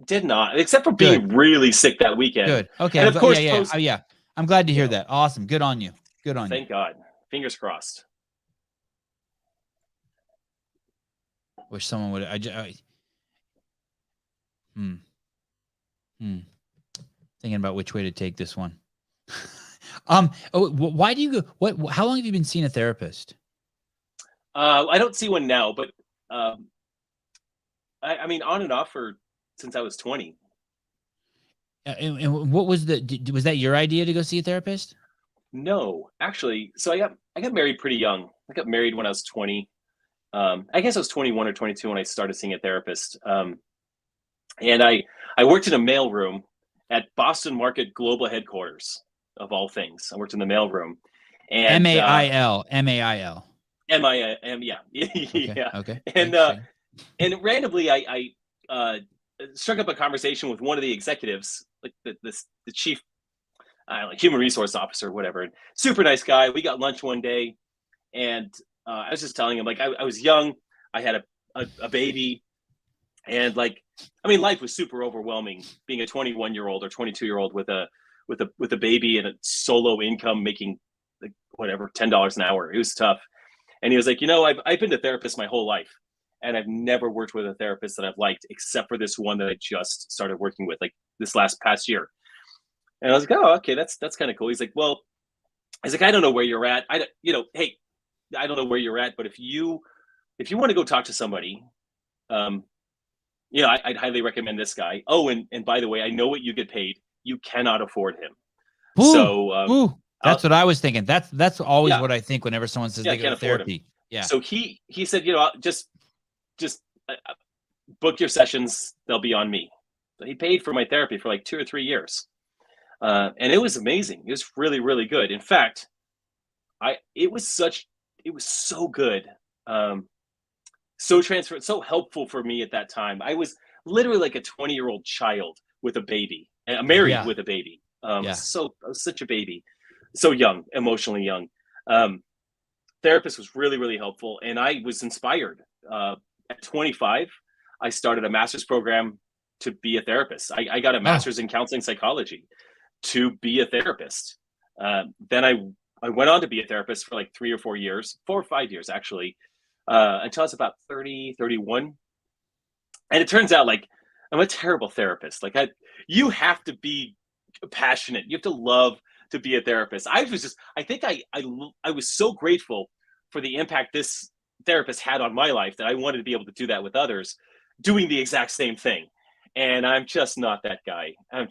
[SPEAKER 4] Did not, except for being really sick that weekend.
[SPEAKER 1] Good. Okay.
[SPEAKER 4] And of course,
[SPEAKER 1] yeah. I'm glad to hear that. Awesome. Good on you.
[SPEAKER 4] Thank God. Fingers crossed.
[SPEAKER 1] Wish someone would. Thinking about which way to take this one. Why do you go? How long have you been seeing a therapist?
[SPEAKER 4] I don't see one now, but I mean, on and off since I was 20.
[SPEAKER 1] And what was was that your idea to go see a therapist?
[SPEAKER 4] No, actually. So I got married pretty young. I got married when I was 20. I guess I was 21 or 22 when I started seeing a therapist. And I worked in a mailroom at Boston Market Global Headquarters, of all things. I worked in the mailroom. And
[SPEAKER 1] MAIL.
[SPEAKER 4] MIM, yeah. Yeah.
[SPEAKER 1] Okay.
[SPEAKER 4] And randomly I struck up a conversation with one of the executives, like the chief human resource officer, whatever. Super nice guy. We got lunch one day, and I was just telling him, like, I was young, I had a baby, and life was super overwhelming being a 21-year-old or 22-year-old with a baby and a solo income making whatever $10 an hour. It was tough. And he was like, I've been a therapist my whole life, and I've never worked with a therapist that I've liked, except for this one that I just started working with, like this past year. And I was like, oh, okay, that's kind of cool. He's like, well, I don't know where you're at. Hey, I don't know where you're at, but if you want to go talk to somebody, I'd highly recommend this guy. Oh, and by the way, I know what you get paid. You cannot afford him.
[SPEAKER 1] Ooh,
[SPEAKER 4] so
[SPEAKER 1] that's what I was thinking. That's always what I think whenever someone says they go to therapy. Yeah.
[SPEAKER 4] So he said, just book your sessions. They'll be on me. So he paid for my therapy for like 2 or 3 years. And it was amazing. It was really, really good. In fact, it was so good. So transparent, so helpful for me at that time. I was literally like a 20-year-old child with a baby, married with a baby. So I was such a baby, so young, emotionally young. Therapist was really, really helpful. And I was inspired. At 25, I started a master's program to be a therapist. I got a master's in counseling psychology to be a therapist. Then I went on to be a therapist for like 3 or 4 years, 4 or 5 years, actually, until I was about 30, 31. And it turns out like I'm a terrible therapist. Like you have to be passionate. You have to love to be a therapist. I think I was so grateful for the impact this therapist had on my life that I wanted to be able to do that with others, doing the exact same thing. And I'm just not that guy. I'm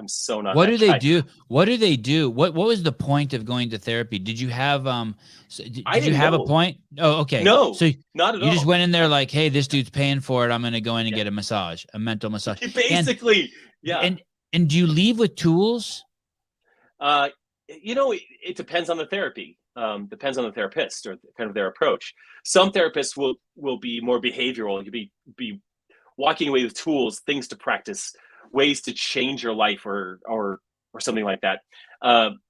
[SPEAKER 4] so not.
[SPEAKER 1] What
[SPEAKER 4] that
[SPEAKER 1] do they
[SPEAKER 4] guy.
[SPEAKER 1] do? What do they do? What was the point of going to therapy? Did you have did
[SPEAKER 4] I
[SPEAKER 1] you
[SPEAKER 4] didn't
[SPEAKER 1] have a
[SPEAKER 4] know.
[SPEAKER 1] point? Oh, okay.
[SPEAKER 4] No,
[SPEAKER 1] So
[SPEAKER 4] not at
[SPEAKER 1] you
[SPEAKER 4] all.
[SPEAKER 1] just went in there like, hey, this dude's paying for it. I'm going to go in and
[SPEAKER 4] Yeah.
[SPEAKER 1] get a massage, a mental massage.
[SPEAKER 4] Basically, yeah.
[SPEAKER 1] And do you leave with tools?
[SPEAKER 4] It depends on the therapy. Depends on the therapist or kind of their approach. Some therapists will be more behavioral. You'll be walking away with tools, things to practice, ways to change your life or something like that.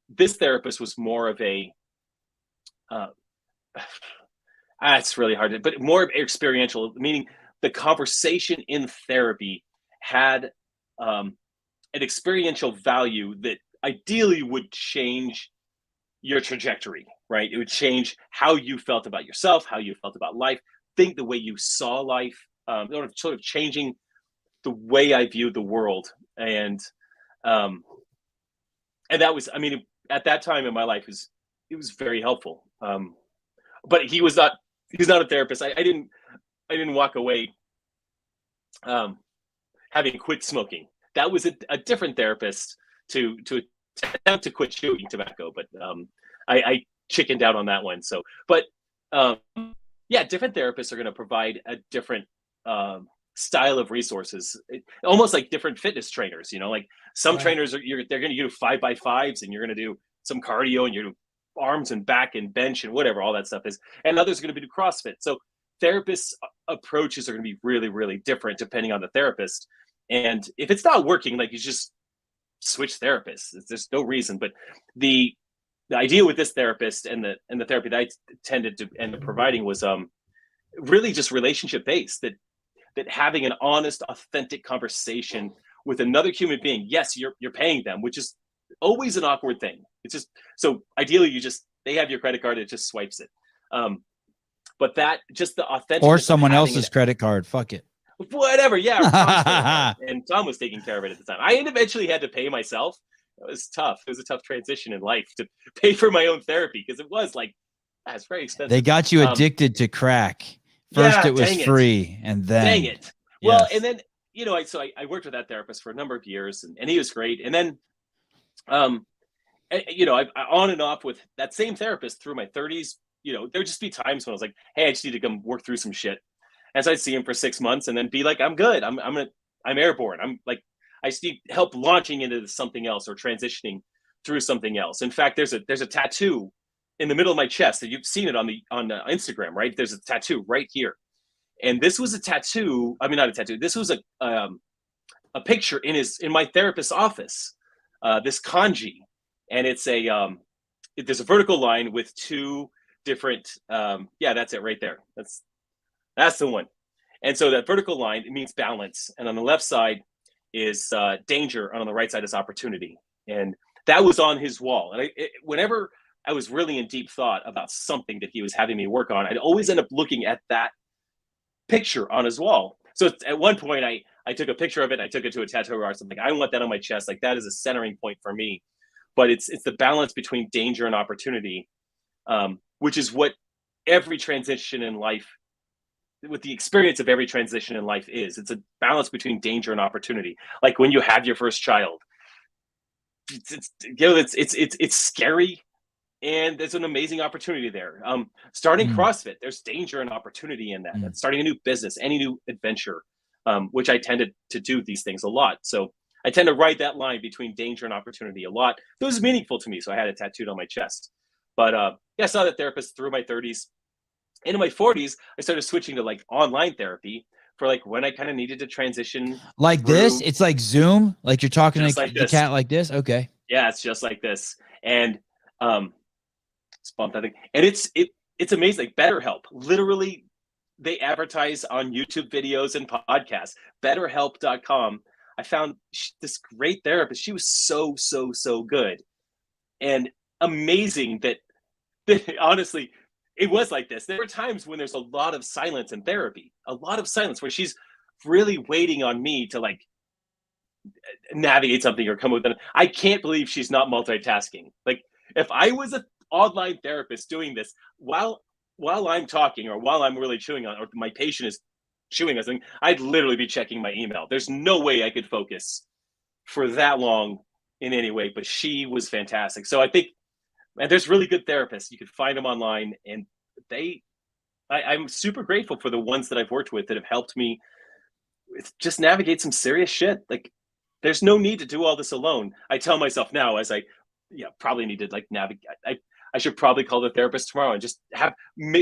[SPEAKER 4] This therapist was more of a it's really hard, but more experiential, meaning the conversation in therapy had an experiential value that ideally would change your trajectory, right? It would change how you felt about yourself, how you felt about life, think the way you saw life, sort of changing the way I viewed the world. And that was, at that time in my life, it was very helpful. But he's not a therapist. I didn't walk away having quit smoking. That was a different therapist to attempt to quit chewing tobacco, but I chickened out on that one. So, but different therapists are going to provide a different style of resources, almost like different fitness trainers. Like some trainers they're going to do 5x5s, and you're going to do some cardio, and you're going to do arms and back and bench and whatever all that stuff is, and others are going to do CrossFit. So therapists' approaches are going to be really, really different depending on the therapist. And if it's not working, like, you just switch therapists. There's no reason. But the idea with this therapist and the therapy that I tended to end up providing was really just relationship based. That having an honest, authentic conversation with another human being. Yes, you're paying them, which is always an awkward thing. It's just, so ideally they have your credit card, it just swipes it. But that just the authentic,
[SPEAKER 1] or someone else's credit card. Fuck it.
[SPEAKER 4] Whatever, yeah. And Tom was taking care of it at the time. I eventually had to pay myself. It was tough. It was a tough transition in life to pay for my own therapy, because it was like, it's very expensive.
[SPEAKER 1] They got you addicted to crack. First it was free, and then
[SPEAKER 4] dang it. Well, and then I worked with that therapist for a number of years, and he was great. And then I on and off with that same therapist through my 30s. There'd just be times when I was like, hey, I just need to come work through some shit. And so I'd see him for 6 months and then be like, I'm good. I'm airborne. I'm like, I just need help launching into something else or transitioning through something else. In fact, there's a tattoo in the middle of my chest that you've seen it on Instagram, right? There's a tattoo right here. And this was a tattoo. I mean, not a tattoo. This was a picture in my therapist's office, this kanji. And it's there's a vertical line with two different, that's it right there. That's the one. And so that vertical line, it means balance. And on the left side is danger, and on the right side is opportunity. And that was on his wall. And whenever I was really in deep thought about something that he was having me work on, I'd always end up looking at that picture on his wall. So at one point, I took a picture of it. I took it to a tattoo artist. I'm like, I want that on my chest. Like, that is a centering point for me. But it's the balance between danger and opportunity, which is what every transition in life, with the experience of every transition in life is. It's a balance between danger and opportunity. Like when you have your first child, it's scary, and there's an amazing opportunity there. Starting CrossFit, there's danger and opportunity in that. And starting a new business, any new adventure, which I tended to do these things a lot. So I tend to write that line between danger and opportunity a lot. It was meaningful to me, so I had it tattooed on my chest. But I saw that therapist through my 30s. Into my 40s, I started switching to like online therapy for like when I kind of needed to transition. Like
[SPEAKER 1] this? It's like Zoom? Like you're talking to
[SPEAKER 4] like
[SPEAKER 1] the cat like this? Okay.
[SPEAKER 4] Yeah, it's just like this. And it's bumped, I think. And it's amazing. Like BetterHelp, literally, they advertise on YouTube videos and podcasts. BetterHelp.com. I found this great therapist. She was so, so, so good. And amazing that honestly, it was like this. There were times when there's a lot of silence in therapy, a lot of silence where she's really waiting on me to like navigate something or come up with it. I can't believe she's not multitasking. Like if I was an online therapist doing this while I'm talking or while I'm really chewing on, or my patient is chewing on something, I'd literally be checking my email. There's no way I could focus for that long in any way, but she was fantastic. So I think, and there's really good therapists. You can find them online, and I'm super grateful for the ones that I've worked with that have helped me just navigate some serious shit. Like, there's no need to do all this alone. I tell myself now, as I probably need to like navigate. I should probably call the therapist tomorrow and just have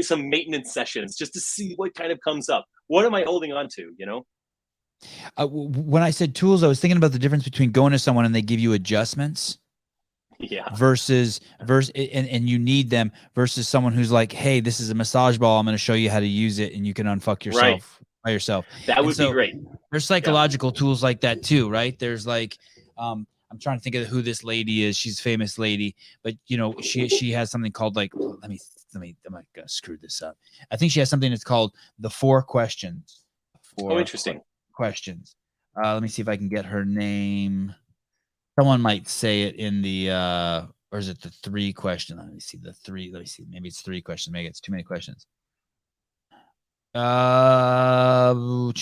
[SPEAKER 4] some maintenance sessions just to see what kind of comes up. What am I holding on to? You know?
[SPEAKER 1] When I said tools, I was thinking about the difference between going to someone and they give you adjustments.
[SPEAKER 4] Yeah.
[SPEAKER 1] Versus and you need them versus someone who's like, hey, this is a massage ball. I'm going to show you how to use it, and you can unfuck yourself by yourself.
[SPEAKER 4] That would be great.
[SPEAKER 1] There's psychological tools like that too, right? There's like, I'm trying to think of who this lady is. She's a famous lady, but you know, she has something called like, let me, I'm gonna screw this up. I think she has something that's called the 4 questions.
[SPEAKER 4] Interesting.
[SPEAKER 1] Questions. Let me see if I can get her name. Someone might say it in the or is it the 3 question? Let me see the 3. Let me see. Maybe it's 3 questions. Maybe it's too many questions. No,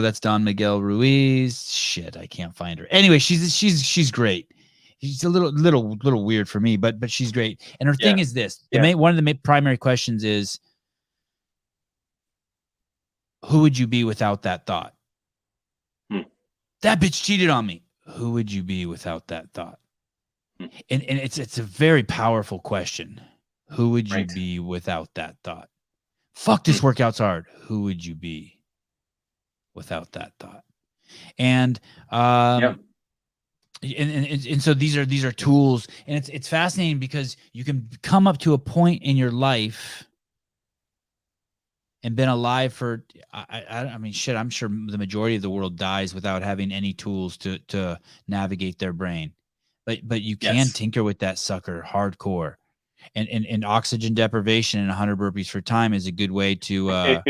[SPEAKER 1] that's Don Miguel Ruiz. Shit, I can't find her. Anyway, she's great. She's a little weird for me, but she's great. And her thing is this: one of the primary questions is, who would you be without that thought? That bitch cheated on me. Who would you be without that thought? And it's a very powerful question. Who would you be without that thought? Fuck, this workout's hard. Who would you be without that thought? And and so these are tools, and it's fascinating because you can come up to a point in your life and been alive for I mean, shit, I'm sure the majority of the world dies without having any tools to navigate their brain. But you can tinker with that sucker hardcore. And oxygen deprivation and 100 burpees for time is a good way to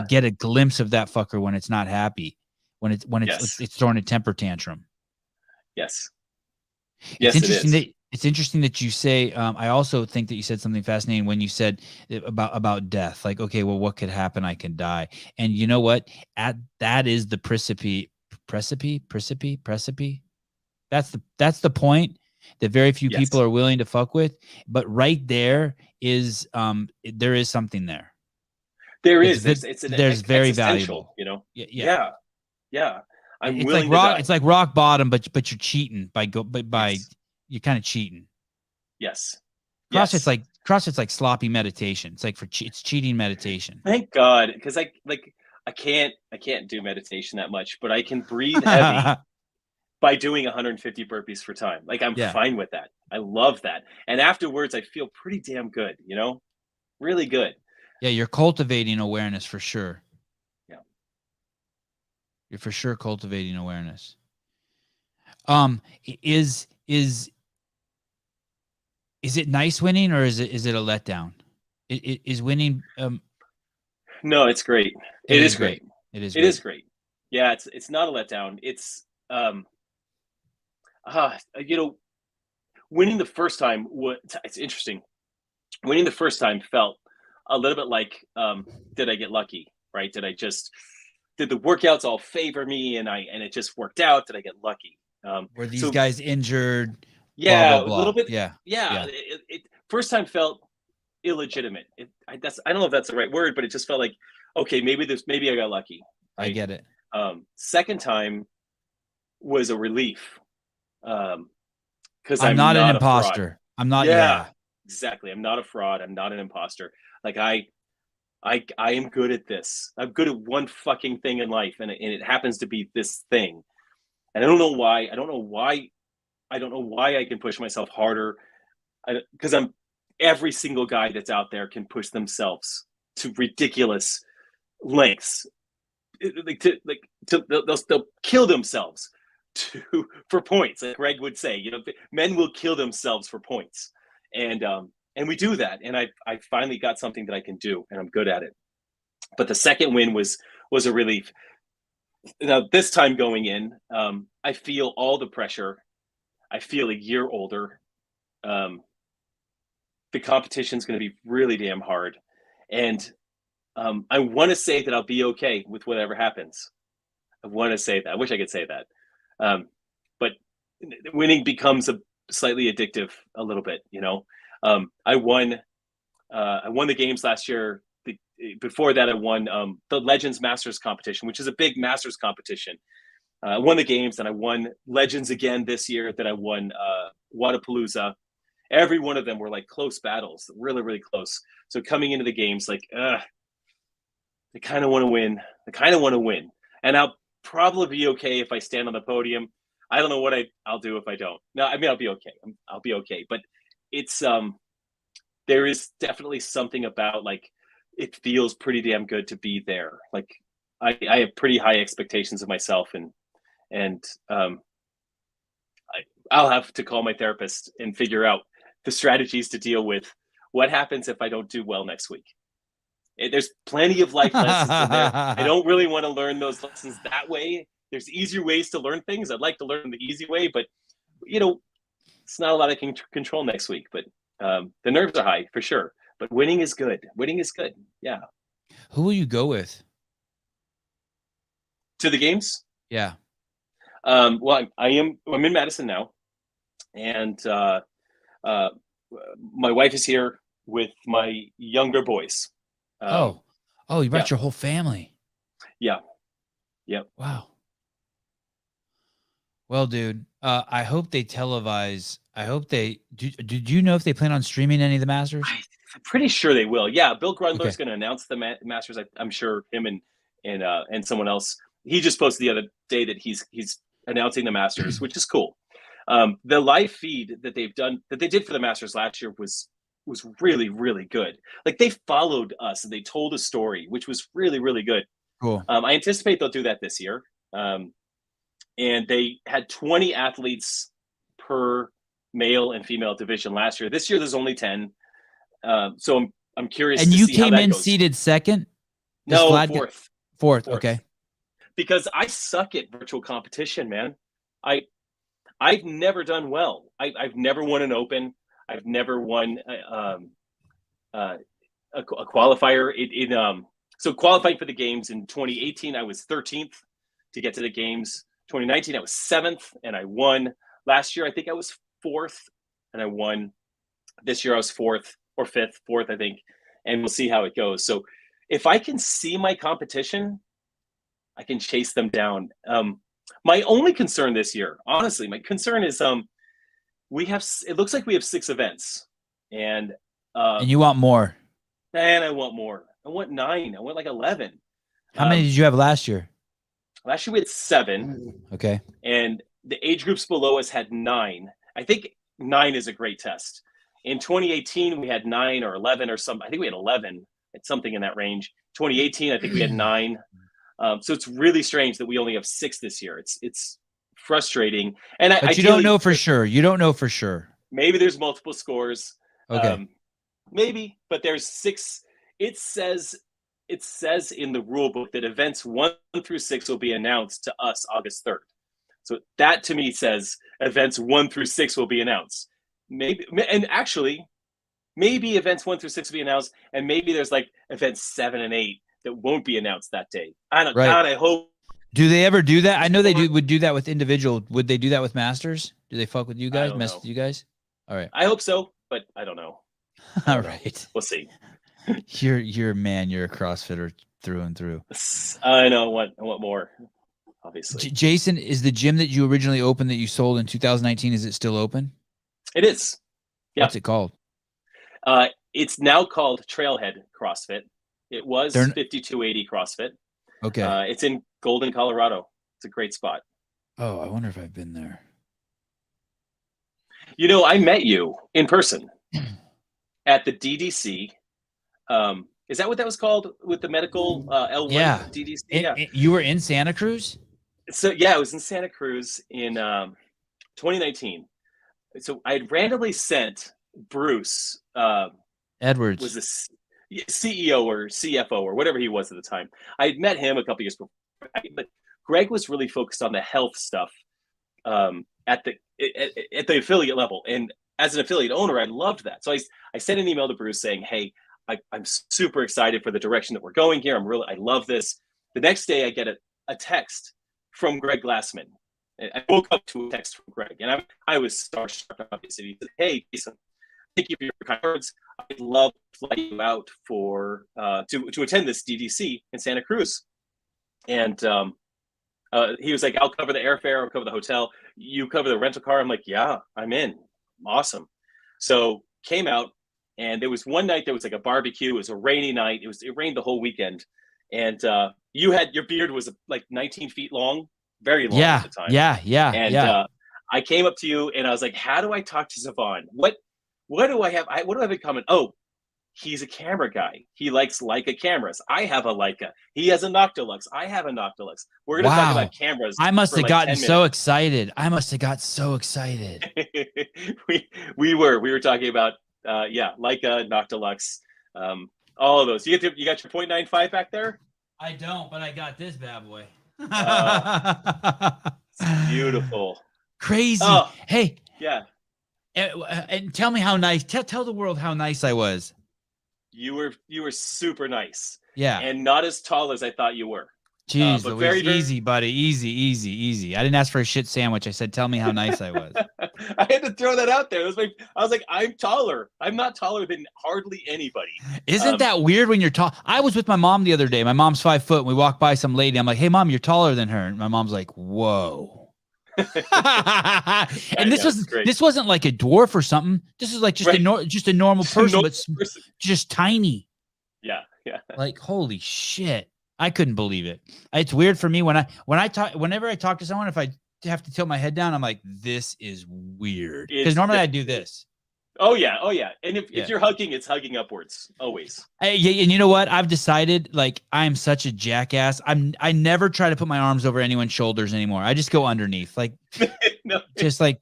[SPEAKER 1] get a glimpse of that fucker when it's not happy, when it's throwing a temper tantrum.
[SPEAKER 4] Yes.
[SPEAKER 1] It's interesting that you say. I also think that you said something fascinating when you said about death. Like, okay, well, what could happen? I can die. And you know what? That is the precipice. That's the point that very few people are willing to fuck with. But right there is there is something there.
[SPEAKER 4] There's
[SPEAKER 1] very valuable.
[SPEAKER 4] You know.
[SPEAKER 1] Yeah.
[SPEAKER 4] I'm
[SPEAKER 1] it's
[SPEAKER 4] willing
[SPEAKER 1] like rock.
[SPEAKER 4] to die.
[SPEAKER 1] It's like rock bottom, but you're cheating by you're kind of cheating.
[SPEAKER 4] Yes.
[SPEAKER 1] CrossFit's like sloppy meditation. It's like it's cheating meditation.
[SPEAKER 4] Thank God, because I can't do meditation that much, but I can breathe heavy by doing 150 burpees for time. Like, I'm fine with that. I love that. And afterwards I feel pretty damn good, you know? Really good.
[SPEAKER 1] Yeah, you're cultivating awareness for sure.
[SPEAKER 4] Yeah.
[SPEAKER 1] You're for sure cultivating awareness. Is it nice winning, or is it a letdown? Is winning
[SPEAKER 4] No, it's great. It is great.
[SPEAKER 1] It is
[SPEAKER 4] great. Yeah, it's not a letdown. It's you know, winning the first time it's interesting. Winning the first time felt a little bit like, did I get lucky? Right? Did the workouts all favor me and it just worked out? Did I get lucky?
[SPEAKER 1] Were these guys injured?
[SPEAKER 4] Yeah,
[SPEAKER 1] blah, blah, blah.
[SPEAKER 4] A little bit.
[SPEAKER 1] Yeah.
[SPEAKER 4] It first time felt illegitimate. I don't know if that's the right word, but it just felt like, okay, maybe I got lucky. Right?
[SPEAKER 1] I get it.
[SPEAKER 4] Second time was a relief. Because
[SPEAKER 1] I'm not an imposter. I'm not. Yeah,
[SPEAKER 4] exactly. I'm not a fraud. I'm not an imposter. Like, I am good at this. I'm good at one fucking thing in life, and it happens to be this thing. And I don't know why. I don't know why I can push myself harder. Because every single guy that's out there can push themselves to ridiculous lengths. They'll kill themselves for points. Like Greg would say, you know, men will kill themselves for points. And we do that. And I finally got something that I can do, and I'm good at it. But the second win was a relief. Now, this time going in, I feel all the pressure. I feel a year older. The competition's going to be really damn hard. And I want to say that I'll be okay with whatever happens. I want to say that. I wish I could say that. But winning becomes slightly addictive a little bit, you know. I won the games last year. Before that, I won the Legends Masters competition, which is a big Masters competition. I won the games, and I won Legends again this year. That I won Wadapalooza. Every one of them were like close battles, really, really close. So coming into the games, like, I kind of want to win. And I'll probably be okay if I stand on the podium. I don't know what I'll do if I don't. No, I mean, I'll be okay. I'll be okay. But it's there is definitely something about, like, it feels pretty damn good to be there. Like, I have pretty high expectations of myself, and I'll have to call my therapist and figure out the strategies to deal with what happens if I don't do well next week. There's plenty of life lessons in there. I don't really want to learn those lessons that way. There's easier ways to learn things. I'd like to learn the easy way, but it's not a lot I can control next week. But the nerves are high for sure. But winning is good. Yeah.
[SPEAKER 1] Who will you go with
[SPEAKER 4] to the games?
[SPEAKER 1] Yeah.
[SPEAKER 4] Well, I'm in Madison now, and my wife is here with my younger boys.
[SPEAKER 1] You brought your whole family.
[SPEAKER 4] Yeah. Yep.
[SPEAKER 1] Wow. Well, dude, I hope they televise. I hope they did you know if they plan on streaming any of the Masters?
[SPEAKER 4] I'm pretty sure they will. Yeah, Bill Grundler's going to announce the Masters. I'm sure him and someone else. He just posted the other day that he's announcing the Masters, which is cool. The live feed that they did for the Masters last year was really, really good. Like, they followed us and they told a story, which was really, really good.
[SPEAKER 1] Cool.
[SPEAKER 4] I anticipate they'll do that this year. And they had 20 athletes per male and female division last year. This year there's only 10. So I'm curious.
[SPEAKER 1] And
[SPEAKER 4] to
[SPEAKER 1] you
[SPEAKER 4] see how
[SPEAKER 1] came
[SPEAKER 4] that
[SPEAKER 1] in
[SPEAKER 4] goes.
[SPEAKER 1] seated second?
[SPEAKER 4] No,
[SPEAKER 1] Fourth. Okay.
[SPEAKER 4] Because I suck at virtual competition, man. I've never done well. I've never won an open. I've never won a qualifier. So qualifying for the games in 2018, I was 13th to get to the games. 2019, I was 7th, and I won. Last year, I think I was 4th, and I won. This year, I was 4th or 5th, 4th, I think, and we'll see how it goes. So if I can see my competition, I can chase them down. My only concern this year, honestly, my concern is it looks like we have 6 events, and
[SPEAKER 1] you want more.
[SPEAKER 4] And I want more. I want 9. I want like 11.
[SPEAKER 1] How many did you have last year?
[SPEAKER 4] Last year we had 7.
[SPEAKER 1] Okay.
[SPEAKER 4] And the age groups below us had 9. I think 9 is a great test. In 2018, we had 9 or 11 or something. I think we had 11. It's something in that range. 2018, I think we had 9. So it's really strange that we only have 6 this year. It's frustrating. And
[SPEAKER 1] but you don't know for sure. You don't know for sure.
[SPEAKER 4] Maybe there's multiple scores.
[SPEAKER 1] Okay.
[SPEAKER 4] Maybe, but there's 6. It says in the rule book that events 1 through 6 will be announced to us August 3rd. So that to me says events 1 through 6 will be announced. Maybe events 1 through 6 will be announced, and maybe there's like events 7 and 8 that won't be announced that day. I don't. Right. God, I hope.
[SPEAKER 1] Do they ever do that? I know they would do that with individual. Would they do that with Masters? Do they fuck with you guys? Mess with you guys? All right.
[SPEAKER 4] I hope so, but I don't know.
[SPEAKER 1] All right.
[SPEAKER 4] We'll see.
[SPEAKER 1] You're a man. You're a CrossFitter through and through.
[SPEAKER 4] I know. I want more. Obviously.
[SPEAKER 1] Jason, is the gym that you originally opened that you sold in 2019? Is it still open?
[SPEAKER 4] It is. Yeah.
[SPEAKER 1] What's it called?
[SPEAKER 4] It's now called Trailhead CrossFit. It was 5280 CrossFit.
[SPEAKER 1] Okay.
[SPEAKER 4] It's in Golden, Colorado. It's a great spot.
[SPEAKER 1] Oh, I wonder if I've been there.
[SPEAKER 4] I met you in person at the DDC. Is that what that was called with the medical L1 DDC? Yeah.
[SPEAKER 1] You were in Santa Cruz?
[SPEAKER 4] So yeah, I was in Santa Cruz in 2019. So I had randomly sent Bruce
[SPEAKER 1] Edwards,
[SPEAKER 4] was the CEO or CFO or whatever he was at the time. I had met him a couple years before, but Greg was really focused on the health stuff at the affiliate level. And as an affiliate owner, I loved that. So I sent an email to Bruce saying, hey, I'm super excited for the direction that we're going here. I love this. The next day I get a text from Greg Glassman. I woke up to a text from Greg, and I was starstruck, obviously. He said, "Hey, Jason, thank you for your kind words. I'd love to fly you out for to attend this DDC in Santa Cruz." And he was like, "I'll cover the airfare, I'll cover the hotel. You cover the rental car." I'm like, "Yeah, I'm in. Awesome." So came out, and there was one night there was like a barbecue. It was a rainy night. It rained the whole weekend, and your beard was like 19 feet long. Very long at the time.
[SPEAKER 1] Yeah.
[SPEAKER 4] And I came up to you and I was like, "How do I talk to Sevan? What do I have? What do I have in common?" Oh, he's a camera guy. He likes Leica cameras. I have a Leica. He has a Noctilux. I have a Noctilux. We're going to talk about cameras.
[SPEAKER 1] I must have
[SPEAKER 4] like
[SPEAKER 1] gotten so excited.
[SPEAKER 4] we were talking about Leica, Noctilux, all of those. You got your 0.95 back there?
[SPEAKER 1] I don't, but I got this bad boy.
[SPEAKER 4] It's beautiful.
[SPEAKER 1] Crazy.
[SPEAKER 4] Oh,
[SPEAKER 1] hey.
[SPEAKER 4] Yeah.
[SPEAKER 1] And tell me how nice. Tell the world how nice I was.
[SPEAKER 4] You were super nice.
[SPEAKER 1] Yeah.
[SPEAKER 4] And not as tall as I thought you were.
[SPEAKER 1] Jeez,
[SPEAKER 4] but
[SPEAKER 1] very easy, buddy. Easy. I didn't ask for a shit sandwich. I said, tell me how nice I was.
[SPEAKER 4] I had to throw that out there. I was like, I'm taller. I'm not taller than hardly anybody.
[SPEAKER 1] Isn't that weird when you're tall? I was with my mom the other day. My mom's 5 foot. And we walked by some lady. I'm like, "Hey, Mom, you're taller than her." And my mom's like, "Whoa." And this wasn't like a dwarf or something. This is like just a normal person, but just tiny.
[SPEAKER 4] Yeah.
[SPEAKER 1] Like, holy shit. I couldn't believe it. It's weird for me whenever I talk to someone, if I have to tilt my head down, I'm like, this is weird. Because normally I do this.
[SPEAKER 4] Oh yeah. And if you're hugging, it's hugging upwards always.
[SPEAKER 1] And you know what? I've decided, like, I'm such a jackass. I never try to put my arms over anyone's shoulders anymore. I just go underneath, like, just like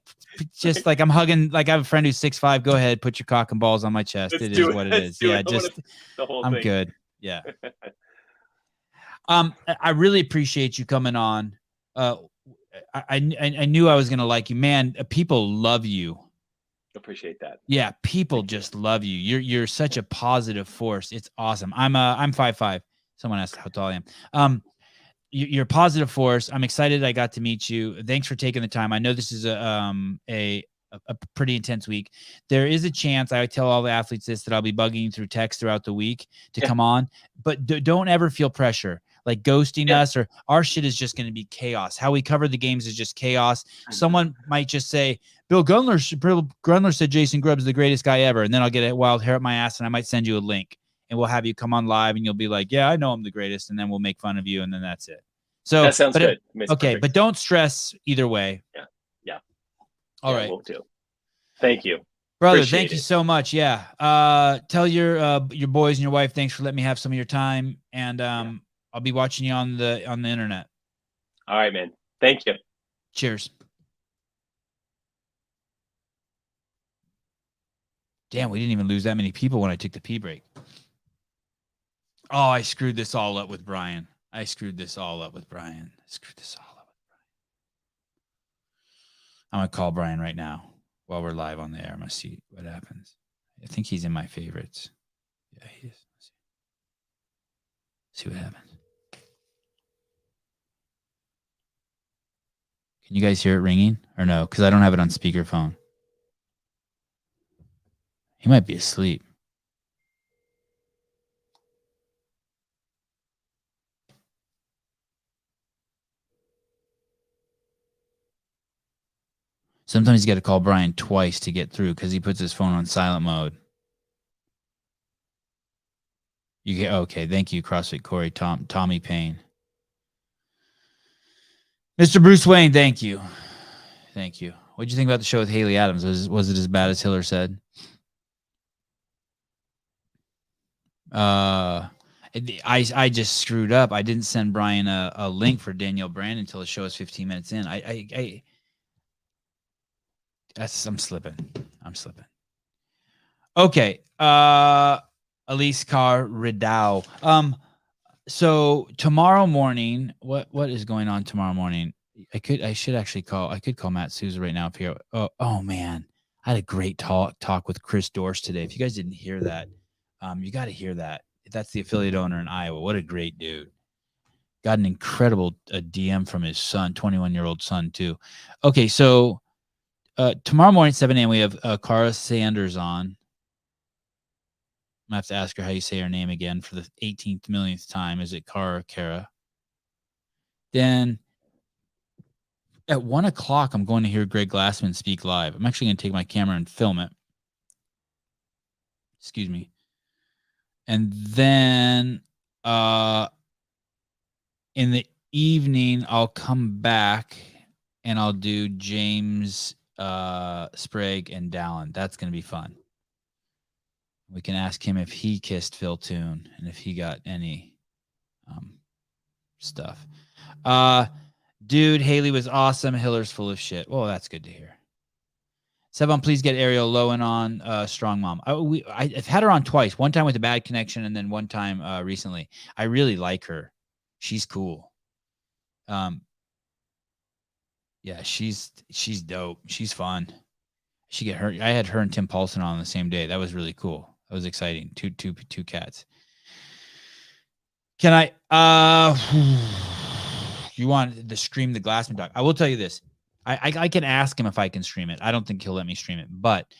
[SPEAKER 1] I'm hugging. Like, I have a friend who's 6'5". Go ahead, put your cock and balls on my chest. It is what it is. Yeah, just
[SPEAKER 4] the whole
[SPEAKER 1] I'm
[SPEAKER 4] thing.
[SPEAKER 1] good. Yeah. I really appreciate you coming on. I knew I was gonna like you, man. People love you.
[SPEAKER 4] Appreciate that.
[SPEAKER 1] Yeah, people just love you. You're such a positive force. It's awesome. I'm 5'5". Someone asked how tall I am. You're a positive force. I'm excited I got to meet you. Thanks for taking the time. I know this is a pretty intense week. There is a chance, I tell all the athletes this, that I'll be bugging you through text throughout the week to come on, but don't ever feel pressure, like ghosting us, or our shit is just going to be chaos. How we cover the games is just chaos. Someone might just say, Bill Grundler said Jason Grubb's the greatest guy ever. And then I'll get a wild hair up my ass and I might send you a link and we'll have you come on live and you'll be like, "Yeah, I know I'm the greatest." And then we'll make fun of you. And then that's it. So
[SPEAKER 4] that sounds good.
[SPEAKER 1] Okay. But don't stress either way.
[SPEAKER 4] Yeah.
[SPEAKER 1] All right.
[SPEAKER 4] We'll do. Thank you,
[SPEAKER 1] brother. Thank you so much. Yeah. Tell your boys and your wife, thanks for letting me have some of your time. And I'll be watching you on the internet.
[SPEAKER 4] All right, man. Thank you.
[SPEAKER 1] Cheers. Damn, we didn't even lose that many people when I took the pee break. Oh, I screwed this all up with Brian. I'm going to call Brian right now while we're live on the air. I'm going to see what happens. I think he's in my favorites. Yeah, he is. Let's see what happens. Can you guys hear it ringing or no? Because I don't have it on speakerphone. He might be asleep. Sometimes you got to call Brian twice to get through because he puts his phone on silent mode. Okay, thank you, CrossFit Corey, Tommy Payne. Mr. Bruce Wayne, thank you. Thank you. What did you think about the show with Haley Adams? Was it as bad as Hiller said? I just screwed up. I didn't send Brian a link for Danielle Brandon until the show was 15 minutes in. I'm slipping. Okay. Elise Carr Ridow. So tomorrow morning, what is going on tomorrow morning? I could call Matt Souza right now up here. Oh man, I had a great talk with Chris Dorsch today. If you guys didn't hear that, You got to hear that. That's the affiliate owner in Iowa. What a great dude. Got an incredible DM from his son, 21-year-old son too. Okay, so tomorrow morning, 7 a.m., we have Cara Sanders on. I'm gonna have to ask her how you say her name again for the 18th millionth time. Is it Cara or Kara? Then at 1 o'clock, I'm going to hear Greg Glassman speak live. I'm actually going to take my camera and film it. Excuse me. And then in the evening, I'll come back and I'll do James Sprague and Dallin. That's going to be fun. We can ask him if he kissed Phil Toon and if he got any stuff. Dude, Haley was awesome. Hiller's full of shit. Well, that's good to hear. Sevan, please get Ariel Lowen on Strong Mom. I've had her on twice. One time with a bad connection and then one time recently. I really like her. She's cool. Yeah, she's dope. She's fun. She get her. I had her and Tim Paulson on the same day. That was really cool. That was exciting. Two cats. Can I you want to stream the Glassman doc? I will tell you this. I can ask him if I can stream it. I don't think he'll let me stream it, but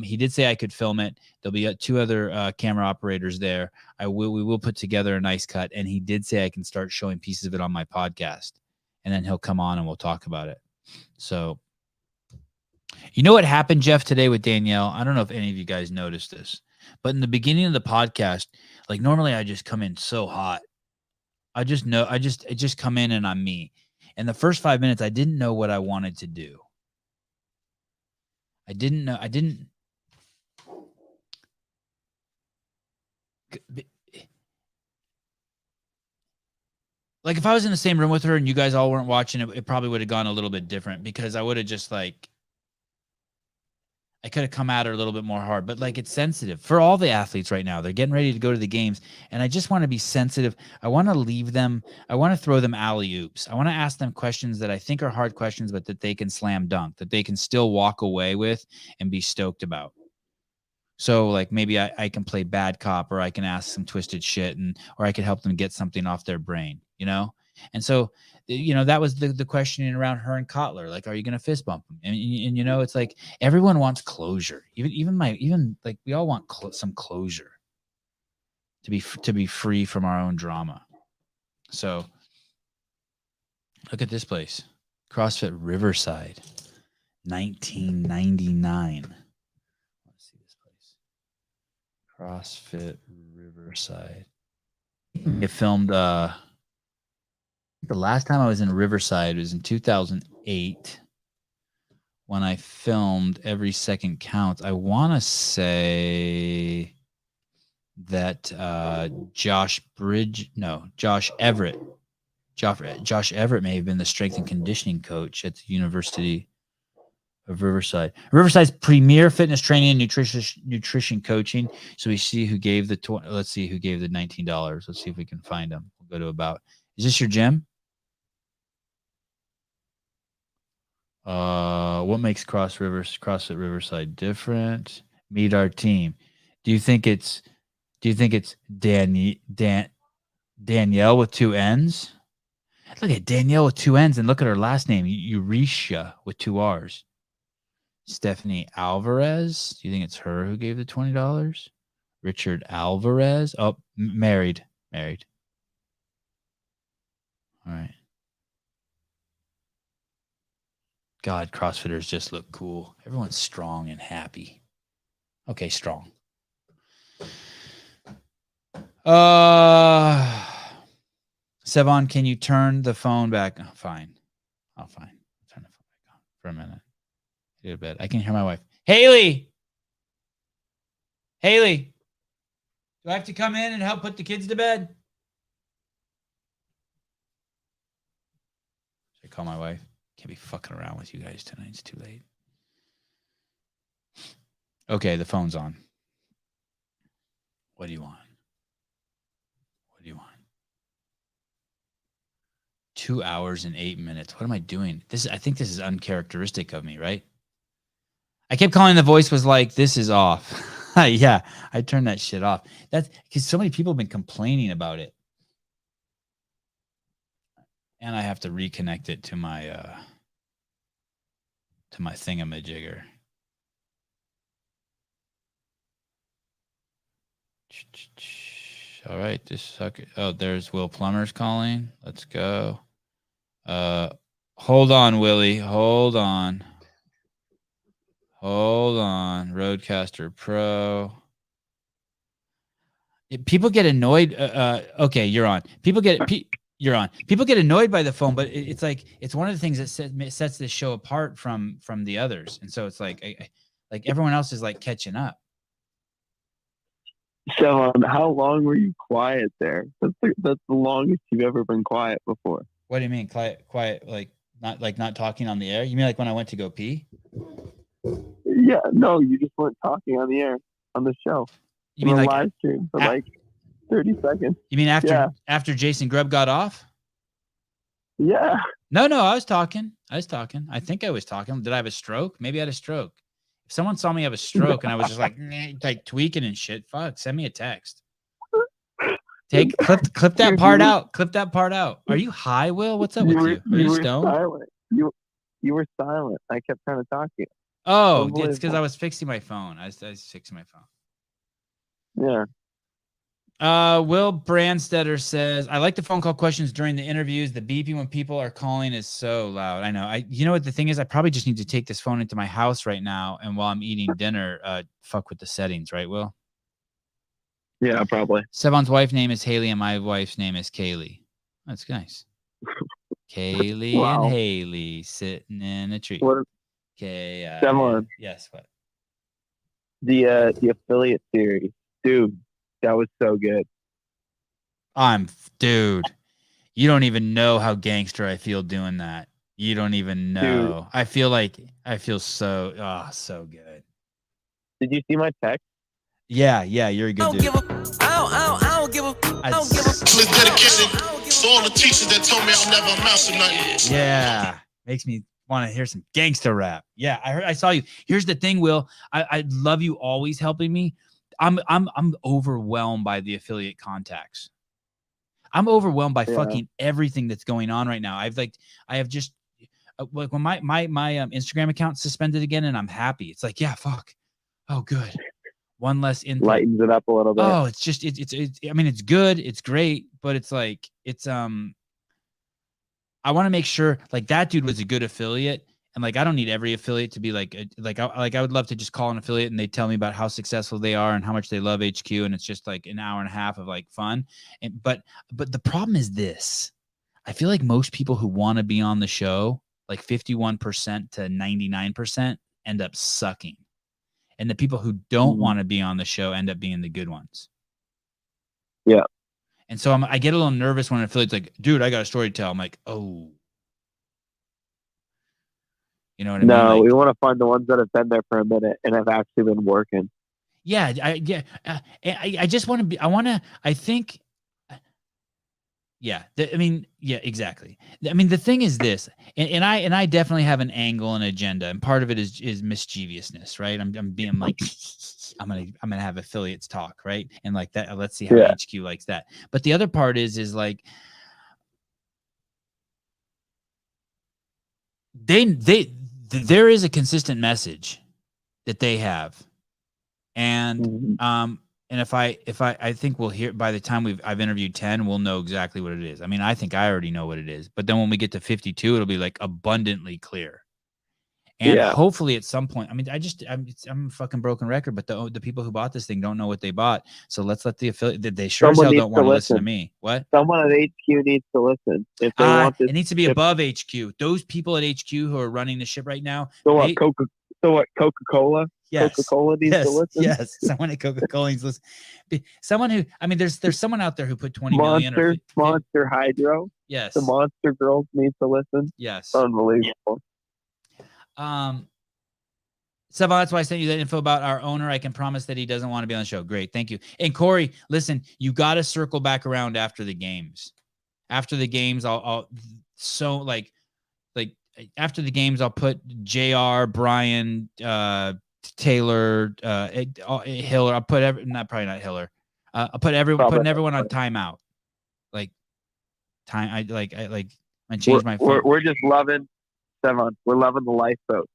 [SPEAKER 1] he did say I could film it. There'll be 2 other camera operators there. We will put together a nice cut, and he did say I can start showing pieces of it on my podcast, and then he'll come on and we'll talk about it. So, you know what happened, Jeff, today with Danielle? I don't know if any of you guys noticed this, but in the beginning of the podcast, like normally I just come in so hot. I just come in and I'm me. And the first 5 minutes, I didn't know what I wanted to do. I didn't. Like if I was in the same room with her and you guys all weren't watching it, it probably would have gone a little bit different because I would have just like, I could have come at her a little bit more hard, but like it's sensitive for all the athletes right now. They're getting ready to go to the games, and I just want to be sensitive. I want to leave them. I want to throw them alley-oops. I want to ask them questions that I think are hard questions, but that they can slam dunk, that they can still walk away with and be stoked about. So like maybe I can play bad cop, or I can ask some twisted shit, or I can help them get something off their brain, you know? And so, you know, that was the questioning around her and Kotler. Like, are you going to fist bump him? And you know, it's like everyone wants closure. Even like we all want some closure to be free from our own drama. So look at this place, CrossFit Riverside, 1999. Let's see this place, CrossFit Riverside. It filmed. The last time I was in Riverside was in 2008 when I filmed Every Second Counts. I want to say that Josh Everett may have been the strength and conditioning coach at the University of Riverside. Riverside's premier fitness training and nutrition coaching. So we see who gave let's see who gave the $19. Let's see if we can find them. We'll go to about. Is this your gym? What makes CrossFit Riverside different? Meet our team. Do you think it's Danielle with 2 N's? Look at Danielle with 2 N's and look at her last name, Euretia with 2 R's. Stephanie Alvarez. Do you think it's her who gave the $20? Richard Alvarez. Oh, married. All right. God, CrossFitters just look cool. Everyone's strong and happy. Okay, strong. Sevan, can you turn the phone back? Oh, fine. I'll turn the phone back on for a minute. Go to bed. I can hear my wife. Haley, do I have to come in and help put the kids to bed? Should I call my wife? Can't be fucking around with you guys tonight. It's too late. Okay, the phone's on. What do you want? 2 hours and 8 minutes. What am I doing? I think this is uncharacteristic of me, right? I kept calling the voice was like, this is off. Yeah, I turned that shit off. That's because so many people have been complaining about it. And I have to reconnect it to my thingamajigger. All right, this sucker. Oh, there's Will Plummer's calling. Let's go. Hold on, Willie. Hold on. Roadcaster Pro. People get annoyed. Okay, you're on. You're on. People get annoyed by the phone, but it's like it's one of the things that sets this show apart from the others, and so it's like like everyone else is like catching up.
[SPEAKER 5] So, how long were you quiet there? That's the longest you've ever been quiet before.
[SPEAKER 1] What do you mean quiet? Like not talking on the air? You mean like when I went to go pee?
[SPEAKER 5] Yeah, no, you just weren't talking on the air on the show.
[SPEAKER 1] You mean like
[SPEAKER 5] live stream for like 30 seconds?
[SPEAKER 1] You mean after Jason Grubb got off?
[SPEAKER 5] Yeah.
[SPEAKER 1] No, I was talking. I think I was talking. Did I have a stroke? Maybe I had a stroke. If someone saw me have a stroke and I was just like tweaking and shit, fuck, send me a text. Clip that part out. Clip that part out. Are you high, Will? What's up with you? Are you stoned?
[SPEAKER 5] Silent. You were silent. I kept trying to talk to you.
[SPEAKER 1] Oh, it's because I was fixing my phone. I was fixing my phone.
[SPEAKER 5] Yeah.
[SPEAKER 1] Will Brandstetter says, I like the phone call questions during the interviews. The beeping when people are calling is so loud. I know. You know what the thing is? I probably just need to take this phone into my house right now. And while I'm eating dinner, fuck with the settings, right, Will?
[SPEAKER 5] Yeah, probably.
[SPEAKER 1] Sevan's wife's name is Haley and my wife's name is Kaylee. That's nice. Kaylee
[SPEAKER 5] Wow.
[SPEAKER 1] and Haley sitting in a tree. Okay.
[SPEAKER 5] Sevan.
[SPEAKER 1] Yes, what?
[SPEAKER 5] The affiliate series. Dude, that was so good.
[SPEAKER 1] Dude, you don't even know how gangster I feel doing that. You don't even know. Dude. I feel so good.
[SPEAKER 5] Did you see my text?
[SPEAKER 1] Yeah, you're a good dude.
[SPEAKER 6] I don't give a. Dedication to all the teachers that told me I'll never amount to nothing.
[SPEAKER 1] Yeah, makes me want to hear some gangster rap. Yeah, I saw you. Here's the thing, Will. I love you always helping me. I'm overwhelmed by the affiliate contacts. I'm overwhelmed by fucking everything that's going on right now. I have just like when my Instagram account suspended again, and I'm happy. It's like, yeah, fuck. Oh, good. One less input.
[SPEAKER 5] Lightens it up a little bit.
[SPEAKER 1] Oh, it's just it's I mean, it's good, it's great, but it's like I want to make sure like that dude was a good affiliate. And like, I don't need every affiliate to be like I would love to just call an affiliate and they tell me about how successful they are and how much they love HQ. And it's just like an hour and a half of like fun. But the problem is this, I feel like most people who want to be on the show, like 51% to 99% end up sucking. And the people who don't want to be on the show end up being the good ones.
[SPEAKER 5] Yeah.
[SPEAKER 1] And so I get a little nervous when an affiliate's like, dude, I got a story to tell. I'm like, oh. You know what I mean?
[SPEAKER 5] No, we want to find the ones that have been there for a minute and have actually been working.
[SPEAKER 1] Yeah, I just want to be. I think. Yeah, exactly. I mean, the thing is this, and I definitely have an angle and agenda, and part of it is mischievousness, right? I'm being like, I'm gonna have affiliates talk, right? And like that, let's see how HQ likes that. But the other part is like, there is a consistent message that they have, and and if I think we'll hear by the time I've interviewed 10, we'll know exactly what it is. I mean, I think I already know what it is, but then when we get to 52, it'll be like abundantly clear. And hopefully at some point, I mean, I'm a fucking broken record, but the people who bought this thing don't know what they bought. So let's let the affiliate, they sure as hell don't want to listen to me. What?
[SPEAKER 5] Someone at HQ needs to listen. If they want this,
[SPEAKER 1] it needs to be above HQ. Those people at HQ who are running the ship right now.
[SPEAKER 5] So what, Coca-Cola?
[SPEAKER 1] Yes.
[SPEAKER 5] Coca-Cola needs to listen?
[SPEAKER 1] Yes, someone at Coca-Cola needs to listen. Someone who, I mean, there's someone out there who put 20 million.
[SPEAKER 5] Monster Hydro.
[SPEAKER 1] Yes.
[SPEAKER 5] The Monster Girls need to listen.
[SPEAKER 1] Yes.
[SPEAKER 5] Unbelievable.
[SPEAKER 1] Sevan, that's why I sent you that info about our owner. I can promise that he doesn't want to be on the show. Great. Thank you. And Corey, listen, you got to circle back around after the games. After the games, I'll after the games, I'll put JR, Brian, Taylor, Hiller. I'll put probably not Hiller. I'll putting everyone on timeout. Like I changed my phone.
[SPEAKER 5] We're just loving Sevan. We're loving the lifeboat.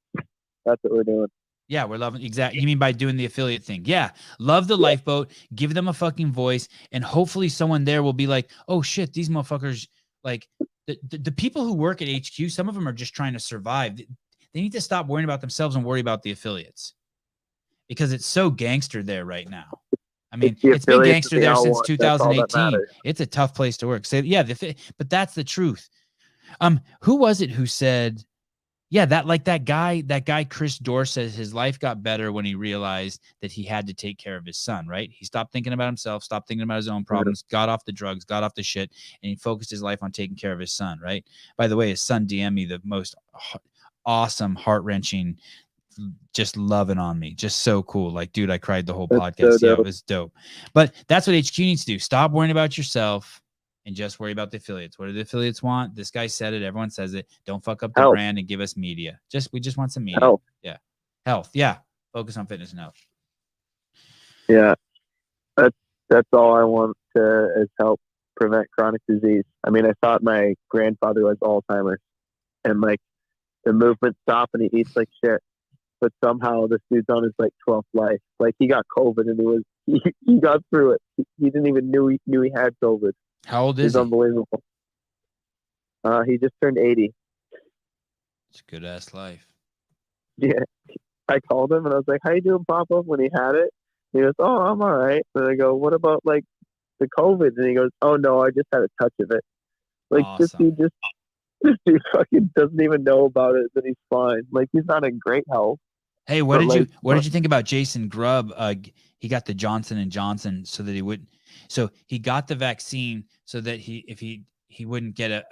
[SPEAKER 5] That's what we're doing.
[SPEAKER 1] Yeah, we're loving exactly. You mean by doing the affiliate thing? Yeah, love the lifeboat. Give them a fucking voice, and hopefully someone there will be like, "Oh shit, these motherfuckers!" Like the people who work at HQ, some of them are just trying to survive. They need to stop worrying about themselves and worry about the affiliates, because it's so gangster there right now. I mean, it's been gangster there since 2018. It's a tough place to work. So yeah, but that's the truth. Who was it who said? Yeah, that guy, Chris Dorset, his life got better when he realized that he had to take care of his son, right? He stopped thinking about himself, stopped thinking about his own problems, got off the drugs, got off the shit, and he focused his life on taking care of his son, right? By the way, his son DM'd me the most awesome, heart-wrenching, just loving on me. Just so cool. Like, dude, I cried the whole podcast. Yeah, it was dope. But that's what HQ needs to do. Stop worrying about yourself and just worry about the affiliates. What do the affiliates want? This guy said it. Everyone says it. Don't fuck up the brand and give us media. We just want some media.
[SPEAKER 5] Health.
[SPEAKER 1] Yeah. Health. Yeah. Focus on fitness and health.
[SPEAKER 5] Yeah. That's all I want is help prevent chronic disease. I mean, I thought my grandfather was Alzheimer's, and like the movement stopped and he eats like shit. But somehow this dude's on his like 12th life. Like he got COVID and he got through it. He didn't even knew he had COVID.
[SPEAKER 1] How old is
[SPEAKER 5] he? Unbelievable. He just turned 80.
[SPEAKER 1] It's a good ass life.
[SPEAKER 5] Yeah. I called him and I was like, "How you doing, Papa?" When he had it. He goes, "Oh, I'm all right." And I go, "What about like the COVID?" And he goes, "Oh no, I just had a touch of it." Like
[SPEAKER 1] awesome.
[SPEAKER 5] this dude fucking doesn't even know about it, that he's fine. Like he's not in great health.
[SPEAKER 1] Hey, what did you think about Jason Grubb? He got the Johnson & Johnson so that he wouldn't. So he got the vaccine so that if he wouldn't get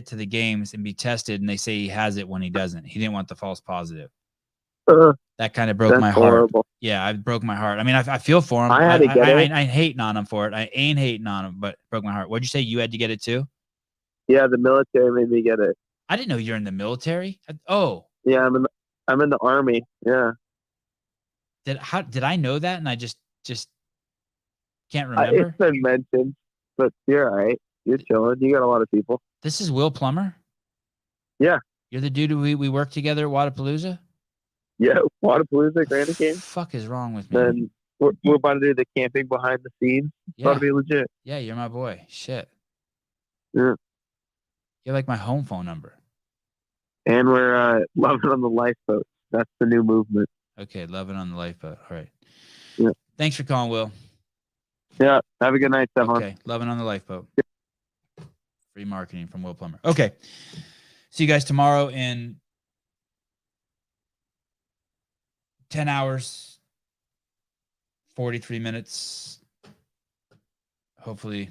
[SPEAKER 1] to the games and be tested, and they say he has it when he doesn't. He didn't want the false positive. That kind of broke my heart.
[SPEAKER 5] Horrible.
[SPEAKER 1] Yeah, it broke my heart. I mean, I feel for him.
[SPEAKER 5] I had to get it.
[SPEAKER 1] I hating on him for it. I ain't hating on him, but it broke my heart. What'd you say? You had to get it too?
[SPEAKER 5] Yeah, the military made me get it.
[SPEAKER 1] I didn't know you're in the military. Oh.
[SPEAKER 5] Yeah, I'm in the Army. Yeah.
[SPEAKER 1] Did I know that? And I just can't remember.
[SPEAKER 5] It's been mentioned, but you're all right. You're chilling. You got a lot of people.
[SPEAKER 1] This is Will Plummer?
[SPEAKER 5] Yeah.
[SPEAKER 1] You're the dude we worked together at Wadapalooza?
[SPEAKER 5] Yeah, Wadapalooza, Granite Games.
[SPEAKER 1] Fuck is wrong with me?
[SPEAKER 5] Then we're about to do the camping behind the scenes. It's about to be legit.
[SPEAKER 1] Yeah, you're my boy. Shit.
[SPEAKER 5] Yeah.
[SPEAKER 1] You're like my home phone number.
[SPEAKER 5] And we're loving on the lifeboat. That's the new movement.
[SPEAKER 1] Okay, loving on the lifeboat. All right.
[SPEAKER 5] Yeah.
[SPEAKER 1] Thanks for calling, Will.
[SPEAKER 5] Yeah. Have a good night, Sevan.
[SPEAKER 1] Okay, loving on the lifeboat. Free marketing from Will Plummer. Okay. See you guys tomorrow in 10 hours, 43 minutes. Hopefully